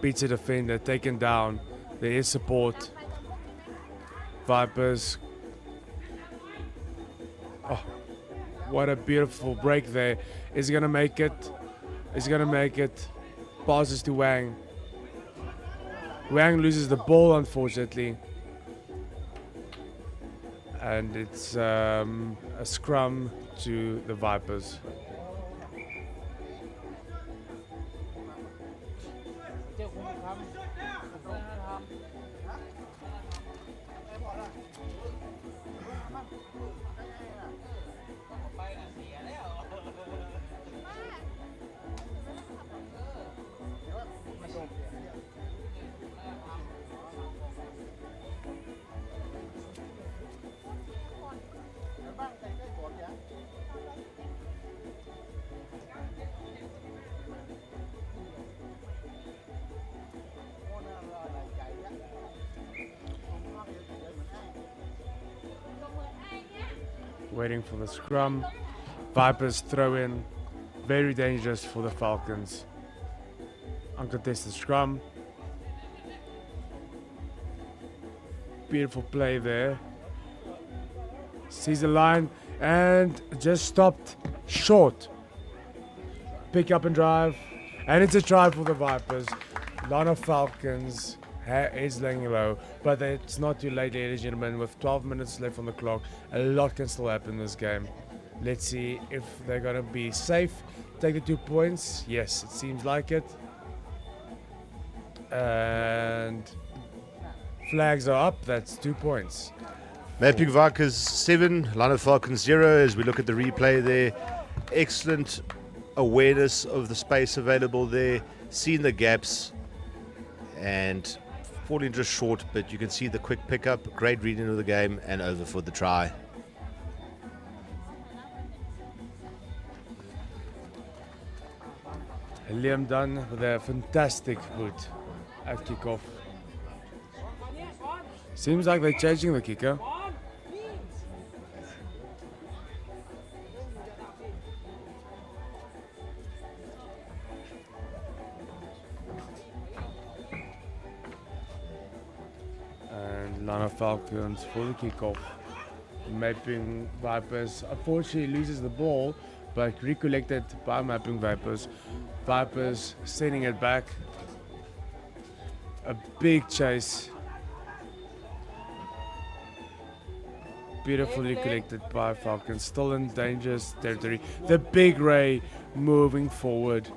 Beats a defender, taken down. There is support. Vipers. Oh, what a beautiful break there. Is he going to make it? Passes to Wang. Wang loses the ball, unfortunately. And it's a scrum to the Vipers. waiting for the scrum. Vipers throw in, very dangerous for the Falcons. Uncontested scrum. Beautiful play there. Sees the line and just stopped short. Pick up and drive. And it's a try for the Vipers. Lanna Falcons is laying low, but it's not too late, ladies and gentlemen. With 12 minutes left on the clock, a lot can still happen in this game. Let's see if they're going to be safe. Take the 2 points. Yes, it seems like it. And flags are up. That's 2 points. Mapping Vipers 7, Lanna Falcons 0. As we look at the replay there, excellent awareness of the space available there, seeing the gaps and falling just short, but you can see the quick pickup, great reading of the game, and over for the try. Liam Dunn with a fantastic boot at kickoff. Seems like they're changing the kicker. And Lanna Falcons for the kickoff. Mapping Vipers unfortunately loses the ball, but recollected by Mapping Vipers. Vipers sending it back. A big chase. Beautifully collected by Falcons. Still in dangerous territory. The big Ray moving forward.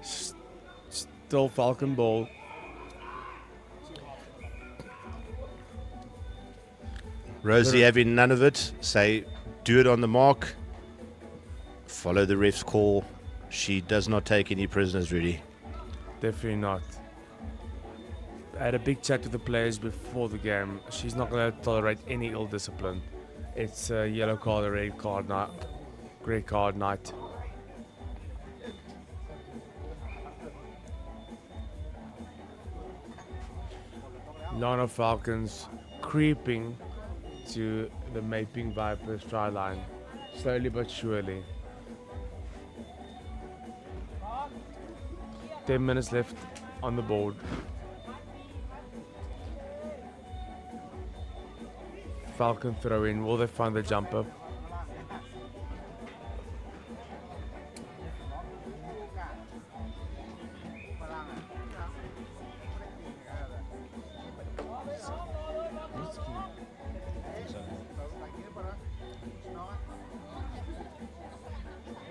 Still Falcon ball. Rosie having none of it. Say, do it on the mark. Follow the ref's call. She does not take any prisoners, Rudy. Definitely not. I had a big chat with the players before the game. She's not going to tolerate any ill discipline. It's a yellow card, a red card, grey card night. Lanna Falcons creeping to the Mapping Vipers try line, slowly but surely. 10 minutes left on the board. Falcon throw in. Will they find the jumper?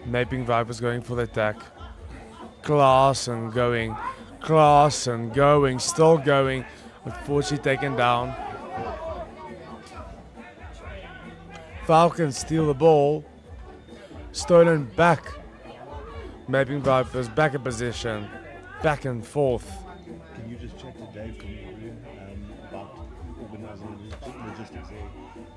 Mapping Vipers going for the attack. Class and going, still going. Unfortunately taken down. Falcons steal the ball. Stolen back. Mapping Vipers back in position. Back and forth. Can you just chat to Dave from your room about organising logistics there?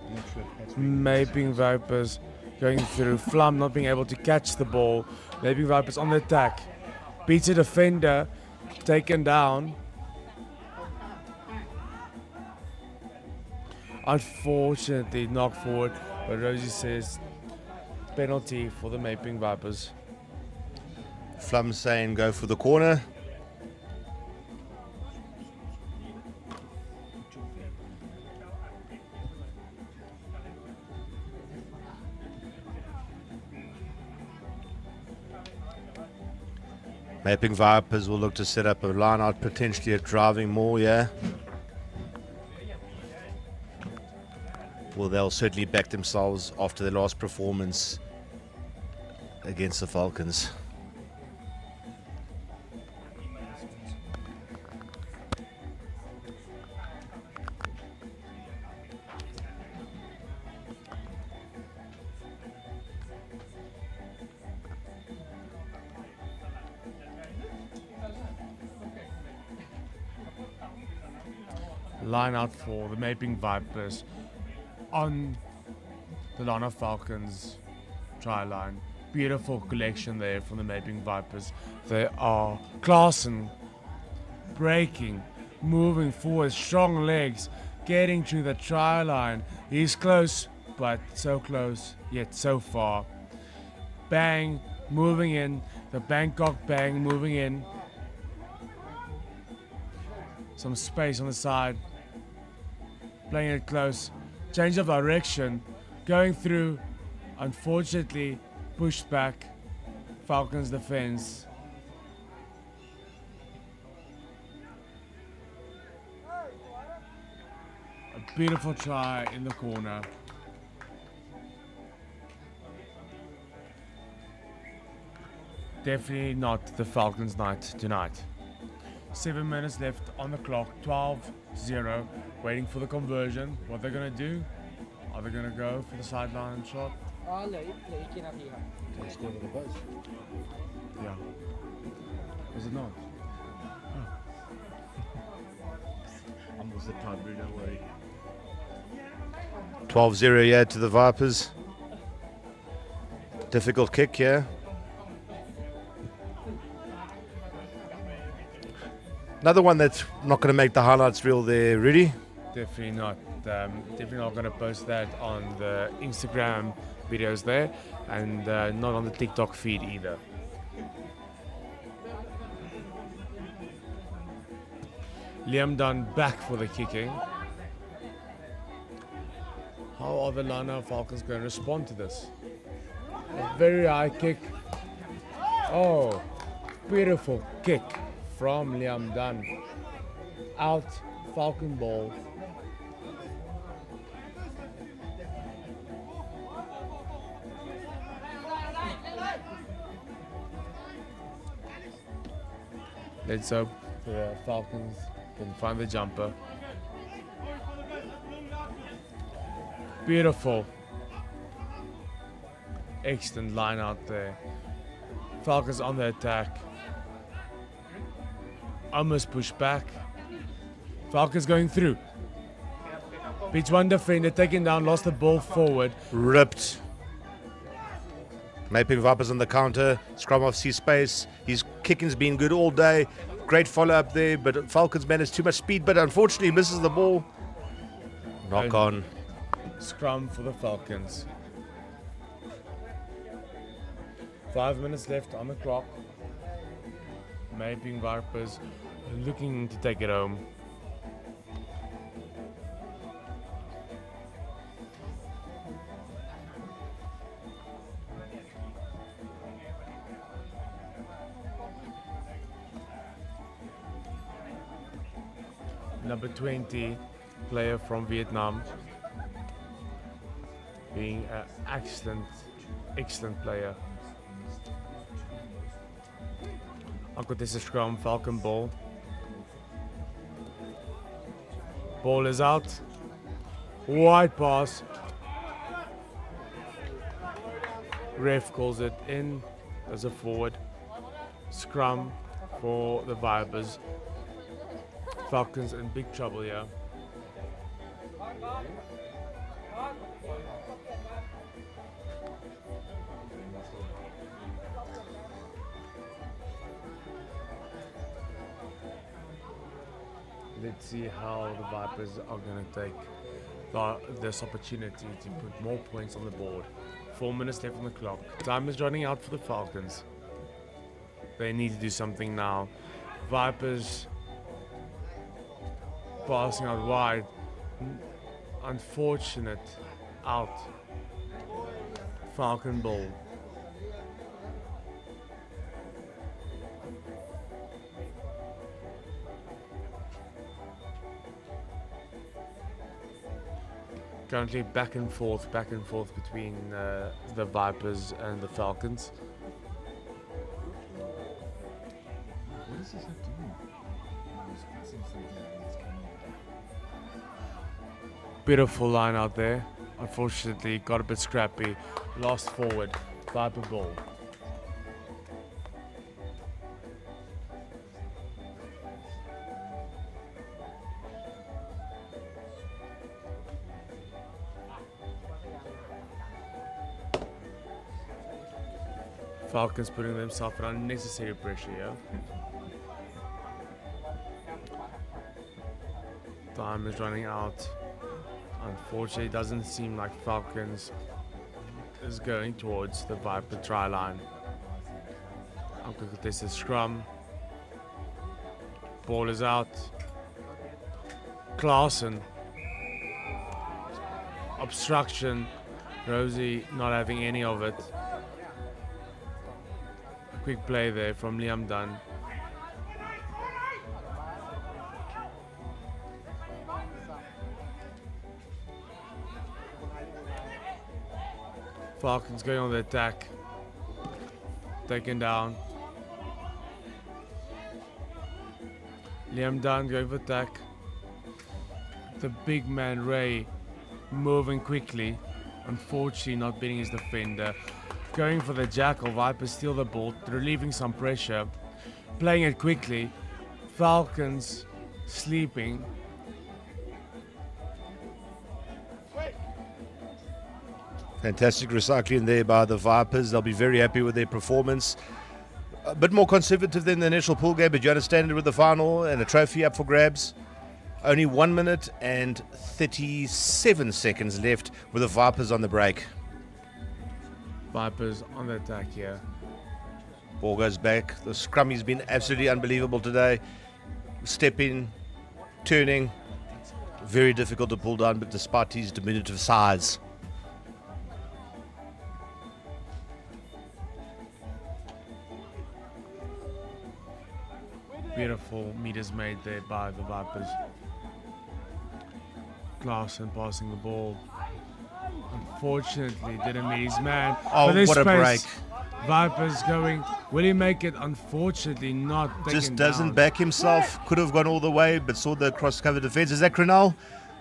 I'm not sure if that's Mapping Vipers going through. Flum not being able to catch the ball. Mapping Vipers on the attack. Beats a defender. Taken down. Unfortunately knocked forward. But Rosie says penalty for the Mapping Vipers. Flum saying go for the corner. Mapping Vipers will look to set up a line out, potentially at driving more, yeah. Well, they'll certainly back themselves after their last performance against the Falcons. Line out for the Mapping Vipers on the Lanna Falcons try line. Beautiful collection there from the Mapping Vipers. They are classing, breaking, moving forward, strong legs. getting to the try line. He's close, but so close, yet so far. Bang, moving in. The Bangkok Bang moving in. Some space on the side. Playing it close. Change of direction. Going through. Unfortunately, pushed back. Falcons defense. A beautiful try in the corner. Definitely not the Falcons' night tonight. 7 minutes left on the clock, 12-0, waiting for the conversion. What they're going to do? Are they going to go for the sideline shot? เหลืออีกกี่นาทีครับ They score with the buzz. Yeah. Was it not? I'm also the time, Bruno, don't worry. 12-0 yeah to the Vipers. Difficult kick here. Another one that's not going to make the highlights reel there, Rudy. Definitely not. Definitely not going to post that on the Instagram videos there, and not on the TikTok feed either. Liam Dunn back for the kicking. How are the Lanna Falcons going to respond to this? A very high kick. Oh, beautiful kick from Liam Dunn. Out, Falcon ball. Let's hope the Falcons can find the jumper. Beautiful. Excellent line out there. Falcons on the attack. Almost pushed back. Falcons going through. Beats one defender, taken down, lost the ball forward. Ripped. Maping Vipers on the counter. Scrum off C space. His kicking's been good all day. Great follow up there, but Falcons managed too much speed, but unfortunately misses the ball. Knock on. Scrum for the Falcons. 5 minutes left on the clock. Maping Vipers looking to take it home. Number 20, player from Vietnam, being an excellent player. I've got this scrum, Falcon ball. Ball is out. Wide pass. Ref calls it in as a forward. Scrum for the Vipers. Falcons in big trouble here. Let's see how the Vipers are going to take this opportunity to put more points on the board. 4 minutes left on the clock. Time is running out for the Falcons. They need to do something now. Vipers passing out wide. Unfortunate out. Falcon ball. Currently back and forth between the Vipers and the Falcons. What does this have to do? He's passing something and it's coming back. Beautiful line out there. Unfortunately, got a bit scrappy. Lost forward. Viper ball. Falcons putting themselves under unnecessary pressure here. Time is running out. Unfortunately, it doesn't seem like Falcons is going towards the Viper try line. Uncontested scrum. Ball is out. Klaassen. Obstruction. Rosie not having any of it. A quick play there from Liam Dunn. Falcons going on the attack. Taken down. Liam Dunn going for attack. The big man Ray moving quickly. Unfortunately not beating his defender. Going for the jackal. Vipers steal the ball, relieving some pressure. Playing it quickly. Falcons sleeping. Fantastic recycling there by the Vipers. They'll be very happy with their performance. A bit more conservative than the initial pool game, but you understand it with the final and a trophy up for grabs. Only 1 minute and 37 seconds left with the Vipers on the break. Vipers on the attack here. Ball goes back. The scrummy's been absolutely unbelievable today. Stepping, turning. Very difficult to pull down, but despite his diminutive size. Beautiful meters made there by the Vipers. Klaassen passing the ball. Unfortunately, didn't meet his man. Oh, But this what a break. space, Vipers going. Will he make it? Unfortunately, not. Just taken doesn't down. back himself. Could have gone all the way, but saw the cross-cover defense. Is that Crenal?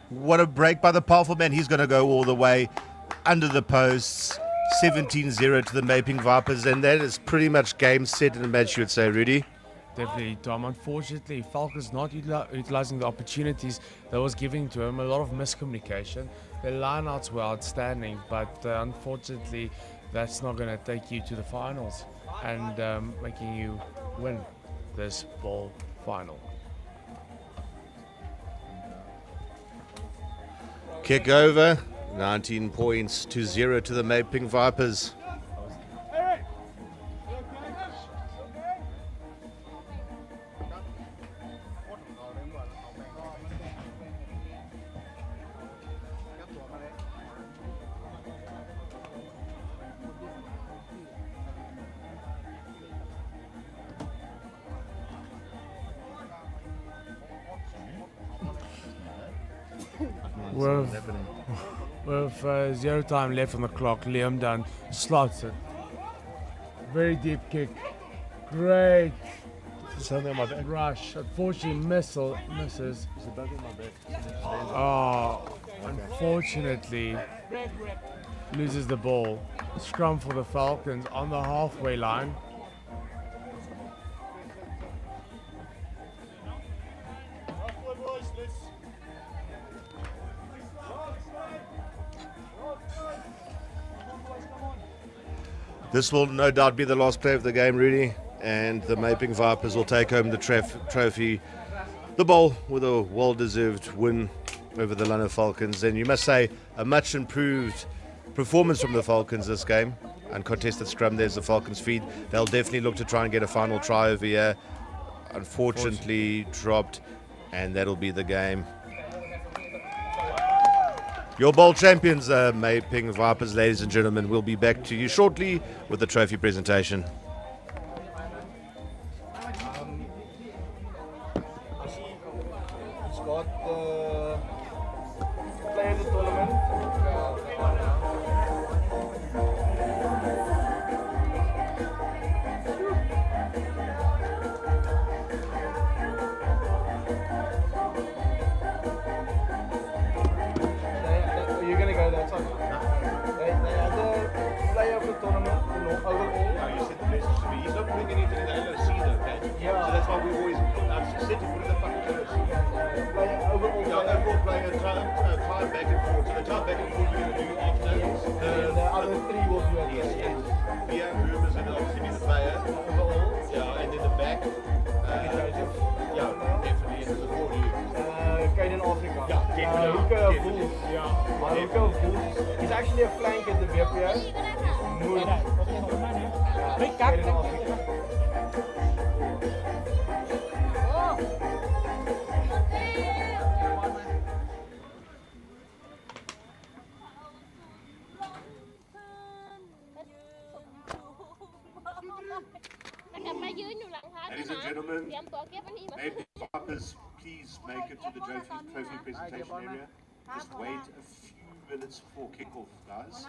What a break by the powerful man. He's going to go all the way under the posts. 17-0 to the Maping Vipers, and that is pretty much game, set, and match, you would say, Rudy. Definitely, Tom. Unfortunately, Falcons not utilizing the opportunities that was given to him. A lot of miscommunication. Their lineouts were outstanding, but unfortunately, that's not going to take you to the finals and making you win this ball final. Kick over. 19 points to 0 to the Maping Vipers. With zero time left on the clock, Liam Dunn slots it. Very deep kick. Great Something on my back. rush. Unfortunately, misses. There's a bug in my back. Oh, unfortunately, loses the ball. Scrum for the Falcons on the halfway line. This will no doubt be the last play of the game, Rudy, and the Maping Vipers will take home the trophy, the bowl, with a well-deserved win over the Lanna Falcons. And you must say, a much improved performance from the Falcons this game. Uncontested scrum, there's the Falcons feed. They'll definitely look to try and get a final try over here. Unfortunately dropped, and that'll be the game. Your bowl champions, Maping Vipers, ladies and gentlemen. We'll be back to you shortly with the trophy presentation. It's got the player of the tournament. You're gonna go that side. They have the player of the tournament overall. No, you said the message to me. He's not putting anything in the LOC though, okay? Yeah. So that's why we always said to put in the fucking LOC. Player overall. Yeah, overall player, time back and forth. So the time back and forth we're going to do after. And the other three will do it. Yes, yes. Via Rumors and obviously be the player. Overall. Yeah, and then the back. Yeah, definitely. And there's a 4 you. Caden Africa. Hooker of Bulls. Yeah. Hooker of Bulls. He's actually a flank at the BPS. ไม่ได้โอเคขอบคุณมากนะเฮ้ยกั๊กกั๊กกั๊กกั๊ก Ladies and gentlemen, maybe Vipers, please make it to the trophy presentation area. Just wait a few minutes before kickoff, guys.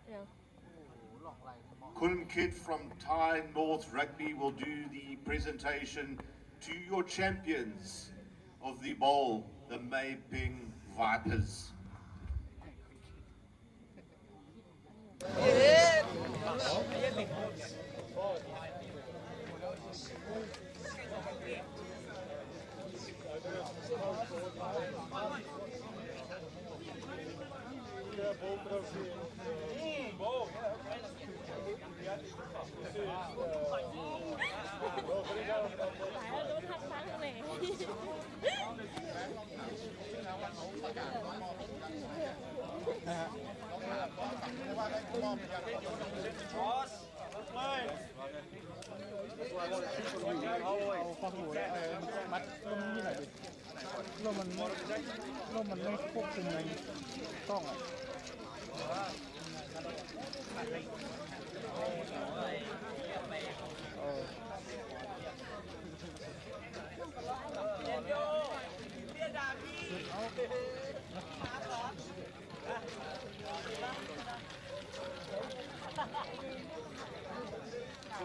Yeah. Kun Kid from Thai North Rugby will do the presentation to your champions of the bowl, the Maping Vipers.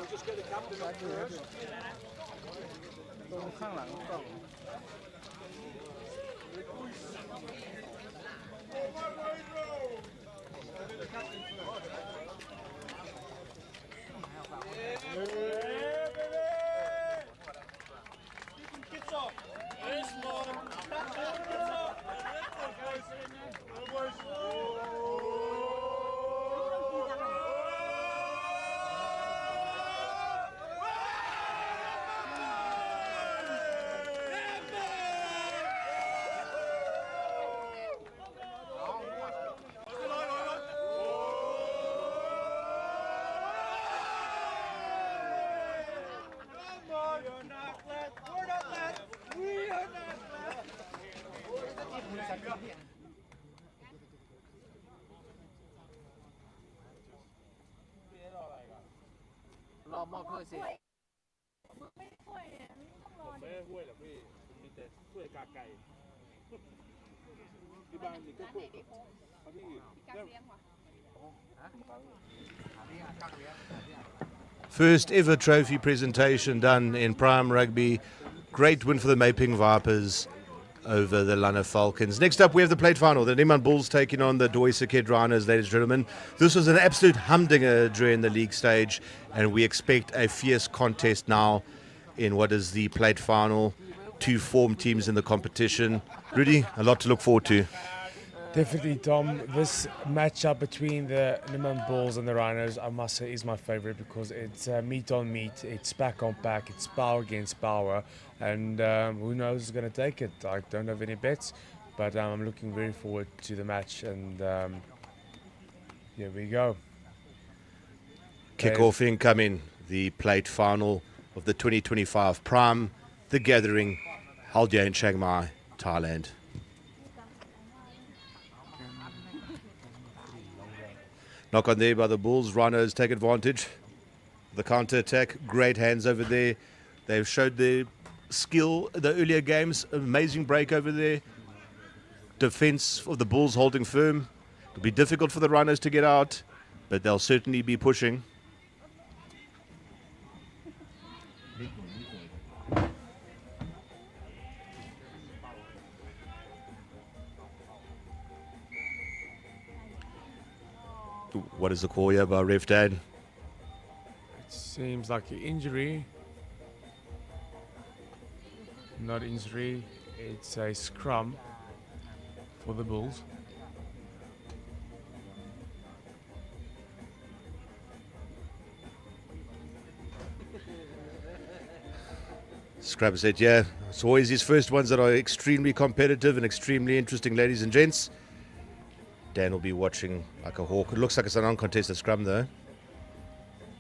Just get the captain up first. ตรงข้างหลังกล้อง รอมอบถ้วยสิ ไม่ได้ห้วยหรอกพี่มีแต่ถ้วยกาไก่ที่บ้านนี่ก็พวกเขาที่First ever trophy presentation done in Prime Rugby. Great win for the Maping Vipers over the Lanna Falcons. Next up, we have the plate final. The Neiman Bulls taking on the Saket Rhinos, ladies and gentlemen. This was an absolute humdinger during the league stage, and we expect a fierce contest now in what is the plate final. Two form teams in the competition. Rudy, a lot to look forward to. Definitely, Tom. This matchup between the Neiman Bulls and the Rhinos, I must say, is my favorite because it's meat on meat, it's back on back, it's power against power, and who knows who's going to take it. I don't have any bets, but I'm looking very forward to the match, and here we go. Kick-off incoming, the plate final of the 2025 Prime, the Gathering, held here in Chiang Mai. Thailand. Knock on there by the Bulls. Rhinos take advantage. The counter attack. Great hands over there. They've showed their skill in the earlier games. Amazing break over there. Defense of the Bulls holding firm. It'll be difficult for the Rhinos to get out, but they'll certainly be pushing. What is the call here by Ref Dan? It seems like an injury. Not injury, it's a scrum for the Bulls. Scrub said, yeah, it's always his first ones that are extremely competitive and extremely interesting, ladies and gents. Dan will be watching like a hawk. It looks like it's an uncontested scrum, though.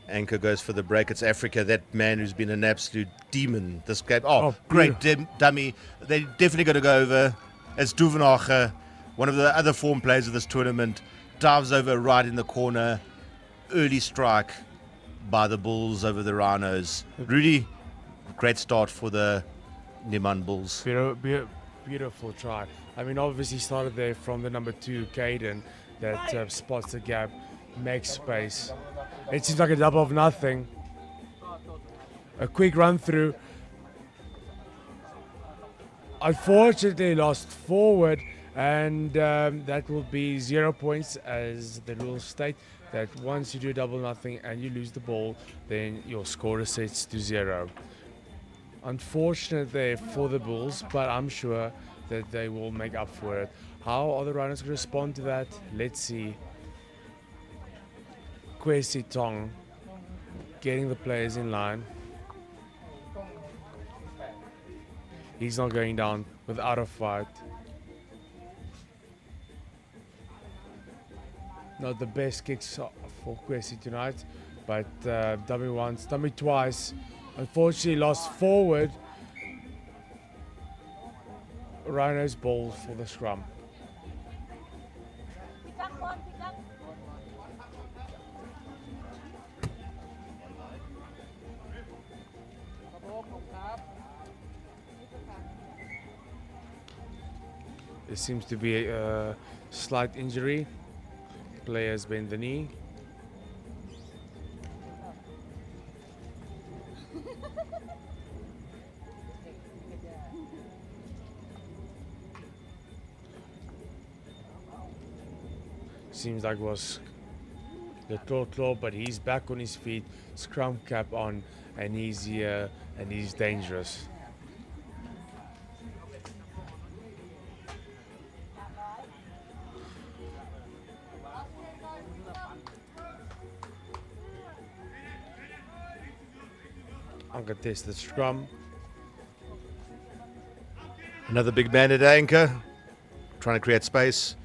Anchor goes for the break. It's Africa, that man who's been an absolute demon this game. Oh, great dummy. They're definitely going to go over. It's Duvenacher, one of the other form players of this tournament. Dives over right in the corner. Early strike by the Bulls over the Rhinos. Rudy, great start for the Neiman Bulls. Beautiful try. I mean, obviously started there from the number 2, Caden, that spots the gap, makes space. It seems like a double of nothing. A quick run through. Unfortunately lost forward, and that will be 0 points, as the rules state that once you do double nothing and you lose the ball, then your score resets to 0. Unfortunate there for the Bulls, but I'm sure that they will make up for it. How are the Rhinos going to respond to that? Let's see. Kwesi Tong getting the players in line. He's not going down without a fight. Not the best kicks for Kwesi tonight, but dummy once, dummy twice. Unfortunately lost forward. Rhinos ball for the scrum. There seems to be a slight injury. Players bend the knee. Seems like it was the claw, but he's back on his feet, scrum cap on, and he's here, and he's dangerous. Uncontested scrum. Another big man at anchor, trying to create space.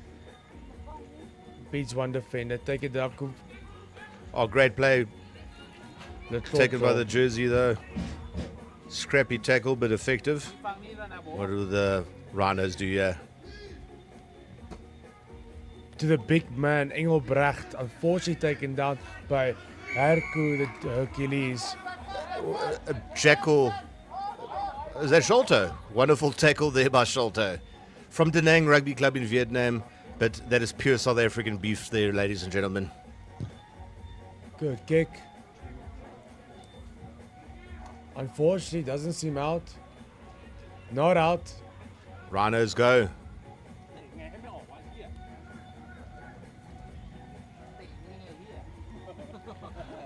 Beats one defender, take it up. Oh, great play. Taken by the jersey, though. Scrappy tackle, but effective. What do the Rhinos do here? To the big man, Engelbrecht, unfortunately taken down by Herku, the Hercules. Jackal. Is that Sholto? Wonderful tackle there by Sholto. From Da Nang Rugby Club in Vietnam. But that is pure South African beef there, ladies and gentlemen. Good kick. Unfortunately, doesn't seem out. Not out. Rhinos go.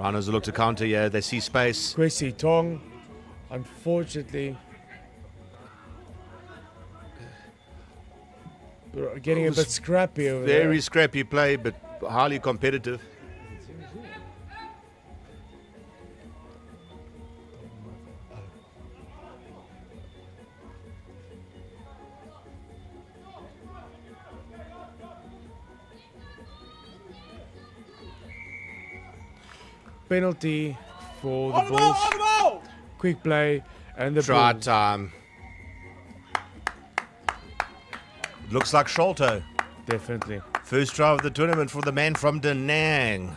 Rhinos will look to counter, yeah. They see space. Kwesi Tong, unfortunately, getting a bit scrappy over there. Very scrappy play, but highly competitive. Penalty for the Bulls. Quick play and the Try Bulls. time. Looks like Sholto. Definitely. First try of the tournament for the man from Da Nang.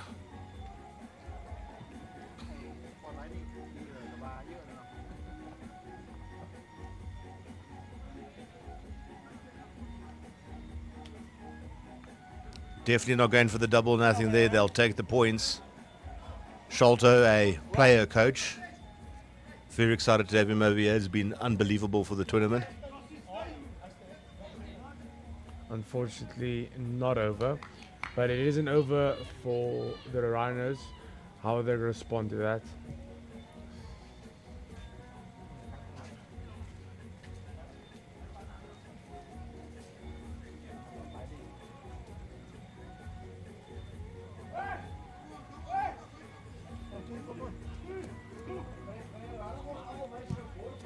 Definitely not going for the double nothing there. They'll take the points. Sholto, a player coach. Very excited to have him over here. He's been unbelievable for the tournament. Unfortunately, not over. But it isn't over for the Rhinos. How are they going to respond to that?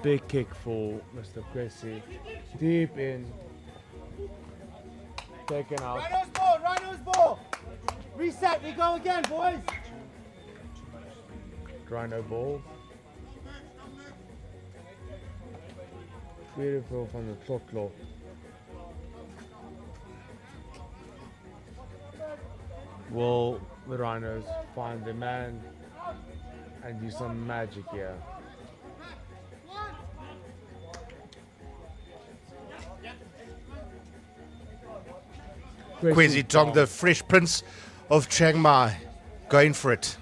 Big kick for Mr. Cressy. Deep in. Taken out. Rhinos ball, Rhinos ball. Reset, we go again, boys. Rhino ball. Beautiful from the clock law. Will the Rhinos find the man and do some magic here? Kwesi Tong, the fresh prince of Chiang Mai, going for it.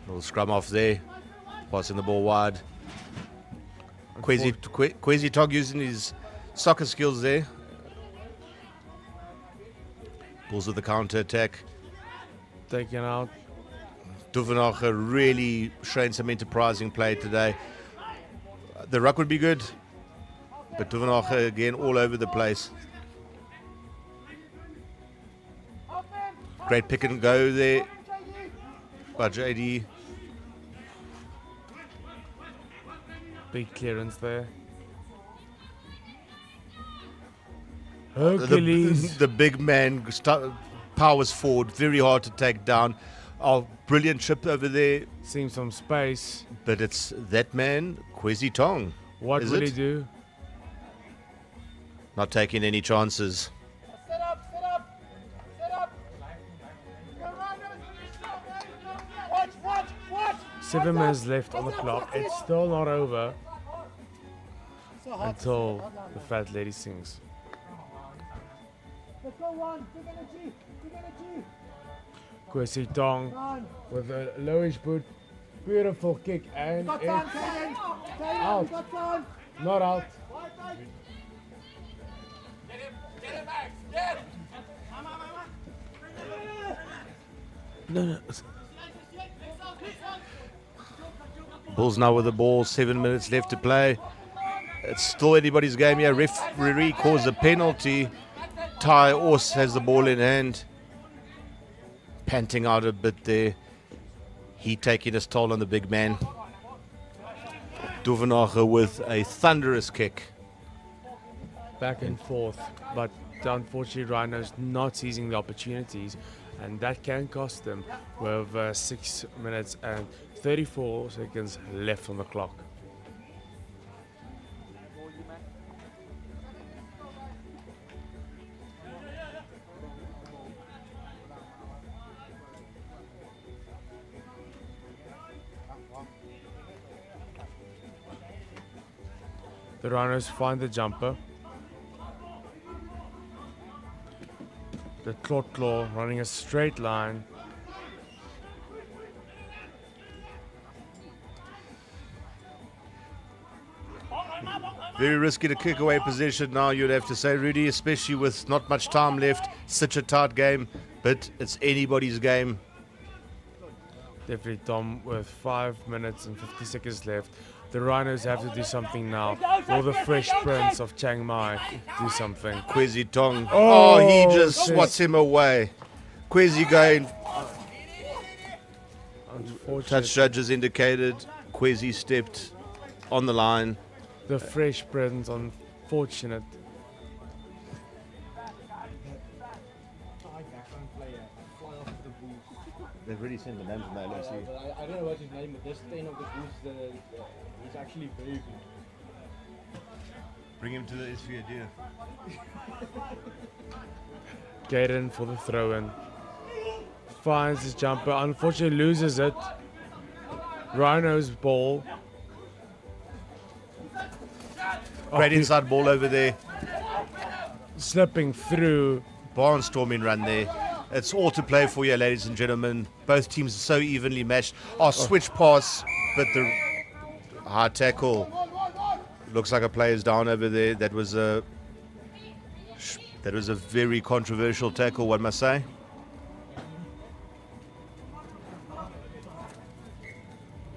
Little scrum off there, passing the ball wide. Kwesi Tong using his soccer skills there. Pulls with the counter attack. Taken out. Duvenacher really showing some enterprising play today. The ruck would be good, but Duvenacher again all over the place. Great pick and go there by JD. Big clearance there. Hercules. The big man powers forward, very hard to take down. Oh, brilliant chip over there, Seeing some space. but it's that man, Kwesi Tong. What Is will it? he do? Not taking any chances. Set up, set up, set up. Go Rhinos, watch, watch, watch. 7 minutes left on the clock. It's still not over until the fat lady sings. Let's go one, big energy, big energy. Kwesi Tong Run. with a lowish boot. Beautiful kick and Got it's time, Kaden. Kaden, out. got time. Not out. No. Bulls now with the ball, 7 minutes left to play. It's still anybody's game here. Referee calls a penalty. Ty Ors has the ball in hand. Panting out a bit there. He taking his toll on the big man. Duvenacher with a thunderous kick. Back and forth, but unfortunately Rhinos not seizing the opportunities, and that can cost them with 6 minutes and 34 seconds left on the clock. The Rhinos find the jumper. The Claw running a straight line. Very risky to kick away position now, you'd have to say, Rudy, especially with not much time left. Such a tight game, but it's anybody's game. Definitely Tom with 5 minutes and 50 seconds left. The Rhinos have to do something now. Will the fresh prince of Chiang Mai do something? Kwesi Tong. Oh, Oh, he just shit. swats him away. Kwesi going. Unfortunately, Touch judges indicated. Kwesi stepped on the line. the fresh prince, unfortunate. They've already sent the names from the LOC. But I don't know what his name, but this 10 of the goose, he's actually very good. Bring him to the SVA dear. Gaten for the throw-in. Finds his jumper, unfortunately loses it. Rhino's ball. Great inside ball over there. Slipping through. Barnstorming run there. It's all to play for you, ladies and gentlemen. Both teams are so evenly matched. Oh, switch pass, but the hard tackle. Looks like a player's down over there. That was a very controversial tackle, one must say.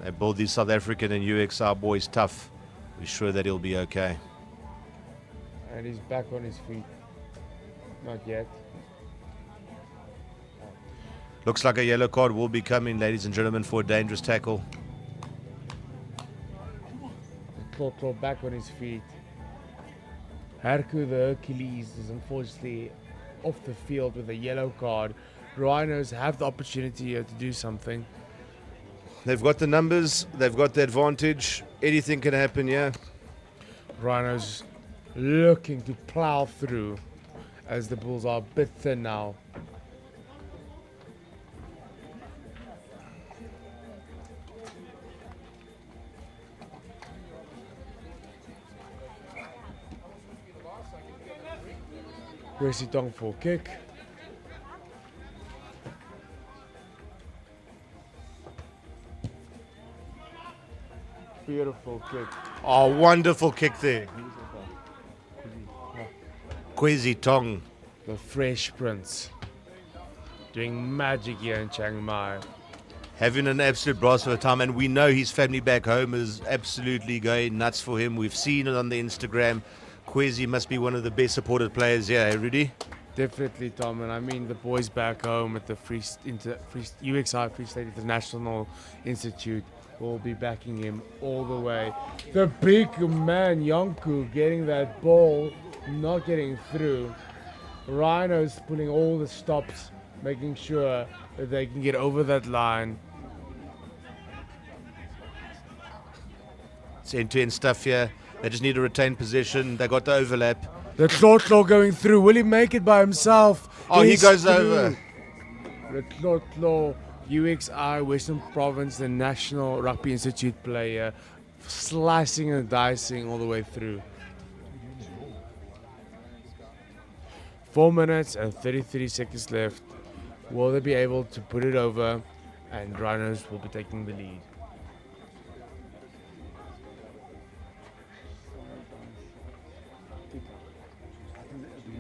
They build these South African and UXR boys tough. We're sure that he'll be okay. And he's back on his feet. Not yet. Looks like a yellow card will be coming, ladies and gentlemen, for a dangerous tackle. Claw back on his feet. Herku the Hercules is unfortunately off the field with a yellow card. Rhinos have the opportunity here to do something. They've got the numbers, they've got the advantage. Anything can happen, yeah. Rhinos looking to plow through as the Bulls are a bit thin now. Tong for kick. Beautiful kick. Oh, wonderful kick there. Kwesi Tong. The Fresh Prince doing magic here in Chiang Mai. Having an absolute blast of a time, and we know his family back home is absolutely going nuts for him. We've seen it on the Instagram. Kwesi must be one of the best supported players here, eh, Rudy? Definitely, Tom, and I mean the boys back home at the UXI Free State International Institute will be backing him all the way. The big man Yonok getting that ball, not getting through. Rhinos pulling all the stops, making sure that they can get over that line. It's end-to-end stuff here. They just need to retain possession. They got the overlap. The claw going through. Will he make it by himself? Oh, he He's goes through. over. The claw, UXI Western Province, the National Rugby Institute player, slicing and dicing all the way through. 4 minutes and 33 seconds left. Will they be able to put it over? And Rhinos will be taking the lead.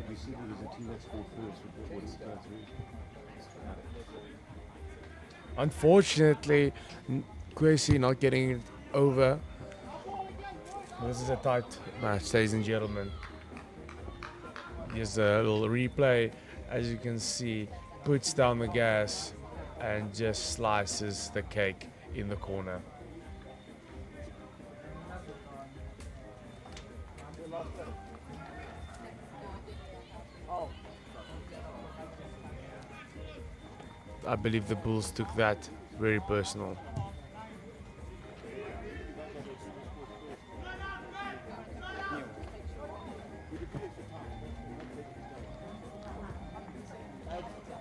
We said there was a team that scored first with what's Unfortunately, Kwesi not getting it over. This is a tight match, ladies and gentlemen. Here's a little replay. As you can see, puts down the gas and just slices the cake in the corner. I believe the Bulls took that very personal.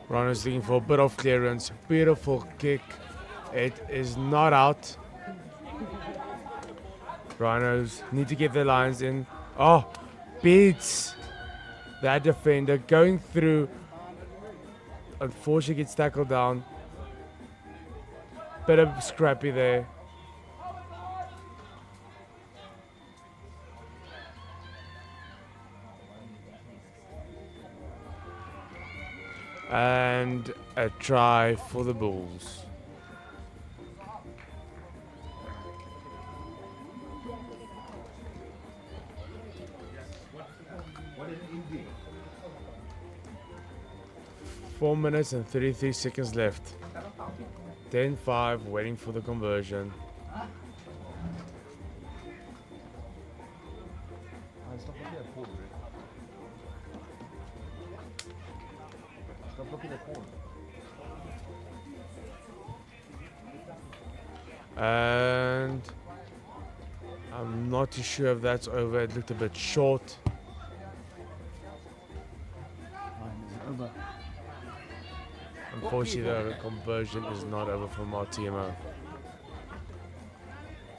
Rhinos looking for a bit of clearance. Beautiful kick. It is not out. Rhinos need to get their lines in. Oh, beats that defender going through. Unfortunately gets tackled down. Bit of scrappy there. And a try for the Bulls. Four minutes and 33 seconds left. 10-5, waiting for the conversion. Stop looking at forward, Stop looking at forward. And I'm not too sure if that's over. It looked a bit short. Over. Unfortunately, the conversion is not over from our TMO.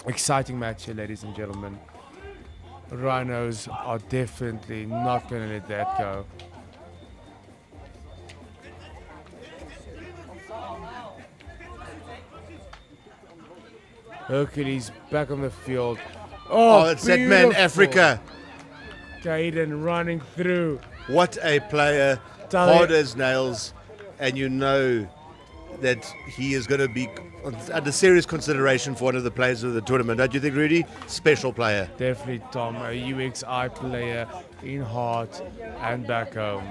Exciting match here, ladies and gentlemen. Rhinos are definitely not going to let that go. Hercules back on the field. Oh, it's that man, beautiful. Africa. Caden running through. What a player. Tali- Hard as nails. And you know that he is going to be under serious consideration for one of the players of the tournament. Don't you think, Rudy? Special player. Definitely, Tom, a UXI player in heart and back home.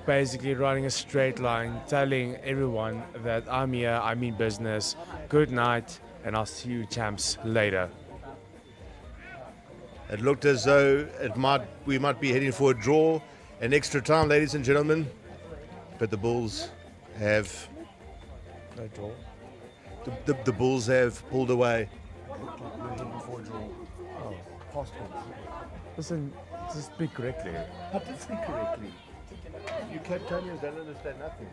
Basically running a straight line, telling everyone that I'm here, I mean business. Good night, and I'll see you champs later. It looked as though we might be heading for a draw, an extra time, ladies and gentlemen. But the Bulls have No draw. the Bulls have pulled away. Listen, just speak correctly. I did speak correctly. You Capetonians don't understand nothing.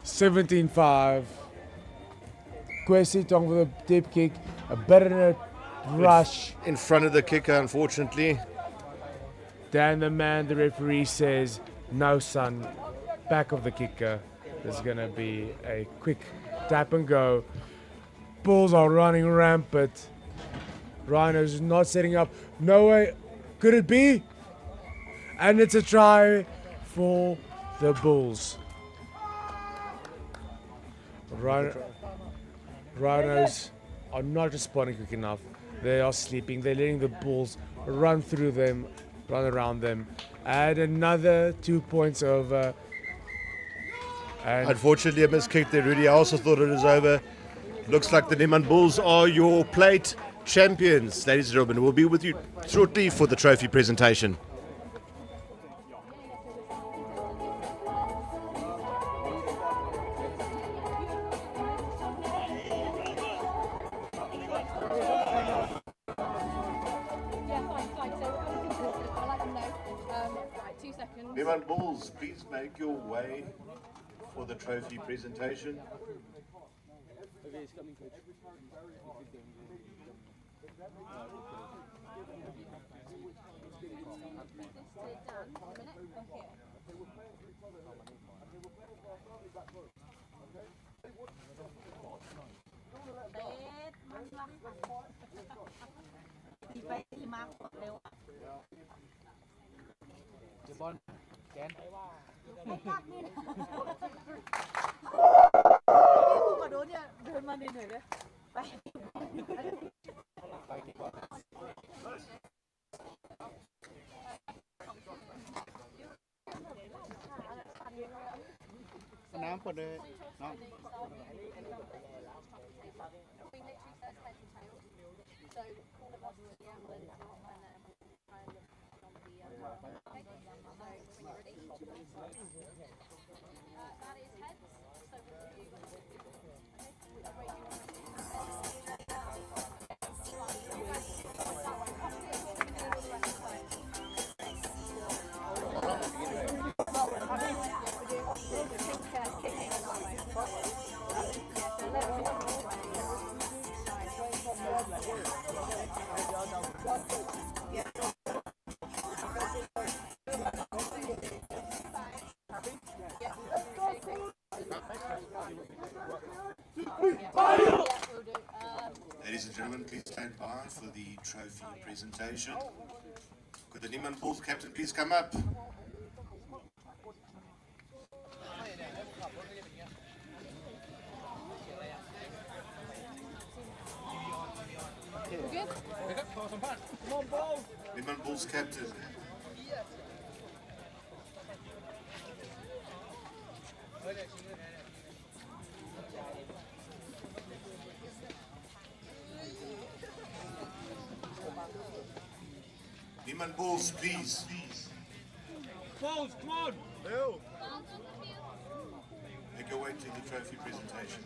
17-5. Kwesi Tong with a deep kick, a bit of a rush. In front of the kicker, unfortunately. Then the referee says, no son, back of the kicker. There's going to be a quick tap and go. Bulls are running rampant. Rhinos not setting up. No way. Could it be? And it's a try for the Bulls. Rhinos are not responding quick enough. They are sleeping. They're letting the Bulls run through them, run around them. Add another 2 points over. And Unfortunately, a missed kick there, Rudy. I also thought it was over. Looks like the Neiman Bulls are your plate champions. Ladies and gentlemen, we'll be with you shortly for the trophy presentation. Yeah, fine. So I'll let them know. Right, 2 seconds. Neiman Bulls, please make your way for the trophy presentation. Ladies and gentlemen, please stand by for the trophy presentation. Could the Neiman Bulls captain please come up? Neiman Bulls captain. Neiman Bulls, please. Bulls, come on! Make your way to the trophy presentation.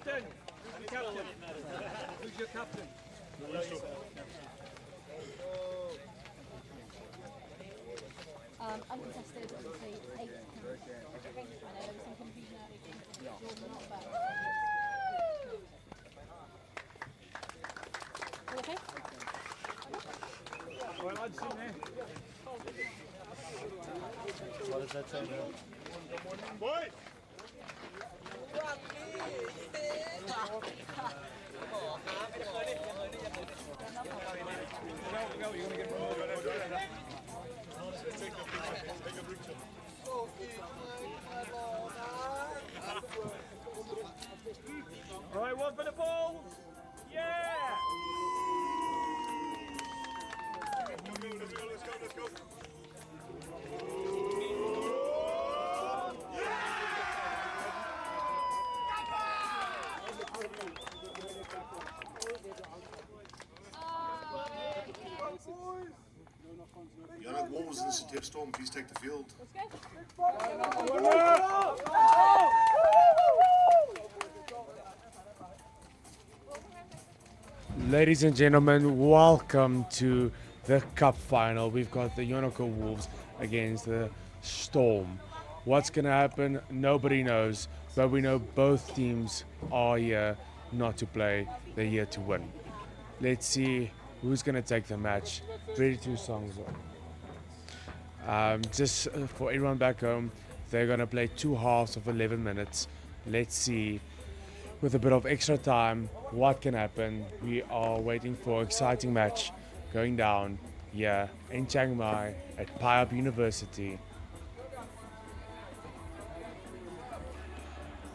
captain? Who's your captain? Uncontested, obviously, 8 pounds. I know there was some confusion earlier between Jordan and not, but... You okay? Well, lads in there. What does that say now? Boys! All right, one for the balls. Yeah! Let's go. Yonok Wolves and the Suthep Storm, please take the field. Ladies and gentlemen, welcome to the cup final. We've got the Yonok Wolves against the Storm. What's going to happen, nobody knows, but we know both teams are here not to play, they're here to win. Let's see who's going to take the match. 32 songs. Just for everyone back home, they're going to play 2 halves of 11 minutes. Let's see, with a bit of extra time, what can happen. We are waiting for an exciting match going down here in Chiang Mai at Payap University.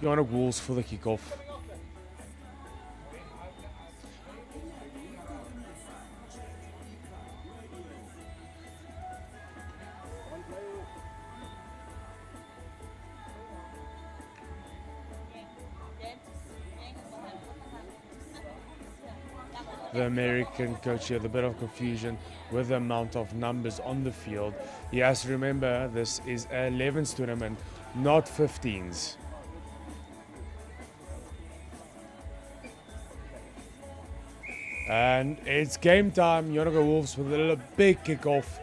Yonok Wolves for the kickoff. The American coach here, a bit of confusion with the amount of numbers on the field. He has to remember this is a 11s tournament, not 15s. And it's game time. Yonok Wolves with a little big kickoff.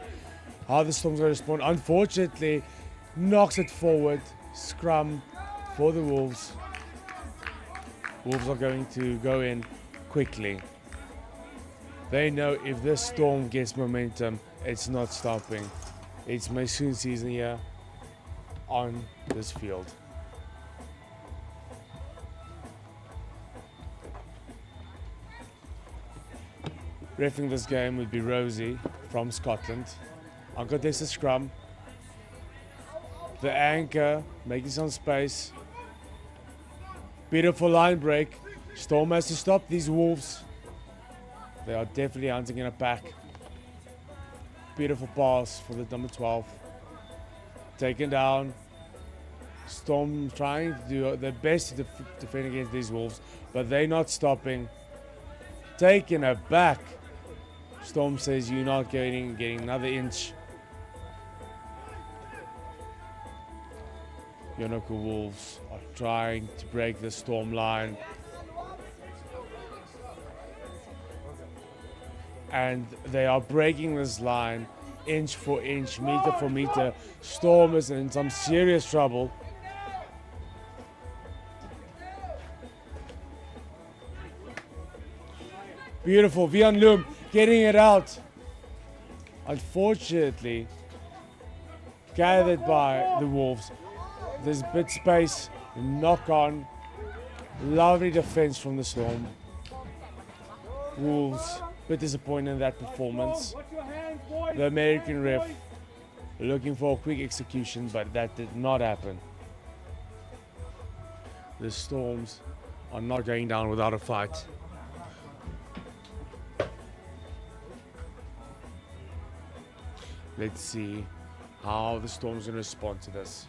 How the Storm's going to respond. Unfortunately, knocks it forward. Scrum for the Wolves. Wolves are going to go in quickly. They know if this Storm gets momentum, it's not stopping. It's monsoon season here on this field. Reffing this game would be Rosie from Scotland. Uncontested scrum. The anchor making some space. Beautiful line break. Storm has to stop these Wolves. They are definitely hunting in a pack. Beautiful pass for the number 12. Taken down. Storm trying to do their best to defend against these Wolves, but they're not stopping. Taken aback. Storm says you're not getting another inch. Yonok Wolves are trying to break the Storm line. And they are breaking this line inch for inch, meter for meter. Storm is in some serious trouble. Beautiful, Vian Loom getting it out. Unfortunately, gathered by the Wolves. There's bit space, knock on. Lovely defense from the Storm. Wolves, bit disappointed in that performance. The American ref looking for a quick execution, but that did not happen. The Storms are not going down without a fight. Let's see how the Storm's going to respond to this.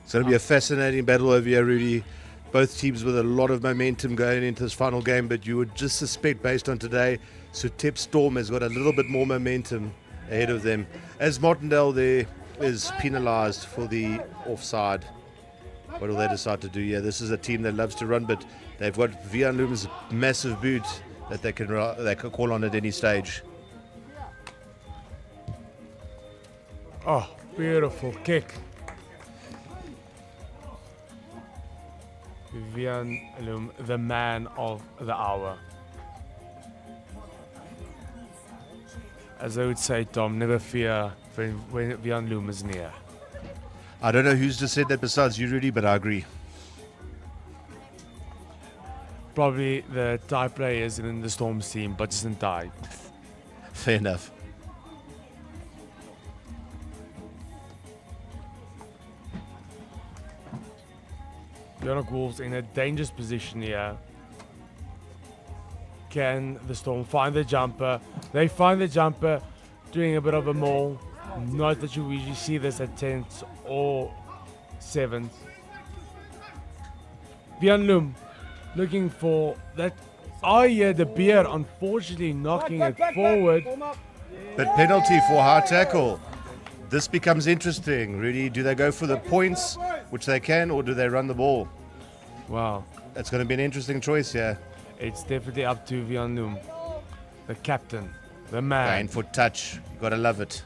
It's going to be a fascinating battle over here, Rudy. Both teams with a lot of momentum going into this final game, but you would just suspect, based on today, Suthep Storm has got a little bit more momentum ahead of them. As Martindale there is penalised for the offside. What will they decide to do? Yeah, this is a team that loves to run, but they've got Vian Loom's massive boot that they can call on at any stage. Oh, beautiful kick. Vian Loom, the man of the hour. As I would say, Tom, never fear when Vian Loom is near. I don't know who's just said that besides you, Rudy, but I agree. Probably the Thai players in the Storm's team, but isn't Thai. Fair enough. Yonok Wolves in a dangerous position here. Can the Storm find the jumper? They find the jumper, doing a bit of a maul. Not that you usually see this at 10th or 7th. Vian Loom looking for that. Oh yeah, the beer unfortunately knocking it forward. But penalty for high tackle. This becomes interesting, Rudy. Do they go for the points, which they can, or do they run the ball? Wow. That's going to be an interesting choice here. It's definitely up to Vian Loom, the captain, the man. Going for touch. You got to love it.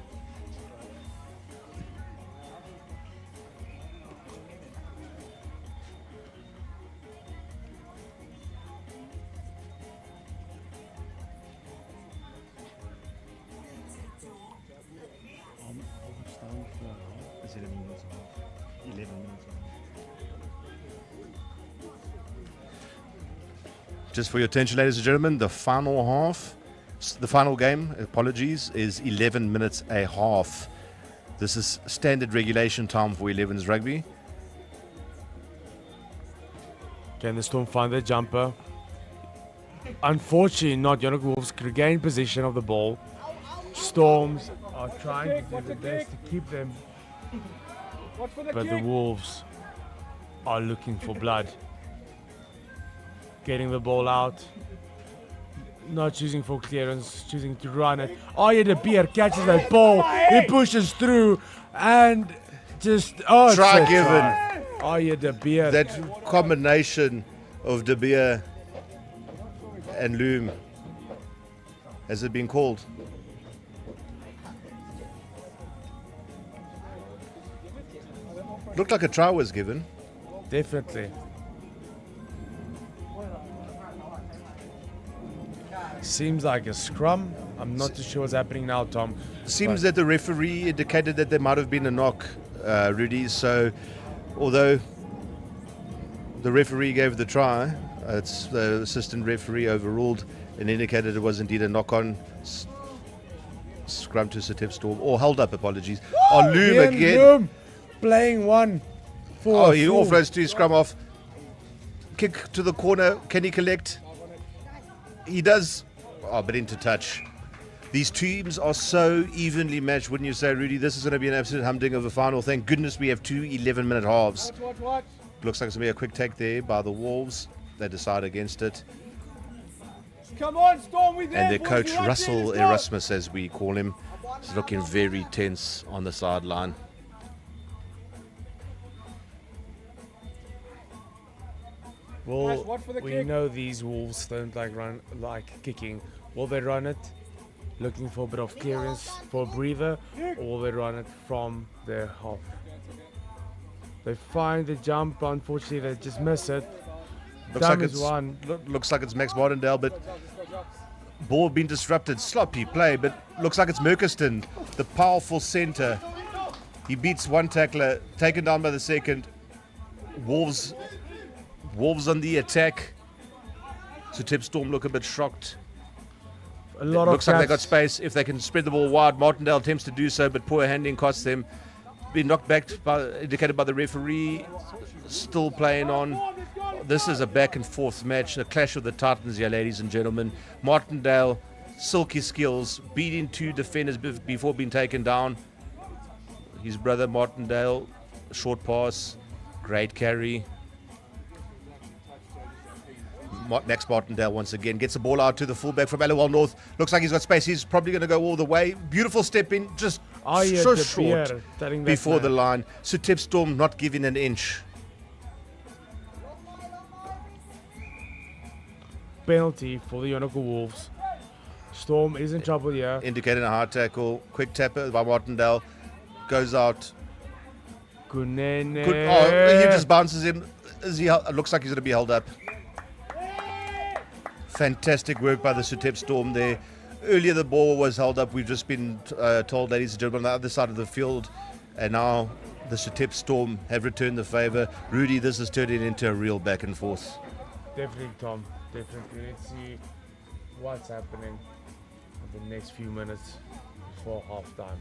It's 11 minutes on. 11 minutes on. Just for your attention, ladies and gentlemen, the final game, apologies, is 11 minutes a half. This is standard regulation time for 11s rugby. Can the Storm find the jumper? Unfortunately not. Yonok Wolves regain possession of the ball. Storms are trying to do the best to keep them, but the Wolves are looking for blood. Getting the ball out. Not choosing for clearance, choosing to run it. Oh yeah, the beer catches that ball. He pushes through and just Try it's a given. try. Oh yeah, the beer. That combination of De Beer and Loom, has it been called? Looked like a try was given. Definitely. Seems like a scrum. I'm not too sure what's happening now, Tom. Seems that the referee indicated that there might have been a knock, Rudy. So, although the referee gave the try, it's the assistant referee overruled and indicated it was indeed a knock-on scrum to Suthep Storm, or hold up, apologies. On Loom Ian again. Loom playing one for Oh, he full. offloads to his scrum off. Kick to the corner. Can he collect? He does. Oh, but into touch. These teams are so evenly matched, wouldn't you say, Rudy? This is going to be an absolute humding of a final. Thank goodness we have two 11-minute halves. Looks like it's going to be a quick take there by the Wolves. They decide against it. Come on, Storm, we there. And their boys, coach, we right Russell there, let's go. Erasmus, as we call him, is looking very tense on the sideline. Well, Watch for the we kick. know these Wolves don't like kicking. Will they run it, looking for a bit of clearance for a breather, or will they run it from their half? They find the jump. Unfortunately, they just miss it. Time is one. Looks like it's Max Martindale, but ball being disrupted. Sloppy play, but looks like it's Murkiston, the powerful centre. He beats one tackler, taken down by the second. Wolves on the attack. Suthep Storm look a bit shocked. A lot Looks of like they got gaps. space. If they can spread the ball wide, Martindale attempts to do so, but poor handling costs them. Been knocked back, indicated by the referee. Still playing on. This is a back and forth match, a clash of the Titans here, ladies and gentlemen. Martindale, silky skills, beating two defenders before being taken down. His brother Martindale, short pass, great carry. Max Martindale once again gets the ball out to the fullback from Allowell North. Looks like he's got space. He's probably going to go all the way. Beautiful step in, just so the short beer, telling that before the man. line. Suthep Storm not giving an inch. penalty for the Yonok Wolves. Storm is in trouble here. Indicating a hard tackle. Quick tapper by Martindale. Goes out. Kunene. He just bounces him. Looks like he's going to be held up. Fantastic work by the Suthep Storm there. Earlier the ball was held up. We've just been told, ladies and gentlemen, on the other side of the field. And now the Suthep Storm have returned the favour. Rudy, this has turned it into a real back and forth. Definitely, Tom. Definitely. Let's see what's happening in the next few minutes before half time.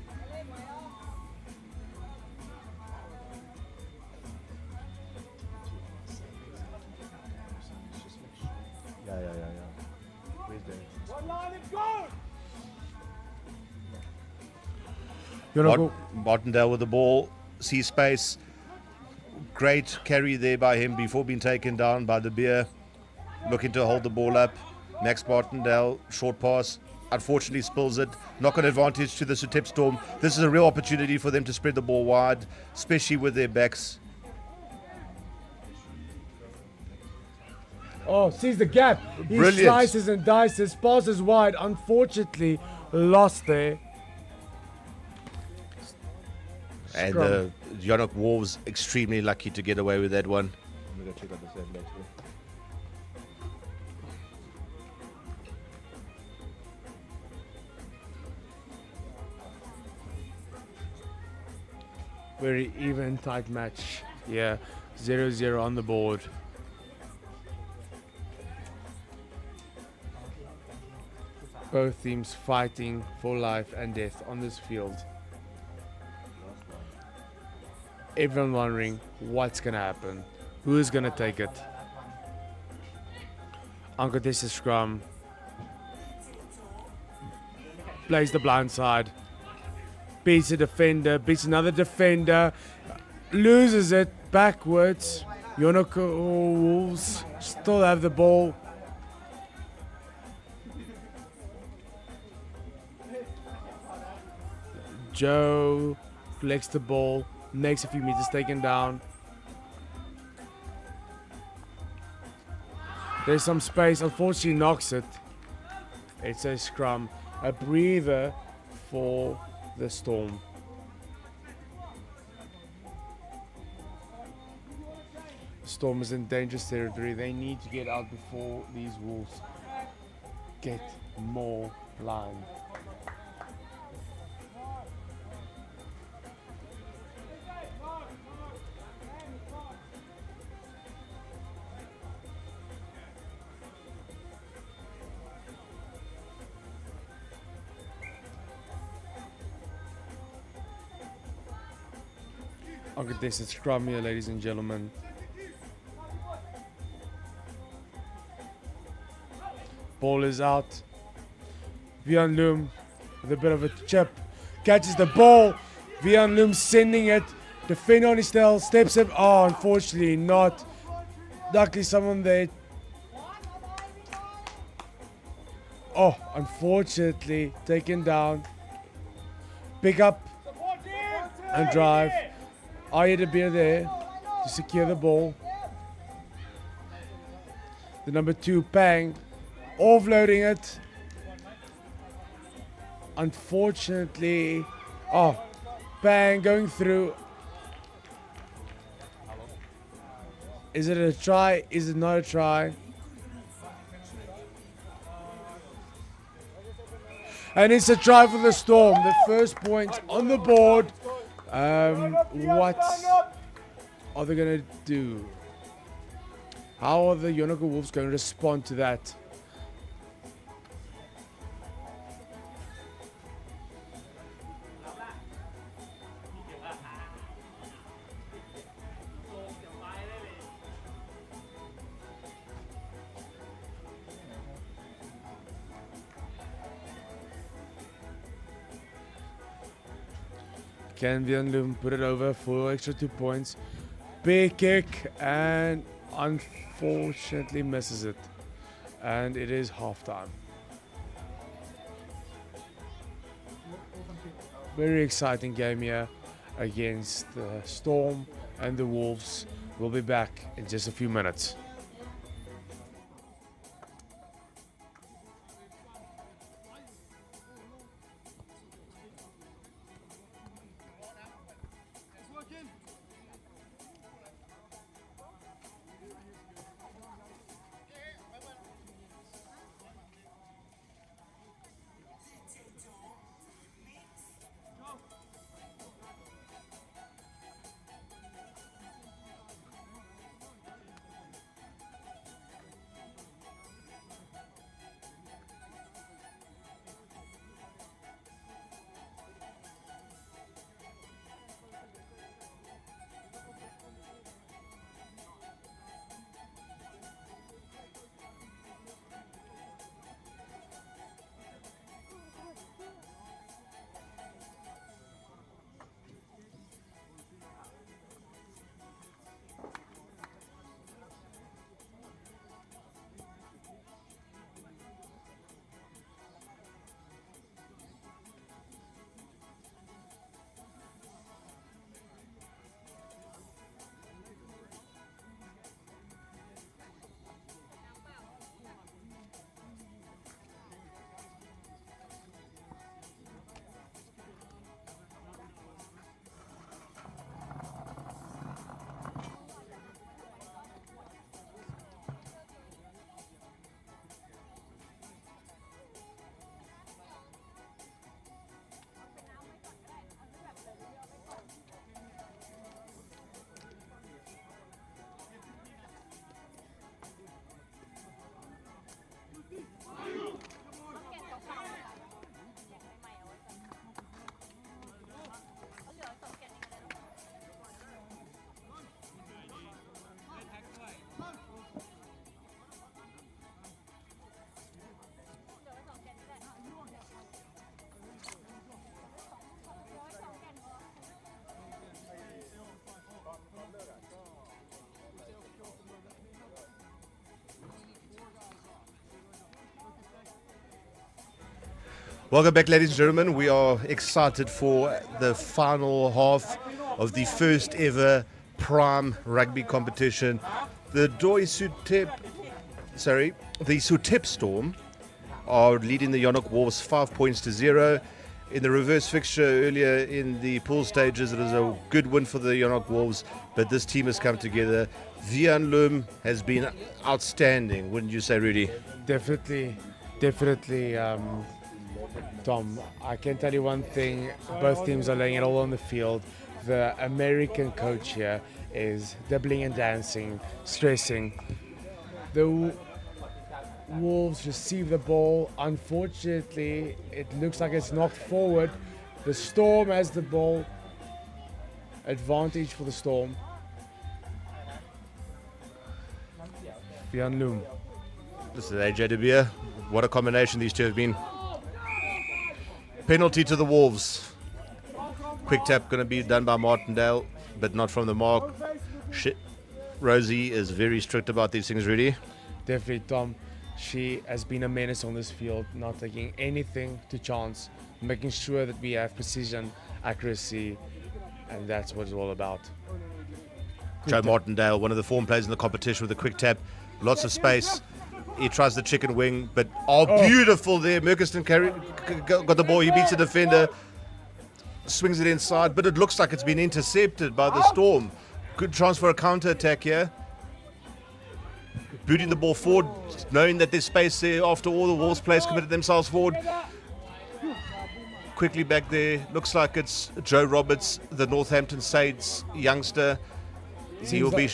Yeah. Where's the Yonok, Martindale with the ball. See space. Great carry there by him before being taken down by De Beer. Looking to hold the ball up. Max Martindale, short pass. Unfortunately spills it. Knock on advantage to the Suthep Storm. This is a real opportunity for them to spread the ball wide, especially with their backs. oh, sees the gap. He Brilliant. slices and dices, passes wide. Unfortunately, lost there. And Scrum. the Yonok Wolves extremely lucky to get away with that one. I'm going to check out the sandbag here. Very even, tight match. Yeah, 0-0 on the board. Both teams fighting for life and death on this field. Everyone wondering what's gonna happen, who is gonna take it. Uncontested scrum. Plays the blind side. Beats a defender, beats another defender, loses it backwards. Yonok Wolves still have the ball. Joe collects the ball, makes a few meters, taken down. There's some space, unfortunately knocks it. It's a scrum, a breather for the Storm. Storm is in dangerous territory. They need to get out before these Wolves get more line. Uncontested scrum here, ladies and gentlemen. Ball is out. Vian Loom with a bit of a chip. Catches the ball. Vian Loom sending it. Defender on his tail. Steps up. Oh, unfortunately not. Luckily someone there. Oh, unfortunately taken down. Pick up and drive. Aya De Beer there to secure the ball. The number 2, Pang, offloading it. Unfortunately, oh, Pang going through. Is it a try? Is it not a try? And it's a try for the Storm. The first point on the board. What are they going to do? How are the Yonok Wolves going to respond to that? Can Vian Loom put it over for extra 2 points? Big kick and unfortunately misses it. And it is halftime. Very exciting game here against the Storm and the Wolves. We'll be back in just a few minutes. Welcome back, ladies and gentlemen. We are excited for the final half of the first ever Prime rugby competition. The Suthep Storm are leading the Yonok Wolves 5 points to 0. In the reverse fixture earlier in the pool stages, it was a good win for the Yonok Wolves, but this team has come together. Vian Lum has been outstanding, wouldn't you say, Rudy? Definitely. Tom, I can tell you one thing, both teams are laying it all on the field. The American coach here is doubling and dancing, stressing. The Wolves receive the ball. Unfortunately, it looks like it's knocked forward. The Storm has the ball. Advantage for the Storm. Vian Lum. This is AJ De Beer. What a combination these two have been. Penalty to the Wolves. Quick tap going to be done by Martindale, but not from the mark. Rosie is very strict about these things, Rudy. Definitely, Tom. She has been a menace on this field, not taking anything to chance, making sure that we have precision, accuracy, and that's what it's all about. Joe Martindale, one of the form players in the competition with a quick tap. Lots of space. He tries the chicken wing, but beautiful there. Murkiston got the ball. He beats the defender, swings it inside, but it looks like it's been intercepted by the Storm. Good chance for a counter attack here. Booting the ball forward, knowing that there's space there after all the Wolves players committed themselves forward. Quickly back there. Looks like it's Joe Roberts, the Northampton Saints youngster. He will be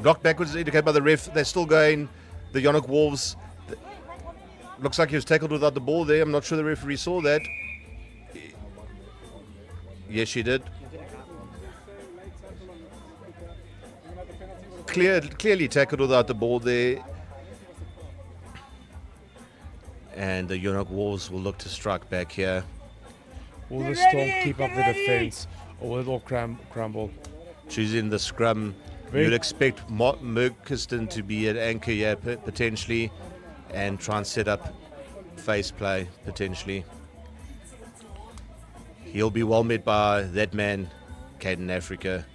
knocked backwards, indicated by the ref. They're still going. The Yonok Wolves. Looks like he was tackled without the ball there. I'm not sure the referee saw that. Yes, she did. Clearly tackled without the ball there. And the Yonok Wolves will look to strike back here. Will the Storm keep up the defense, or will it all crumble? Choosing the scrum. You'd expect Murkiston to be at anchor here potentially, and try and set up face play potentially. He'll be well met by that man, Caden Africa,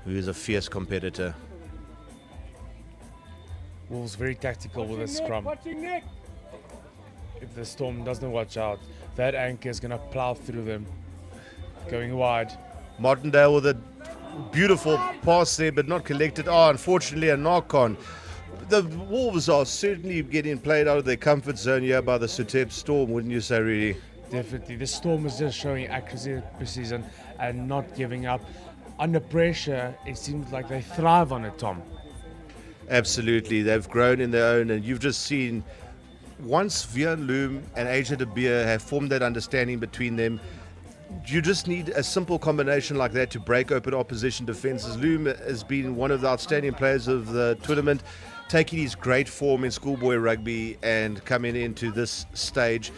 who is a fierce competitor. Wolves very tactical with the scrum. If the Storm doesn't watch out, that anchor is going to plow through them, going wide. Martindale with a beautiful pass there, but not collected. Unfortunately, a knock on. The Wolves are certainly getting played out of their comfort zone here by the Suthep Storm, wouldn't you say, really? Definitely. The Storm is just showing accuracy, precision, and not giving up. Under pressure, it seems like they thrive on it, Tom. Absolutely. They've grown in their own, and you've just seen once Vian Loom and AJ De Beer have formed that understanding between them, you just need a simple combination like that to break open opposition defenses. Loom has been one of the outstanding players of the tournament, taking his great form in schoolboy rugby and coming into this stage.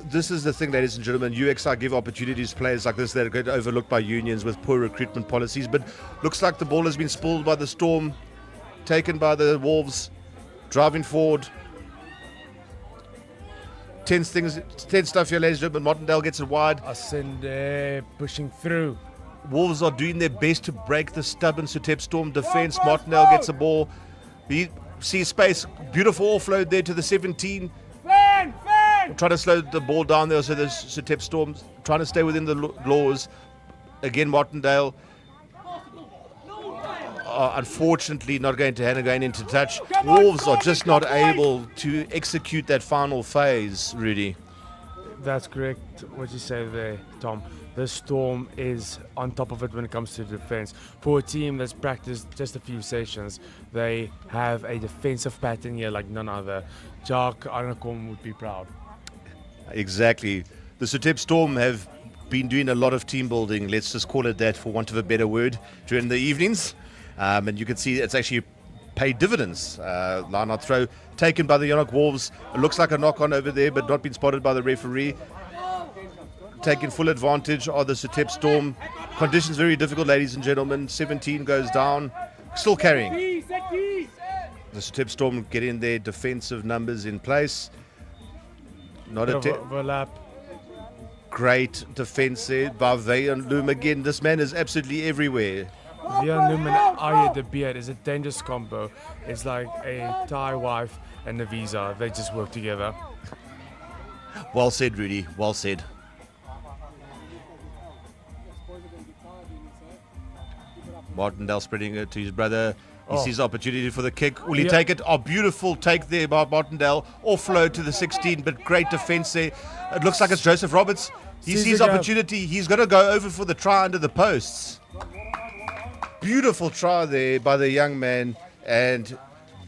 This is the thing, ladies and gentlemen. UXI give opportunities to players like this that get overlooked by unions with poor recruitment policies. But looks like the ball has been spoiled by the Storm, taken by the Wolves, driving forward. Tense stuff here, ladies and gentlemen. Martindale gets it wide. Ascende pushing through. Wolves are doing their best to break the stubborn Suthep Storm defense. Martindale gets the ball. He sees space. Beautiful offload there to the 17. Trying to slow the ball down there, so the Suthep Storm trying to stay within the laws. Again, Martindale. Unfortunately, not going to hand and going into touch. Wolves are just not able to execute that final phase, Rudy. That's correct, what you say there, Tom. The Storm is on top of it when it comes to defense. For a team that's practiced just a few sessions, they have a defensive pattern here like none other. Jacques Arnakom would be proud. Exactly. The Suthep Storm have been doing a lot of team building, let's just call it that for want of a better word, during the evenings. And you can see it's actually paid dividends. Line out throw taken by the Yonok Wolves. It looks like a knock on over there, but not been spotted by the referee. Taking full advantage of the Suthep Storm. Conditions very difficult, ladies and gentlemen. 17 goes down. Still carrying. The Suthep Storm getting their defensive numbers in place. Not Bit a of overlap. great defense there by Vayan Loom again. This man is absolutely everywhere. Vian Neiman Aya de Beard is a dangerous combo. It's like a Thai wife and a visa. They just work together. Well said, Rudy. Well said. Martindale spreading it to his brother. He Oh. sees opportunity for the kick. Will he Yeah. take it? Oh, beautiful take there by Martindale. Offload to the 16, but great defense there. It looks like it's Joseph Roberts. He Sees sees the gap. opportunity. He's going to go over for the try under the posts. Beautiful try there by the young man, and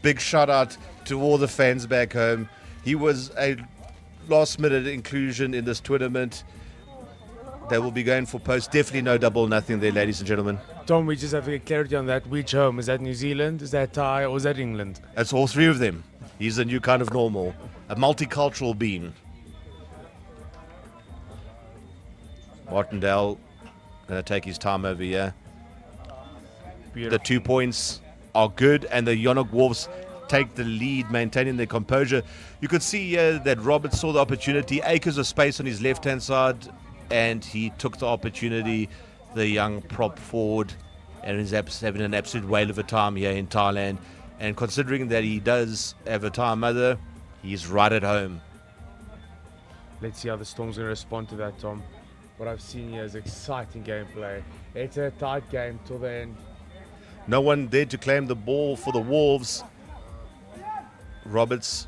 big shout out to all the fans back home. He was a last minute inclusion in this tournament. They will be going for post. Definitely no double nothing there, ladies and gentlemen. Tom, we just have to get clarity on that. Which home? Is that New Zealand? Is that Thai? Or is that England? That's all three of them. He's a new kind of normal, a multicultural being. Martindale going to take his time over here. The Beautiful. 2 points are good, and the Yonok Wolves take the lead, maintaining their composure. You could see that Roberts saw the opportunity, acres of space on his left-hand side, and he took the opportunity. The young prop forward, and is having an absolute whale of a time here in Thailand. And considering that he does have a Thai mother, he's right at home. Let's see how the Storm's going to respond to that, Tom. What I've seen here is exciting gameplay. It's a tight game till the end. No one there to claim the ball for the Wolves. Roberts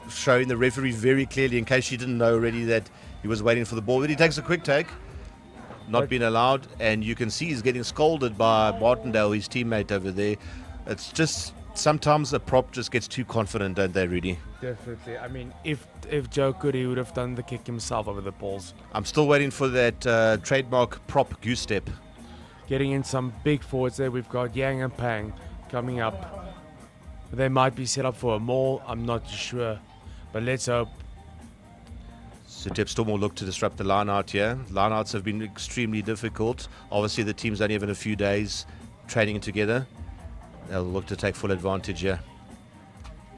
showing the referee very clearly, in case she didn't know already, that he was waiting for the ball. But he takes a quick take. Not being allowed, and you can see he's getting scolded by Martindale, his teammate over there. It's just sometimes a prop just gets too confident, don't they, Rudy? Definitely. I mean, if Joe could, he would have done the kick himself over the balls. I'm still waiting for that trademark prop goose step. Getting in some big forwards there. We've got Yang and Pang coming up. They might be set up for a maul. I'm not sure, but let's hope. Suthep Storm will look to disrupt the line-out here. Line-outs have been extremely difficult. Obviously, the team's only having a few days training together. They'll look to take full advantage here.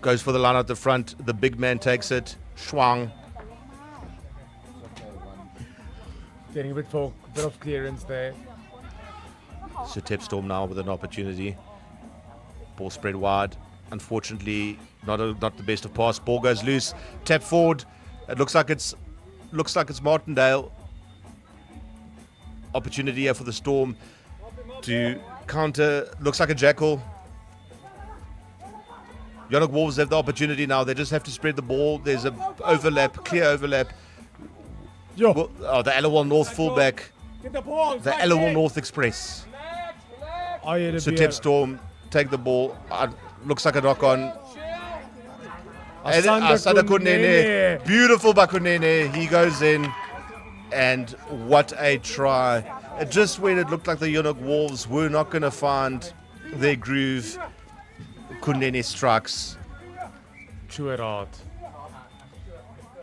Goes for the line out the front. The big man takes it. Schwang. Getting a bit of clearance there. Suthep Storm now with an opportunity. Ball spread wide. Unfortunately, not the best of pass. Ball goes loose. Tap forward. It looks like it's Martindale. Opportunity here for the Storm to counter. Looks like a jackal. Yonok Wolves have the opportunity now. They just have to spread the ball. There's a overlap, clear overlap. Yo. Oh, the Allawal North fullback. Get the ball. The Allawal North Express. Aya de Suthep Beard. Storm take the ball. Looks like a knock on. Asanda Asanda Kunene. Kunene. Beautiful by Kunene. He goes in. And what a try. Just when it looked like the Yonok Wolves were not going to find their groove, Kunene strikes. True at heart.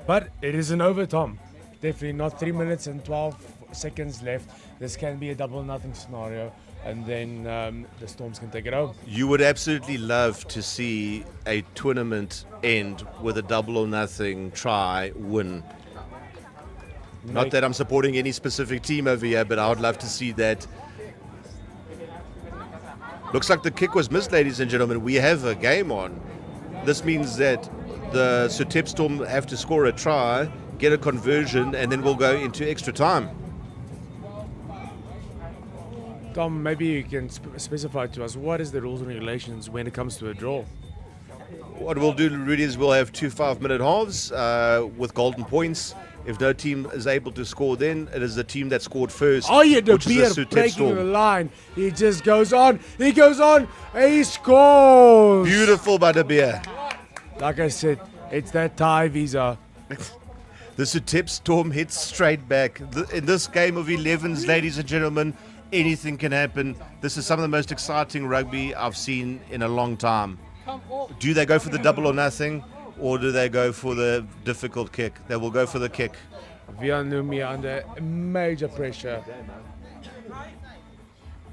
But it isn't over, Tom. Definitely not 3 minutes and 12 seconds left. This can be a double nothing scenario. And then the Storms can take it home. You would absolutely love to see a tournament end with a double or nothing try win. Not that I'm supporting any specific team over here, but I would love to see that. Looks like the kick was missed, ladies and gentlemen. We have a game on. This means that the Suthep Storm have to score a try, get a conversion, and then we'll go into extra time. Tom, maybe you can specify to us what is the rules and regulations when it comes to a draw. What we'll do, Rudy, is we'll have 2 5-minute halves with golden points. If no team is able to score, then it is the team that scored first. Oh yeah, the which is beer the Suthep breaking the Storm. line. He just goes on. He goes on. He scores. Beautiful by De Beer. Like I said, it's that Thai visa. The Suthep Storm hits straight back. In this game of 11s, ladies and gentlemen, anything can happen. This is some of the most exciting rugby I've seen in a long time. Do they go for the double or nothing, or do they go for the difficult kick? They will go for the kick. Vian Numi under major pressure.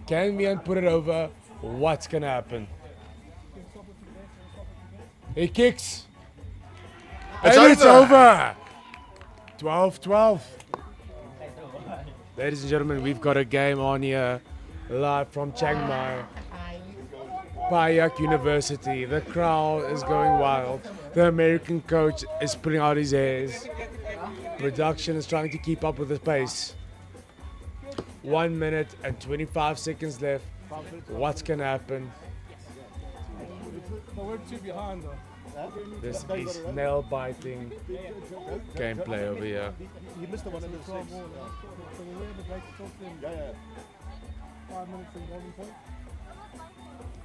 Can Vian put it over? What's going to happen? He kicks. It's and it's over. over. 12-12. Ladies and gentlemen, we've got a game on here live from Chiang Mai, Payap University. The crowd is going wild. The American coach is putting out his hairs. Production is trying to keep up with the pace. 1 minute and 25 seconds left. What's gonna happen? But we're two behind though. This is nail-biting gameplay over here. He missed the one in the six. So we have the break to talk to him. Yeah. 5 minutes in golden point.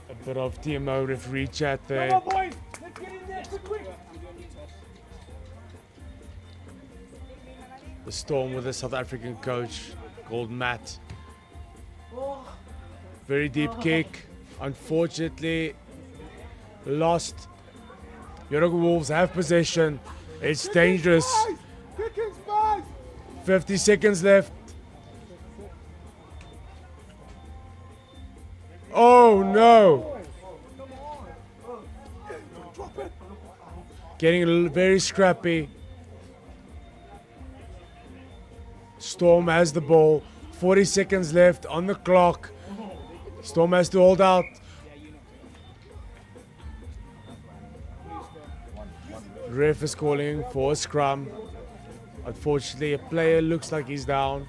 A bit of TMO referee chat there. Come on, boys! Let's get in there quick! The Storm with a South African coach called Matt. Very deep kick. Unfortunately, lost. Yonok Wolves have possession. It's dangerous. 50 seconds left. Oh no! Getting a little very scrappy. Storm has the ball. 40 seconds left on the clock. Storm has to hold out. Ref is calling for a scrum. Unfortunately, a player looks like he's down.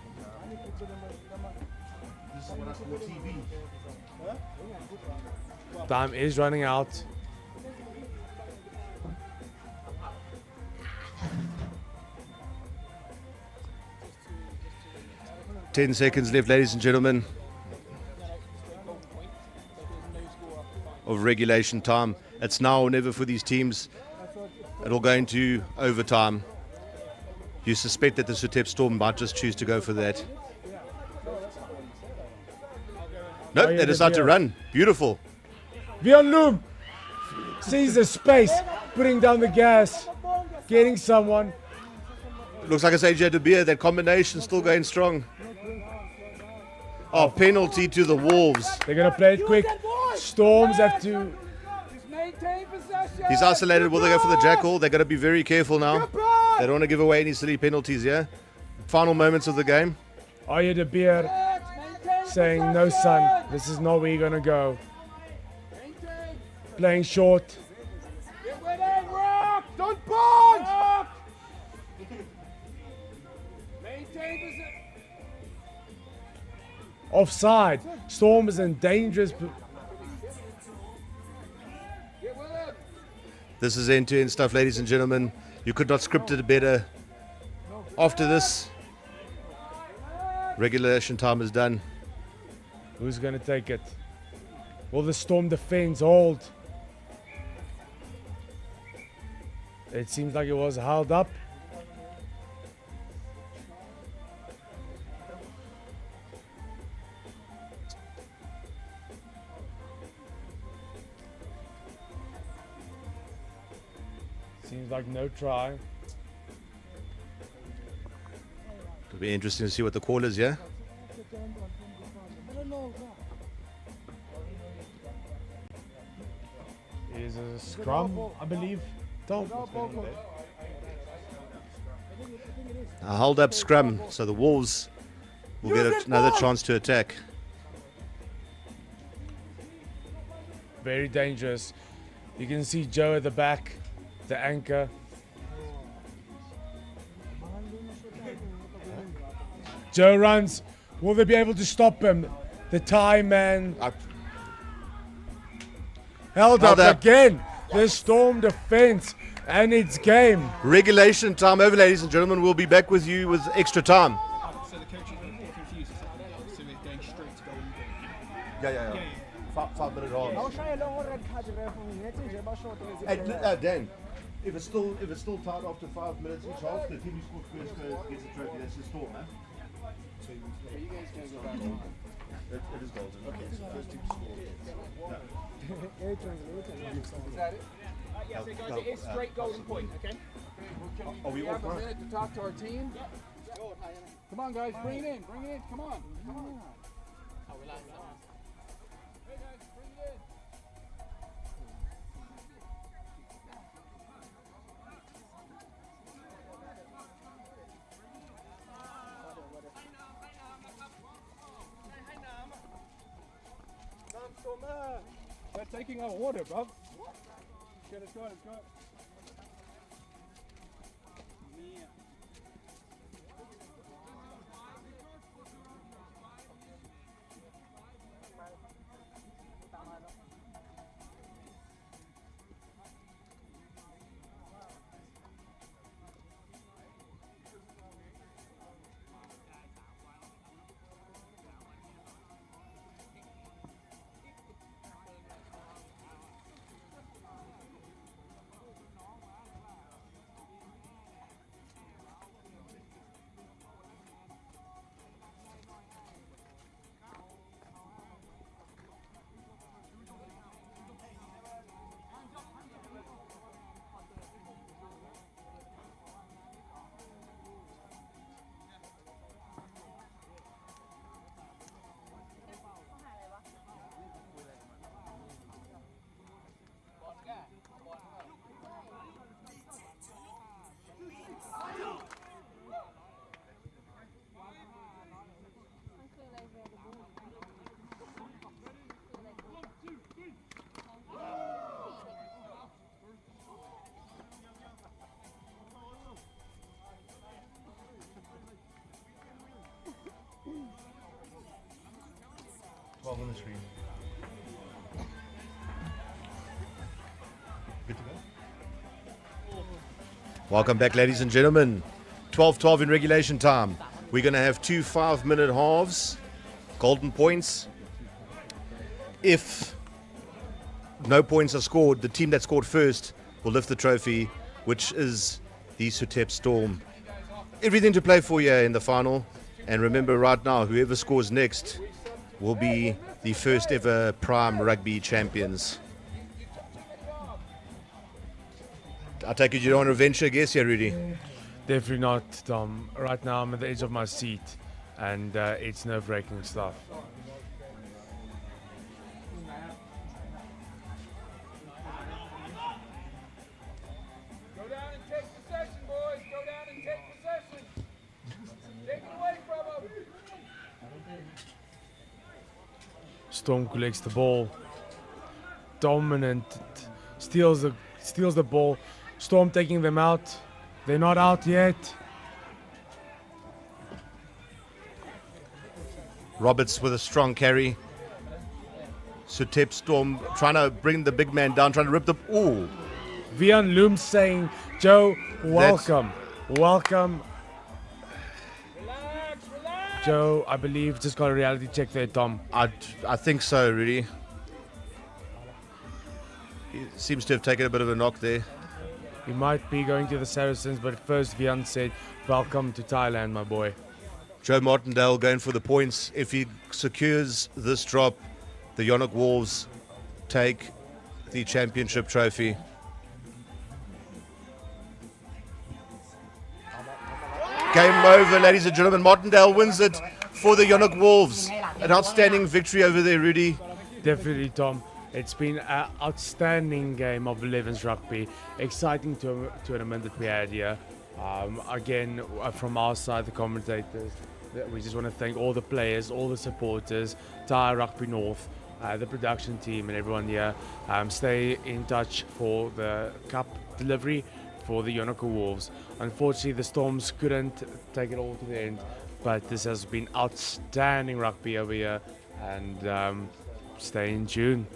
Time is running out. Ten seconds left, ladies and gentlemen, of regulation time. It's now or never for these teams. It'll go into overtime. You suspect that the Suthep Storm might just choose to go for that. Nope, they decide to run. Beautiful. Vianlum sees the space, putting down the gas, getting someone. Looks like it's AJ De Beer. That combination still going strong. Oh, penalty to the Wolves. They're going to play it quick. Storms have to. He's isolated. Will they go for the jackal? They've got to be very careful now. They don't want to give away any silly penalties here. Final moments of the game. AJ De Beer saying, no son, this is not where you're going to go. Playing short. Don't punch! Offside. Storm is in dangerous. This is end-to-end stuff, ladies and gentlemen. You could not script it better. After this, regulation time is done. Who's going to take it? Will the Storm defense hold? It seems like it was held up. Seems like no try. It'll be interesting to see what the call is, yeah? Is a scrum, I believe. Tom. A hold up scrum, so the Wolves will get another chance to attack. Very dangerous. You can see Joe at the back, the anchor. Joe runs. Will they be able to stop him? The Thai man. Held up again. The Storm defense and it's game. Regulation time over, ladies and gentlemen. We'll be back with you with extra time. So the coach is confused. So we're going straight to golden point. Yeah. 5 minute hold. Dan, if it's still tied after 5 minutes each half, the team who scores first gets the trophy. That's the Storm, man. Are you guys going to go back on? It is golden. Okay, so first team scores. Is that it? Yeah, so guys, it is straight golden point, okay? Are we We all have a right? minute to talk to our team. Come on, guys, bring it in. Come on. They're taking our water, bro. Okay, let's go, let's go. On the screen. Good to go? Welcome back, ladies and gentlemen. 12-12 in regulation time. We're going to have 2 5-minute halves, golden points. If no points are scored, the team that scored first will lift the trophy, which is the Suthep Storm. Everything to play for here in the final. And remember right now, whoever scores next will be the first ever Prime Rugby champions. I take it you don't want to venture a guess here, Rudy? Definitely not, Tom. Right now I'm at the edge of my seat, and it's nerve-wracking stuff. Go down and take possession, boys. Go down and take possession. Take it away from them. Storm collects the ball. Dominant. Steals the ball. Storm taking them out. They're not out yet. Roberts with a strong carry. Suthep Storm trying to bring the big man down, trying to rip the... Ooh. Vian Looms saying, Joe, welcome. Welcome. Relax, relax. Joe, I believe, just got a reality check there, Tom. I think so, Rudy. He seems to have taken a bit of a knock there. He might be going to the Saracens, but first Vian said, welcome to Thailand, my boy. Joe Martindale going for the points. If he secures this drop, the Yonok Wolves take the championship trophy. Game over, ladies and gentlemen. Martindale wins it for the Yonok Wolves. An outstanding victory over there, Rudy. Definitely, Tom. It's been an outstanding game of 11s rugby. Exciting tournament that we had here. Again, from our side, the commentators, we just want to thank all the players, all the supporters, Thai Rugby North, the production team and everyone here. Stay in touch for the cup delivery for the Yonok Wolves. Unfortunately, the Storms couldn't take it all to the end, but this has been outstanding rugby over here, and stay in tune.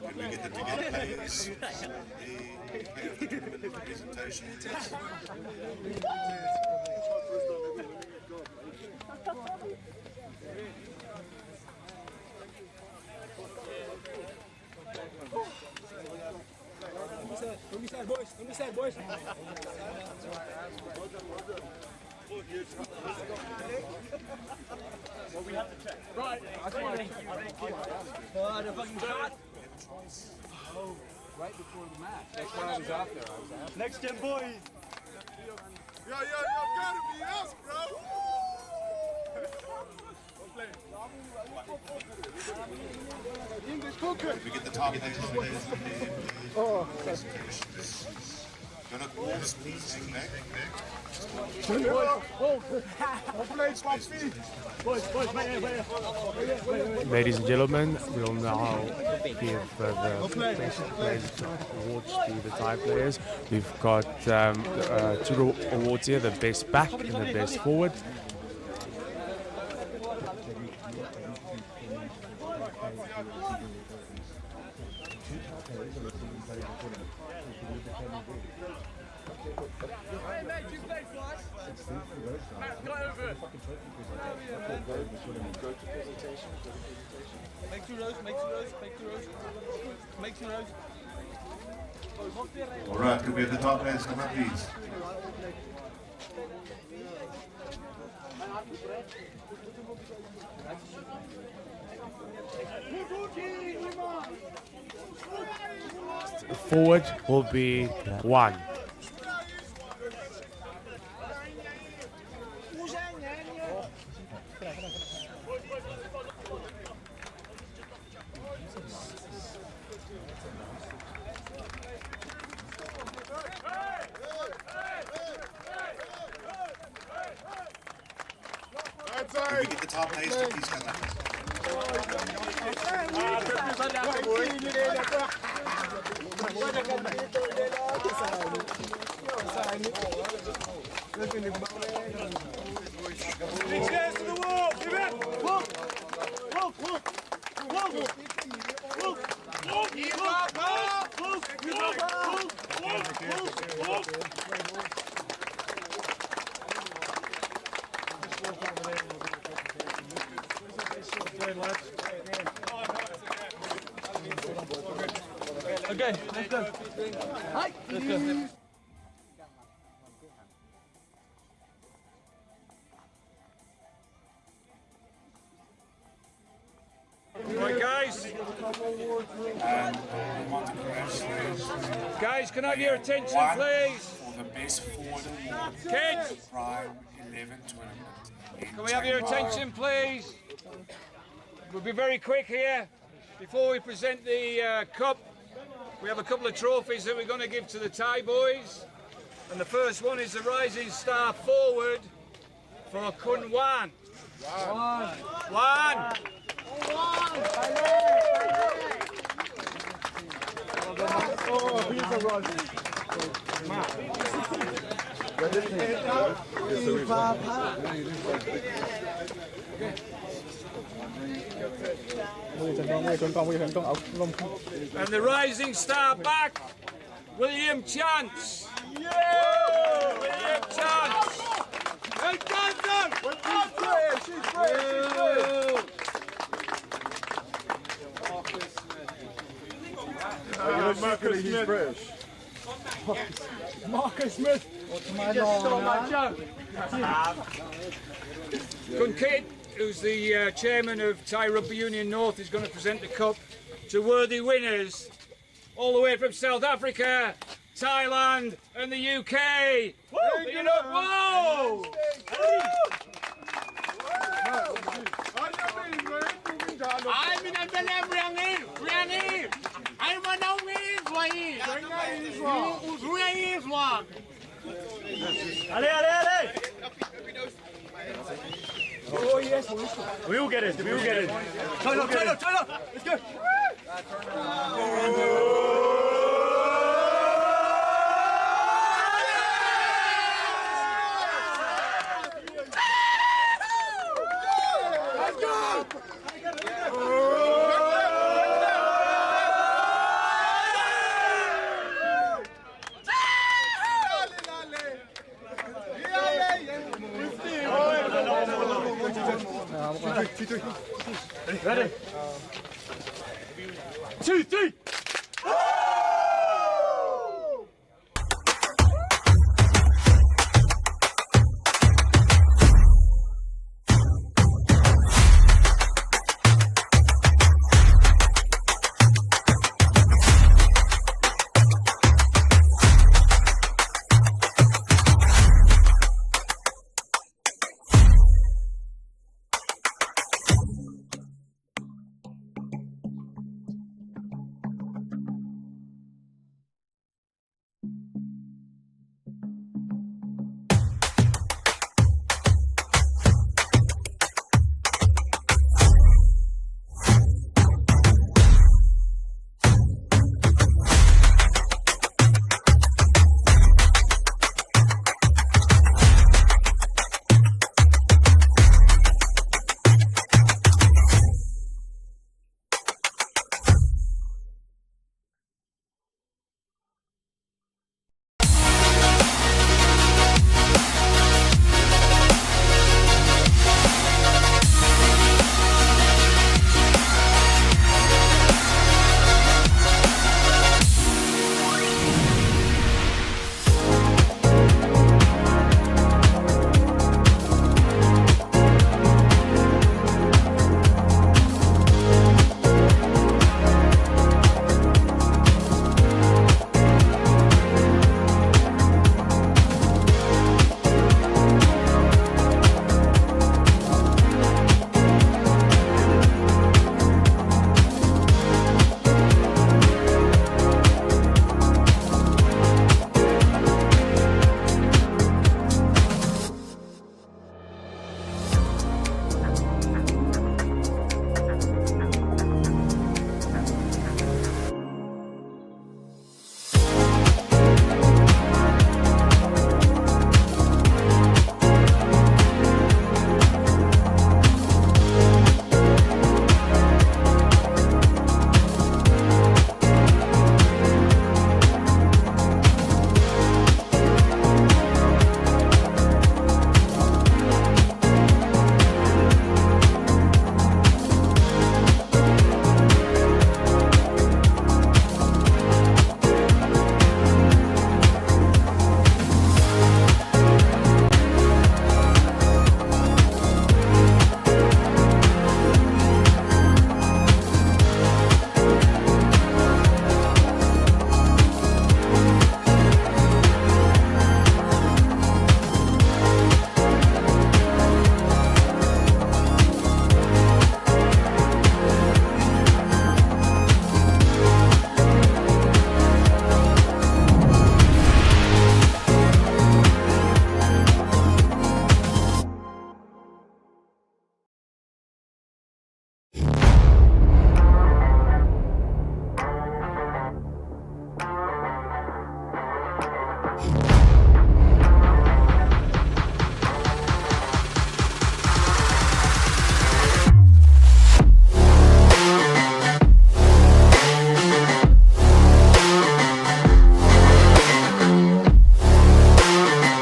Can we get them together, please? The tournament presentation. Don't be sad, boys. Don't be sad, boys. Well, we have to check. Right. The fucking shot. Oh, right before the match. That's why I was out there. Next gen boys. Yo, gotta be us, bro. We get the target. Oh. Yonok walls, please hang back. Ladies and gentlemen, we'll now give the best players awards to the Thai players. We've got two awards here, the best back and the best forward. Hey mate, you play flash? Matt, go over. Make 2 rows, make 2 rows, make 2 rows. Make 2 rows. All right, could we have the top players come up, please? Forward will be 1. Could we get the top players to please come up? Okay, let's go. Hi. Let's go. Right, guys. Guys, can I have your attention, please? For the best forward award, Kids, Prime 11 tournament. can we have your attention, please? We'll be very quick here. Before we present the cup, we have a couple of trophies that we're going to give to the Thai boys. And the first one is the Rising Star Forward for Kun Wan. One. And the Rising Star back, William Chance. Yeah! William Chance. Hey, Johnson! She's Marcus Smith. British. Marcus Smith. What's my name? Kun Kit, who's the chairman of Thai Rugby Union North, is going to present the cup to worthy winners all the way from South Africa, Thailand and the UK. You know, whoa! Oh yes, we will get it. We will get it. Turn up. Let's go. Ready? 2, 3.